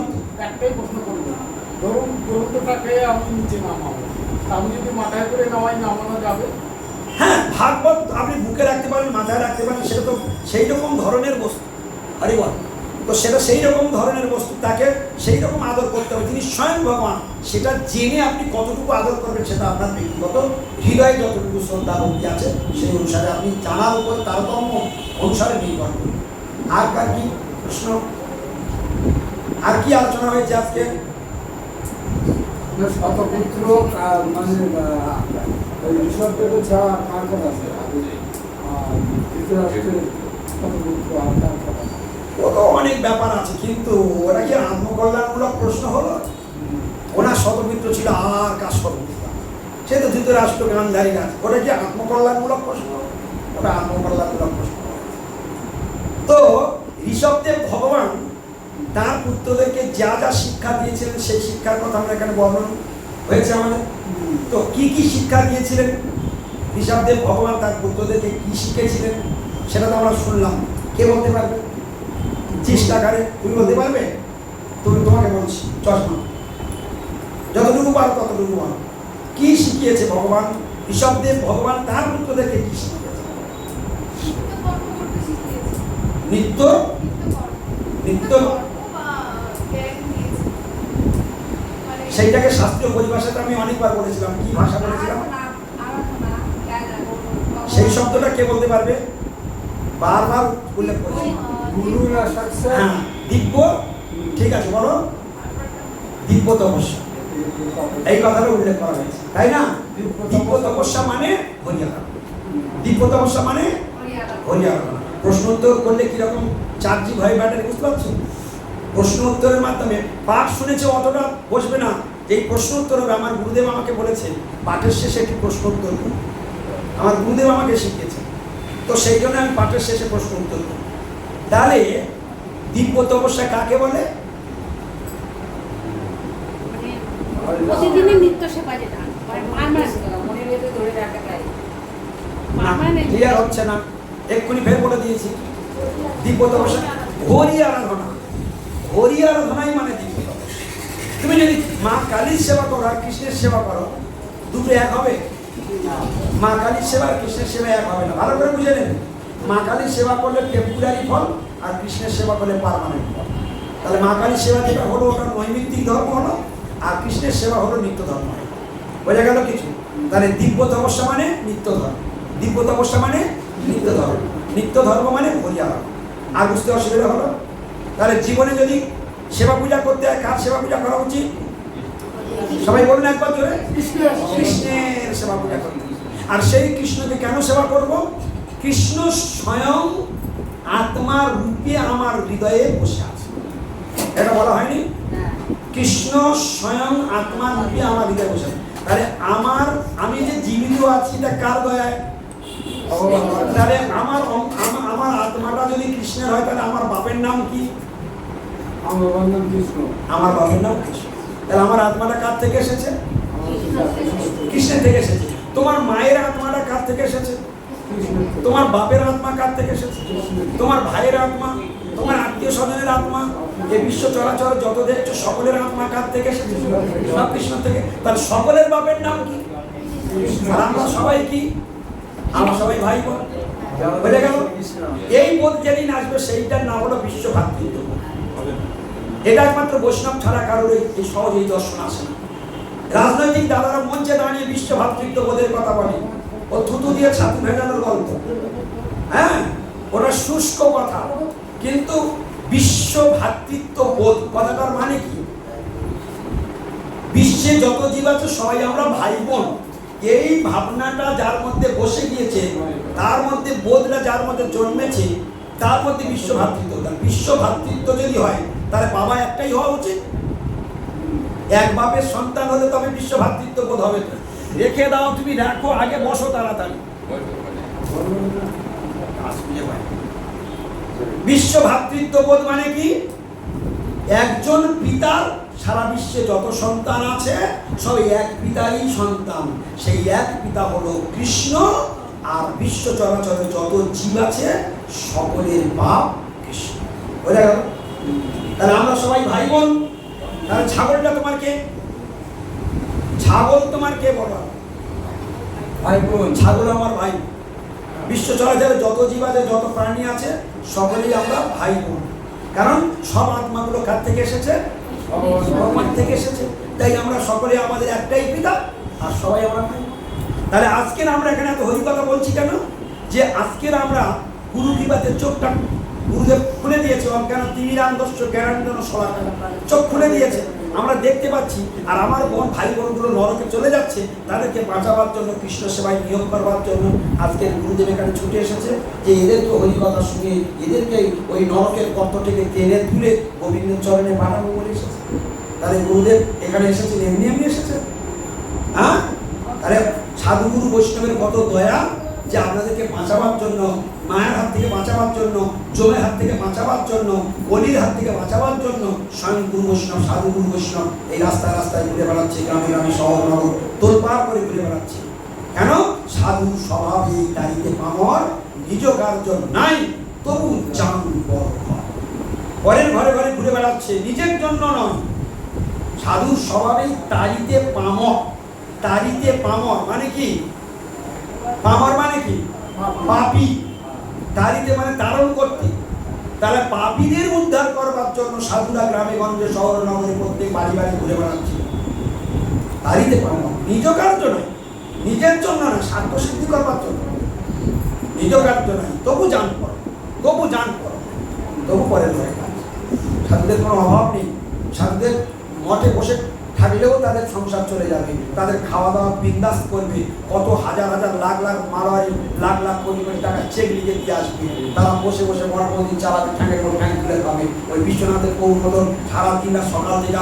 একটাই প্রশ্ন করবো। ধরুন গ্রন্থটাকে আমি নিচে নামাবো, আমি যদি মাথায় করে নামানো যাবে? হ্যাঁ, ভাগবত আপনি বুকে রাখতে পারেন, মাথায় রাখতে পারেন, সেটা তো সেই রকম ধরনের বস্তু। আরে বল, তো সেটা সেই রকম ধরনের বস্তু, তাকে সেই রকম আদর করতে হবে। তিনি স্বয়ং ভগবান, সেটা জেনে আপনি কতটুকু আদর করবেন সেটা আপনার ব্যক্তিগত হৃদয়ে যতটুকু শ্রদ্ধা ভক্তি আছে সেই অনুসারে আপনি জানার উপর তারতম্য অনুসারে নির্ভর করবেন। আর কার কি প্রশ্ন? আর কি আলোচনা হয়েছে আজকে? শতপুত্র মানে ঋষভদেব ছাড়া কার কথা আছে? ধৃতরাষ্ট্রের শতপুত্র আর কার কথা? ও তো অনেক ব্যাপার আছে, কিন্তু ওরা কি আত্মকল্যাণমূলক প্রশ্ন হলো? ওনার শতপুত্র ছিল, আর কার শতপুত্র? সে তো ধৃতরাষ্ট্র গান্ধারী গাছ। ওটা কি আত্মকল্যাণমূলক প্রশ্ন? ওটা আত্মকল্যাণমূলক প্রশ্ন। তো ঋষভদেব ভগবান তার পুত্রদেরকে যা যা শিক্ষা দিয়েছিলেন সেই শিক্ষার কথা আমরা এখানে বর্ণন হয়েছে আমাদের। তো কি কি শিক্ষা দিয়েছিলেন ঋষভদেব ভগবান, তার পুত্রদেরকে কি শিখেছিলেন সেটা তো আমরা শুনলাম। কে বলতে পারবে? চেষ্টাকারে তুমি বলতে পারবে? তুমি, তোমাকে বলছি, চশমা যতটুকু পারো ততটুকু পারো। কি শিখিয়েছে ভগবান? ঋষভদেব ভগবান তার পুত্রদেরকে কি শিখিয়েছে? নিত্য নিত্য সেইটাকে শাস্ত্রীয় পরিভাষাতে আমি অনেকবার বলেছিলাম। কি ভাষা বলেছিলাম? সেই শব্দটা কে বলতে পারবে? বারবার উল্লেখ করেছি। হ্যাঁ, দিব্য, ঠিক আছে, বলো। দিব্য তপস্যা, এই কথাটা উল্লেখ করা হয়েছে, তাই না? দিব্য তপস্যা মানে হরিয়ানা, দিব্য তপস্যা মানে হরিয়ানা। প্রশ্ন উত্তর করলে কিরকম চার্জি ভয় ব্যাটারি, বুঝতে পারছো? প্রশ্ন উত্তরের মাধ্যমে পাঠ শুনেছে অতটা বসবে না, এই প্রশ্ন উত্তর হবে। আমার গুরুদেব আমাকে বলেছে পাঠের শেষে একটি প্রশ্ন উত্তর করব, আমার গুরুদেব আমাকে শিখিয়েছে, তো সেই জন্য আমি পাঠের শেষে প্রশ্ন উত্তর করব। তাহলে দিব্য তপস্যা কাকে বলে? প্রতিদিনের নিত্য সেবা, যেটা ক্লিয়ার হচ্ছে না, এক্ষুনি ফের বলে দিয়েছি। দিব্য তপস্যা হরি আরাধনা, হরি আরাধনাই মানে দিব্য তপস্যা। তুমি যদি মা কালীর সেবা করো আর কৃষ্ণের সেবা করো, দুটো এক হবে? মা কালীর সেবা আর কৃষ্ণের সেবা এক হবে না, ভালো করে বুঝে নেবেন। মা কালীর সেবা করলে টেম্পোরারি ফল, আর কৃষ্ণের সেবা করলে পার্মানেন্ট ফল। তাহলে মা কালীর সেবা যেটা হলো ওটা নৈমিত্তিক ধর্ম হলো, আর কৃষ্ণের সেবা হলো নিত্য ধর্ম। বোঝা গেল কিছু? তাহলে দিব্য তপস্যা মানে নিত্য ধর্ম, দিব্য তপস্যা মানে নিত্য ধর্ম, নিত্য ধর্ম মানে হরিয়ার। আর বুঝতে অসুবিধা হলো? তাহলে জীবনে যদি সেবা পূজা করতে হয়, কার সেবা পূজা করা উচিত? সবাই বলুন একবার ধরে, কৃষ্ণের সেবা পূজা করতে। আর সেই কৃষ্ণকে কেন সেবা করব? কৃষ্ণ স্বয়ং আত্মার রূপে আমার হৃদয়ে বসে আছে, এটা বলা হয়নি? কৃষ্ণ স্বয়ং আত্মার রূপে আমার হৃদয়ে বসে আছে। তাহলে আমি যে জীবিত আছি এটা কার দয়ায়? তাহলে আমার আত্মাটা যদি কৃষ্ণের হয়, তাহলে আমার বাপের নাম কি? আমার বাপের নাম কৃষ্ণ। তাহলে আমার আত্মাটা কার থেকে এসেছে? কৃষ্ণের থেকে এসেছে। তোমার মায়ের আত্মাটা কার থেকে এসেছে? তোমার বাপের আত্মা কার থেকে এসেছে? তোমার ভাইয়ের আত্মা, তোমার আত্মীয় স্বজনের আত্মা, এই বিশ্ব চরাচর যত দেখছো সকলের আত্মা কার থেকে এসেছে? সব কৃষ্ণ থেকে। তাহলে সকলের বাপের নাম কি? আর আমরা সবাই কি? আমরা সবাই ভাই বোন। বুঝে গেল? এই বোধ যেদিন আসবে সেইটার নাম হলো বিশ্ব ভ্রাতৃত্ব। এটা একমাত্র বৈষ্ণব ছাড়া কারোর এই সহজ এই দর্শন আসে না। রাজনৈতিক দাদারা মঞ্চে দাঁড়িয়ে বিশ্ব ভ্রাতৃত্ব বোধের কথা বলে, ও থুতু দিয়ে ছাতু ভেজানোর গল্প। হ্যাঁ, ওটা শুষ্ক কথা, কিন্তু বিশ্ব ভ্রাতৃত্ব বোধ কথাটার মানে কি? বিশ্বে যত জীব আছে সবাই আমরা ভাই বোন, এই ভাবনাটা যার মধ্যে বসে গিয়েছে, তার মধ্যে বোধটা যার মধ্যে জন্মেছে, তার মধ্যে বিশ্ব ভ্রাতৃত্ব। বিশ্ব ভ্রাতৃত্ব যদি হয়, তাহলে বাবা একটাই হওয়া উচিত। এক বাপের সন্তান হলে তবে বিশ্ব ভ্রাতৃত্ব বোধ হবে। রেখে দাও, তুমি রাখো, আগে বসো তাড়াতাড়ি। বিশ্ব ভ্রাতৃত্ব বোধ মানে কি? একজন পিতার সারা বিশ্বে যত সন্তান আছে সবাই এক পিতারই সন্তান। সেই এক পিতা হলো কৃষ্ণ, আর বিশ্ব চরাচরে যত জীব আছে সকলের বাপ কৃষ্ণ। বোঝা গেল? তাহলে আমরা সবাই ভাই বোন। তাহলে ছাগলটা তোমার কে? ছাগল তোমার কে বলো? ভাই বোন। ছাগল আমার ভাই। বিশ্ব চরাচরে যত জীব আছে, যত প্রাণী আছে, সকলেই আমরা ভাই বোন। কারণ সব আত্মাগুলো কার থেকে এসেছে? ভগবান থেকে এসেছে। তাই আমরা সকলে আমাদের একটাই পিতা, আর সবাই আমরা ভাই। তাহলে আজকের আমরা এখানে এত হরি কথা বলছি কেন? যে আজকের আমরা গুরু কৃপাতে চোখটা গুরুদেব খুলে দিয়েছে, কেন তিমিরান্ধস্য জ্ঞানাঞ্জন শলাকা, চোখ খুলে দিয়েছে, আমরা দেখতে পাচ্ছি। আর আমার বোন ভাই বোনগুলো নরকে চলে যাচ্ছে, তাদেরকে বাঁচাবার জন্য, কৃষ্ণ সেবায় নিয়োগ করবার জন্য আজকে গুরুদেব এখানে ছুটে এসেছে, যে এদেরকে হরি কথা শুনে এদেরকে ওই নরকের গর্ত থেকে টেনে তুলে গোবিন্দ চরণে পাঠাবো বলে এসেছে। তাহলে গুরুদেব এখানে এসেছেন এমনি এমনি এসেছে? হ্যাঁ, তাহলে সাধুগুরু বৈষ্ণবের কত দয়া, যে আপনাদেরকে বাঁচাবার জন্য, মায়ের হাত থেকে বাঁচাবার জন্য, জমের হাত থেকে বাঁচাবার জন্য, কলির হাত থেকে বাঁচাবার জন্য স্বয়ং গুরু বৈষ্ণব, সাধু গুরু বৈষ্ণব এই রাস্তায় রাস্তায় ঘুরে বেড়াচ্ছে, গ্রামে গ্রামে শহর নগর তোলপাড় করে ঘুরে বেড়াচ্ছে। কেন? সাধু স্বভাবে তারিতে পামর, নিজ কার্য নাই তবু চান পরের ঘরে ঘরে ঘুরে বেড়াচ্ছে, নিজের জন্য নয়। সাধুর স্বভাবেই তারিতে পামর। তারিতে পামর মানে কি? পামর মানে কি? পাপী। তারিতে মানে তারণ করতে। তাহলে পাপীদের উদ্ধার করবার জন্য সাধুরা গ্রামে গঞ্জে শহর নগরে প্রত্যেক বাড়ি বাড়ি ঘুরে বেড়াচ্ছে। তারিতে পামর, নিজ কার্য নয়, নিজের জন্য না, স্বার্থ সিদ্ধি করবার জন্য, নিজ কার্য নয়, তবু জান করো, তবু জান করো, তবু পরের ঘরে কাজ। সাধুদের কোনো অভাব নেই। সাধুদের মঠে বসে থাকলেও তাদের সংসার চলে যাবে, তাদের খাওয়া দাওয়া বিন্দাস করবে, কত হাজার হাজার লাখ লাখ মারোয়ারি লাখ লাখ কোটি কোটি টাকা চেক লিখে দিয়ে আসবে, তারা বসে বসে মঠ মন্দির চালাবে, ঠ্যাঙের পর ঠ্যাং তুলে খাবে। ওই বিশ্বনাথের পৌরোধন সারাদিন আর সকাল থেকে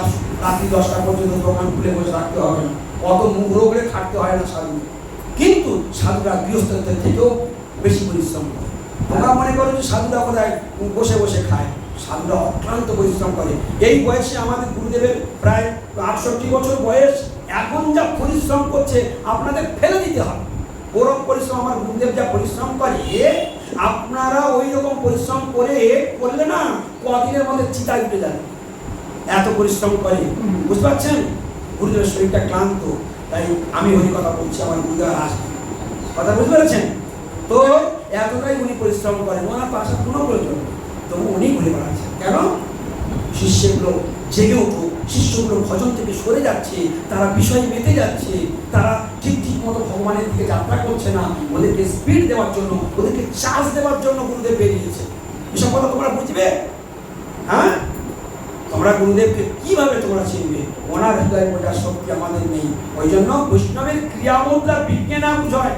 রাত্রি 10টা পর্যন্ত দোকান খুলে বসে রাখতে হবে না, কত মুখ রোগড়ে খাটতে হয় না সাধু। কিন্তু সাধুরা গৃহস্থদের থেকেও বেশি পরিশ্রম করে। তোমরা মনে করো যে সাধুরা কোথায় বসে বসে খায়? সাধুরা অক্লান্ত পরিশ্রম করে। এই বয়সে আমাদের গুরুদেবের প্রায় 68 বছর বয়স, এখন যা পরিশ্রম করছে আপনাদের ফেলে দিতে হবে। ওরকম পরিশ্রম আমার গুরুদেব যা পরিশ্রম করে, আপনারা ওই রকম পরিশ্রম করলে না কদিনের মধ্যে চিতায় উঠে যাবে, এত পরিশ্রম করে। বুঝতে পারছেন? গুরুদেবের শরীরটা ক্লান্ত, তাই আমি ওই কথা বলছি, আমার গুরুদেব আসবে, কথা বুঝতে পেরেছেন? তো এতটাই উনি পরিশ্রম করেন, ওনার পাশে কোনো প্রয়োজন নেই, তবু উনি ঘুরে বেড়াচ্ছেন। কেন? শিষ্যগুলো জেগে উঠুক, শিষ্যগুলো ভজন থেকে সরে যাচ্ছে, তারা বিষয় মেতে যাচ্ছে, তারা ঠিক মতো ভগবানের দিকে যাত্রা করছে না, ওদেরকে স্পিড দেওয়ার জন্য, ওদেরকে চার্জ দেওয়ার জন্য গুরুদেব বেরিয়েছে। এসব কথা তোমরা বুঝবে? হ্যাঁ, তোমরা গুরুদেবকে কিভাবে তোমরা চিনবে? ওনার হৃদয় বোঝার শক্তি আমাদের নেই। ওই জন্য বৈষ্ণবের ক্রিয়ামুদ্রা বিজ্ঞে না বুঝয়।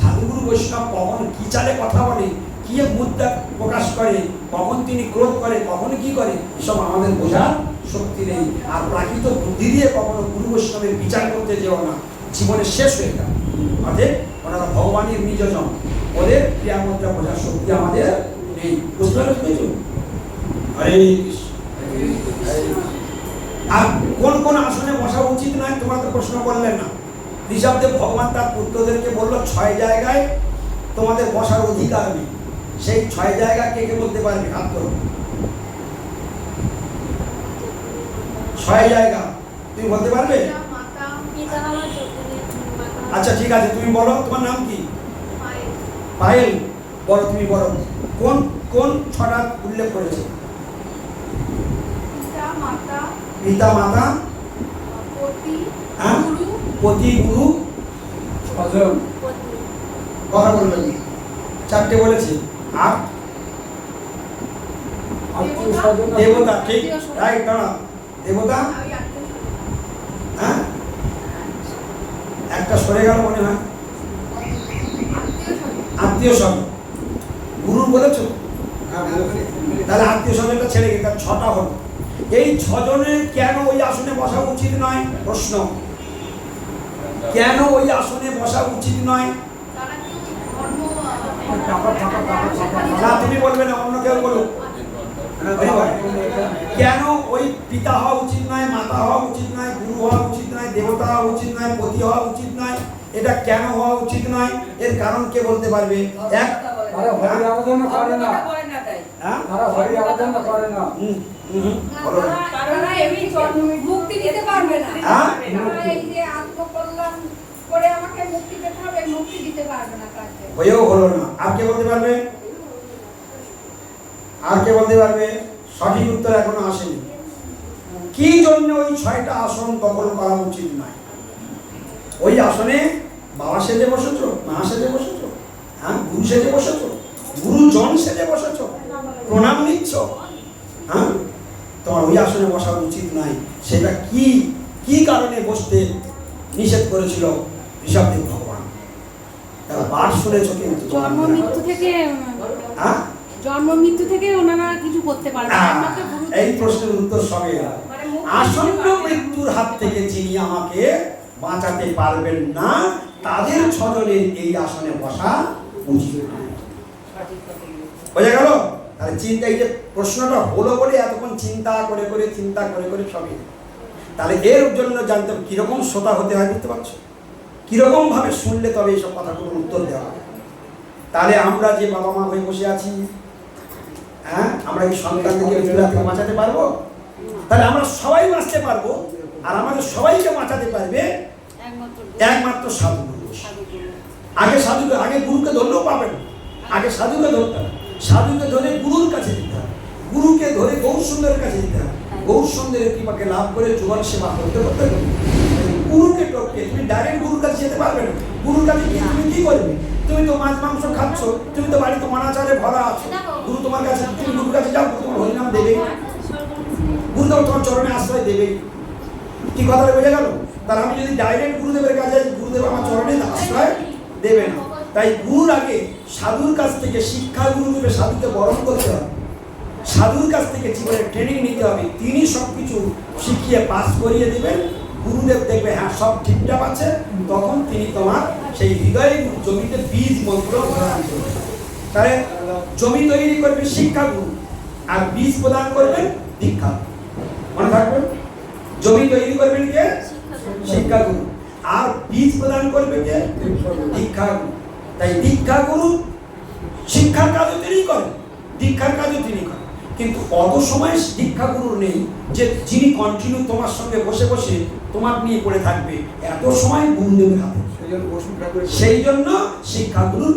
সাধুগুরু বৈষ্ণব কখন কি চালে কথা বলে, কি মুদ্রা প্রকাশ করে, কখন তিনি ক্রোধ করে, কখন কি করে, এসব আমাদের বোঝার শক্তি নেই। আর প্রাকৃত বুদ্ধি দিয়ে কখনো গুরু বৈষ্ণবের বিচার করতে যেও না, জীবনে শেষ হয়ে যায়। অতএব ওনারা ভগবানের নিজজন, ওদের ক্রিয়ামুদ্রা বোঝার শক্তি আমাদের নেই। বুঝতে পারছো? হরে কৃষ্ণ। আর কোন কোন আসনে বসা উচিত নয় তোমরা তো প্রশ্ন করলেন না। ঋষভদেব ভগবান তার পুত্রদেরকে বললো 6 জায়গায় তোমাদের বসার অধিকার নেই। সেই 6 জায়গা কে কে বলতে পারবে? হাত ধরো। 6 জায়গা তুমি বলতে পারবে? আচ্ছা ঠিক আছে, তুমি বলো, তোমার নাম কি? পায়েল। বলো, তুমি বলো, কোন কোন 6টা উল্লেখ করেছে? পিতা মাতা, পতি গুরু, স্বজন, কথা বলবেন, 4টে বলেছি। আর আত্মীয় স্বজন, দেবতা, ঠিক রাইট, দাঁড়া, দেবতা, হ্যাঁ একটা সরে গেল মনে হয়, আত্মীয় স্বজন। গুরু বলেছো, তাহলে আত্মীয় স্বজনটা ছেড়ে গেছে, 6টা হলো। এই 6 জনের কেন ওই আসনে বসা উচিত নয়? প্রশ্ন, কেন ওই আসনে বসা উচিত নয়? না তুমি বলবে না, অন্য কেউ বলুক। কেন ওই পিতা হওয়া উচিত নয়, মাতা হওয়া উচিত নয়, গুরু হওয়া উচিত নয়, দেবতা হওয়া উচিত নয়, পতি হওয়া উচিত নয়? এটা কেন হওয়া উচিত নয়? এর কারণ কে বলতে পারবে? এক, তারা হরি আরাধনা করে না, তারা হরি আরাধনা করে না। তারা এমনি মুক্তি দিতে পারবে না। তারা এই যে আত্মকল্যাণ করে আমাকে মুক্তি পেতে হবে, মুক্তি দিতে পারবে না কাজে। হয়েও হলো না। আর কে বলতে পারবে? আর কে বলতে পারবে? সঠিক উত্তর এখনো আসেনি। কি জন্য ওই 6টা আসন দখল করা উচিত নয়? ওই আসনে বাবা সেজে বসেছো, মা সেজে বসেছো, হ্যাঁ গুরু সেজে বসেছো, গুরুজন সেজে বসেছো, প্রণাম নিচ্ছ, হ্যাঁ তোমার ওই আসনে বসা উচিত নয়। সেটা কি কি কারণে বসতে নিষেধ করেছিল ঋষভদেব ভগবান? তারা বার শুনেছো কিন্তু জন্ম মৃত্যু থেকে, হ্যাঁ জন্ম মৃত্যু থেকে ওনারা কিছু করতে পারবে না। আমাকে গুরু এই প্রশ্নের উত্তর সবে আসন্ন মৃত্যুর হাত থেকে যিনি আমাকে বাঁচাতে পারবেন না, তাদের 6 জনের এই আসনে বসা উচিত নয়। বোঝা গেল? তাহলে চিন্তা, এই যে প্রশ্নটা হলো বলে এতক্ষণ চিন্তা করে করে সবই। তাহলে এর জন্য জানতে হবে কিরকম শ্রোতা হতে হয়, বুঝতে পারছো? কিরকম ভাবে শুনলে তবে এইসব কথাগুলোর উত্তর দেওয়া হবে। তাহলে আমরা যে বাবা মা হয়ে বসে আছি, হ্যাঁ আমরা এই সন্তানদেরকে চুলা থেকে বাঁচাতে পারবো? তাহলে আমরা সবাই বাঁচতে পারবো, আর আমাদের সবাইকে বাঁচাতে পারবে একমাত্র সাধু গুরু। আগে গুরুকে ধরলেও পাবেন, আগে সাধুকে ধরতে হবে, সাধুকে ধরে গুরুর কাছে দিতে হবে, গুরুকে ধরে গৌর সুন্দরের কাছে দিতে হবে, গৌর সুন্দরের কৃপাকে লাভ করে জীবন সেবা করতে করতে গুরুকে টপকে তুমি ডাইরেক্ট গুরুর কাছে যেতে পারবে না। গুরুর কাছে গিয়ে তুমি কি করবে? তুমি তো মাছ মাংস খাচ্ছ, তুমি তো বাড়িতে অনাচারে ভরা আছো, গুরু তোমার কাছে, তুমি গুরুর কাছে যাও, তোমার হরিনাম দেবে, গুরু তোমার চরণে আশ্রয় দেবে। কি কথাটা বোঝা গেল? তাহলে আমি যদি ডাইরেক্ট গুরুদেবের কাছে যাই, গুরুদেব আমার চরণে আশ্রয় দেবে না। তাই গুরুর আগে সাধুর কাছ থেকে শিক্ষা গুরুদেবের সাধুকে বরণ করতে হবে, সাধুর কাছ থেকে জীবনের ট্রেনিং নিতে হবে। তিনি সবকিছু শিখিয়ে পাস করিয়ে দেবেন। গুরুদেব দেখবে হ্যাঁ সব ঠিকঠাক আছে, তখন তিনি তোমার সেই হৃদয়ের জমিতে বীজ মন্ত্র প্রদান করবেন। তাহলে জমি তৈরি করবে শিক্ষা গুরু, আর বীজ প্রদান করবেন দীক্ষা। মনে থাকবে, জমি তৈরি করবেন কে? শিক্ষা গুরু, আর বীজ প্রদান করবে কে? দীক্ষা গুরু। তাই দীক্ষা গুরু শিক্ষার কাজও তিনি করেন, দীক্ষার কাজও তিনি করেন, কিন্তু অত সময় দীক্ষাগুরুর নেই যে যিনি কন্টিনিউ তোমার সঙ্গে বসে বসে তোমার নিয়ে পড়ে থাকবে, এত সময় গুরুদেবের হাতে। সেই জন্য শিক্ষাগুরুর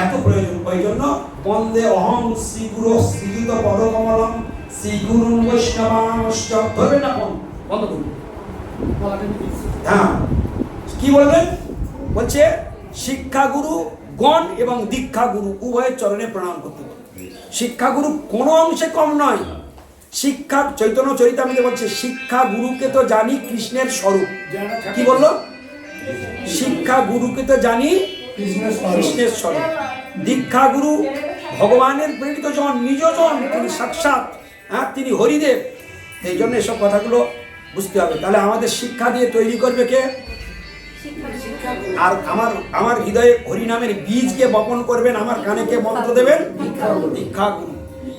এত প্রয়োজন। ওই জন্য বন্দে অহং শ্রীগুরু শ্রীযুত পদকমলম শ্রীগুরু বৈষ্ণবাংশ। ধরবেন না ফোন, বন্ধ করুন। হ্যাঁ, কি বলবেন? বলছে শিক্ষাগুরু গণ এবং দীক্ষাগুরু উভয়ের চরণে প্রণাম করতে হবে। শিক্ষাগুরু কোনো অংশে কম নয়। শিক্ষা চৈতন্য চরিতামৃতে বলছে শিক্ষা গুরুকে তো জানি কৃষ্ণের স্বরূপ। কি বললো? শিক্ষা গুরুকে তো জানি কৃষ্ণের স্বরূপ। দীক্ষা গুরু ভগবানের প্রেরিত জন, নিজজন, তিনি সাক্ষাৎ, হ্যাঁ, তিনি হরিদেব। এই জন্য এসব কথাগুলো বুঝতে হবে। তাহলে আমাদের শিক্ষা দিয়ে তৈরি করবে কে? আর আমার হৃদয়ে হরিনামের বীজকে বপন করবেন, আমার কানে কে মন্ত্র দেবেন? দীক্ষাগুরু।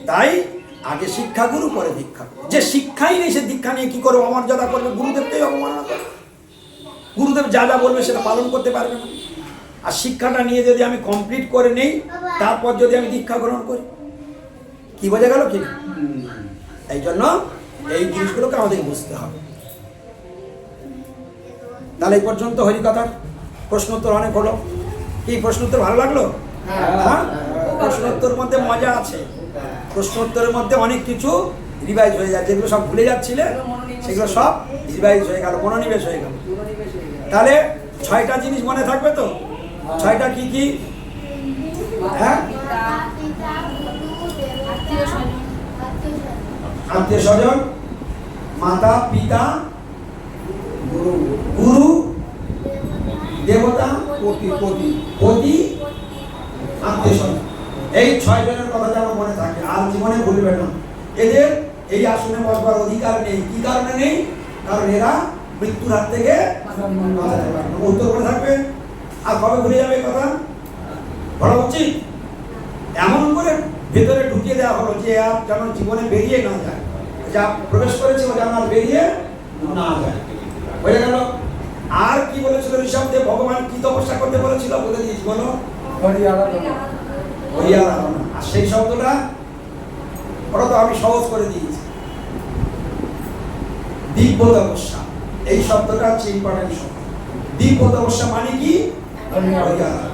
তাই আগে শিক্ষাগুরু, পরে দীক্ষা। যে শিক্ষাই নেই সে দীক্ষা নিয়ে কি করবো? অমর্যাদা করবে, গুরুদেবকেই অবমাননা করবে। গুরুদেব যা যা বলবে সেটা পালন করতে পারবে না। আর শিক্ষাটা নিয়ে যদি আমি কমপ্লিট করে নেই, তারপর যদি আমি দীক্ষা গ্রহণ করি, কি বোঝা গেল কি? এই জন্য এই জিনিসগুলোকে আমাদের বুঝতে হবে। তাহলে এই পর্যন্ত হরিকথার প্রশ্নোত্তর অনেক হলো। কি প্রশ্নোত্তর ভালো লাগলো? হ্যাঁ, প্রশ্নোত্তর মধ্যে মজা আছে। প্রশ্নোত্তরের মধ্যে অনেক কিছু রিভাইজ হয়ে যায়, যেগুলো সব ভুলে যাচ্ছিলে সেগুলো সব রিভাইজ হয়ে গেল, মনোনিবেশ হয়ে গেল। তাহলে 6টা জিনিস মনে থাকবে তো? 6টা কি কি? হ্যাঁ, আত্মীয় স্বজন, মাতা পিতা, গুরু, দেবতা, পতি, আত্মীয় স্বজন। এই 6 জনের কথা যেন মনে থাকে, আর জীবনে ভুলবে না। এদের এই আসনে বসবার অধিকার নেই। কি কারণে নেই? কারণ এরা মৃত্যুর হাত থেকে বাঁচাতে পারে না। উত্তর করে থাকবে। আর কবে ভুলে যাবে কথা বলা উচিত? এমন করে ভেতরে ঢুকিয়ে দেওয়া হলো যে আর যেন জীবনে বেরিয়ে না যায়। যা প্রবেশ করেছে ও যেন আর বেরিয়ে না যায়। হয়ে গেল। আর কি বলেছিল ঋষভদেব? ভগবান কি তপস্যা করতে বলেছিল বলে দিয়েছি, বলো। হরি আরাধনা। আর সেই শব্দটা ওটা তো আমি সহজ করে দিয়েছি, দিব্য তপস্যা। এই শব্দটা হচ্ছে ইম্পর্টেন্ট শব্দ। দিব্য তপস্যা মানে কি? হরি আরাধনা।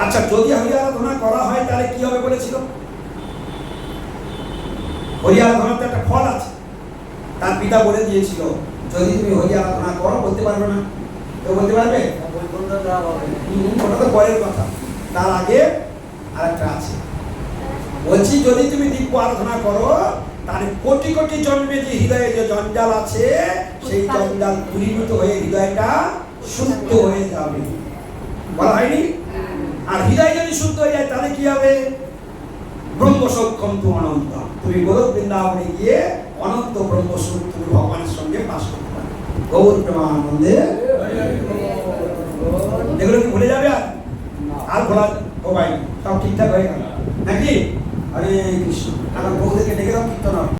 আচ্ছা, যদি হরি আরাধনা করা হয় তাহলে কি হবে বলেছিল? হরি আরাধনার তো একটা ফল আছে। তার পিতা বলে দিয়েছিল যদি তুমি হরি আরাধনা করো, বলতে পারবে না। তো বলতে পারবে? ওটা তো পরের কথা। তার আগে আরেকটা আছে। বলছি যদি তুমি দিব্য আরাধনা করো তাহলে কোটি কোটি জন্মে যে হৃদয়ে যে জঞ্জাল আছে সেই জঞ্জাল দূরীভূত হয়ে হৃদয়টা শুদ্ধ হয়ে যাবে। বলা হয়নি? আর হৃদয় যদি শুদ্ধ হয়ে যায় তাহলে কি হবে? ব্রহ্ম সৌখ্যম তু অনন্ত। তুমি গৌর বৃন্দাবনে গিয়ে অনন্ত ব্রহ্মস্বরূপ তুমি ভগবানের সঙ্গে বাস করতে পারবে। গৌর প্রেমানন্দে। এগুলো কি ভুলে যাবে? আর ভোলা সবাই সব ঠিকঠাক হয়ে গেল নাকি? হরে কৃষ্ণ। আমার বউদেরকে ডেকে দাও, কীর্তন হবে।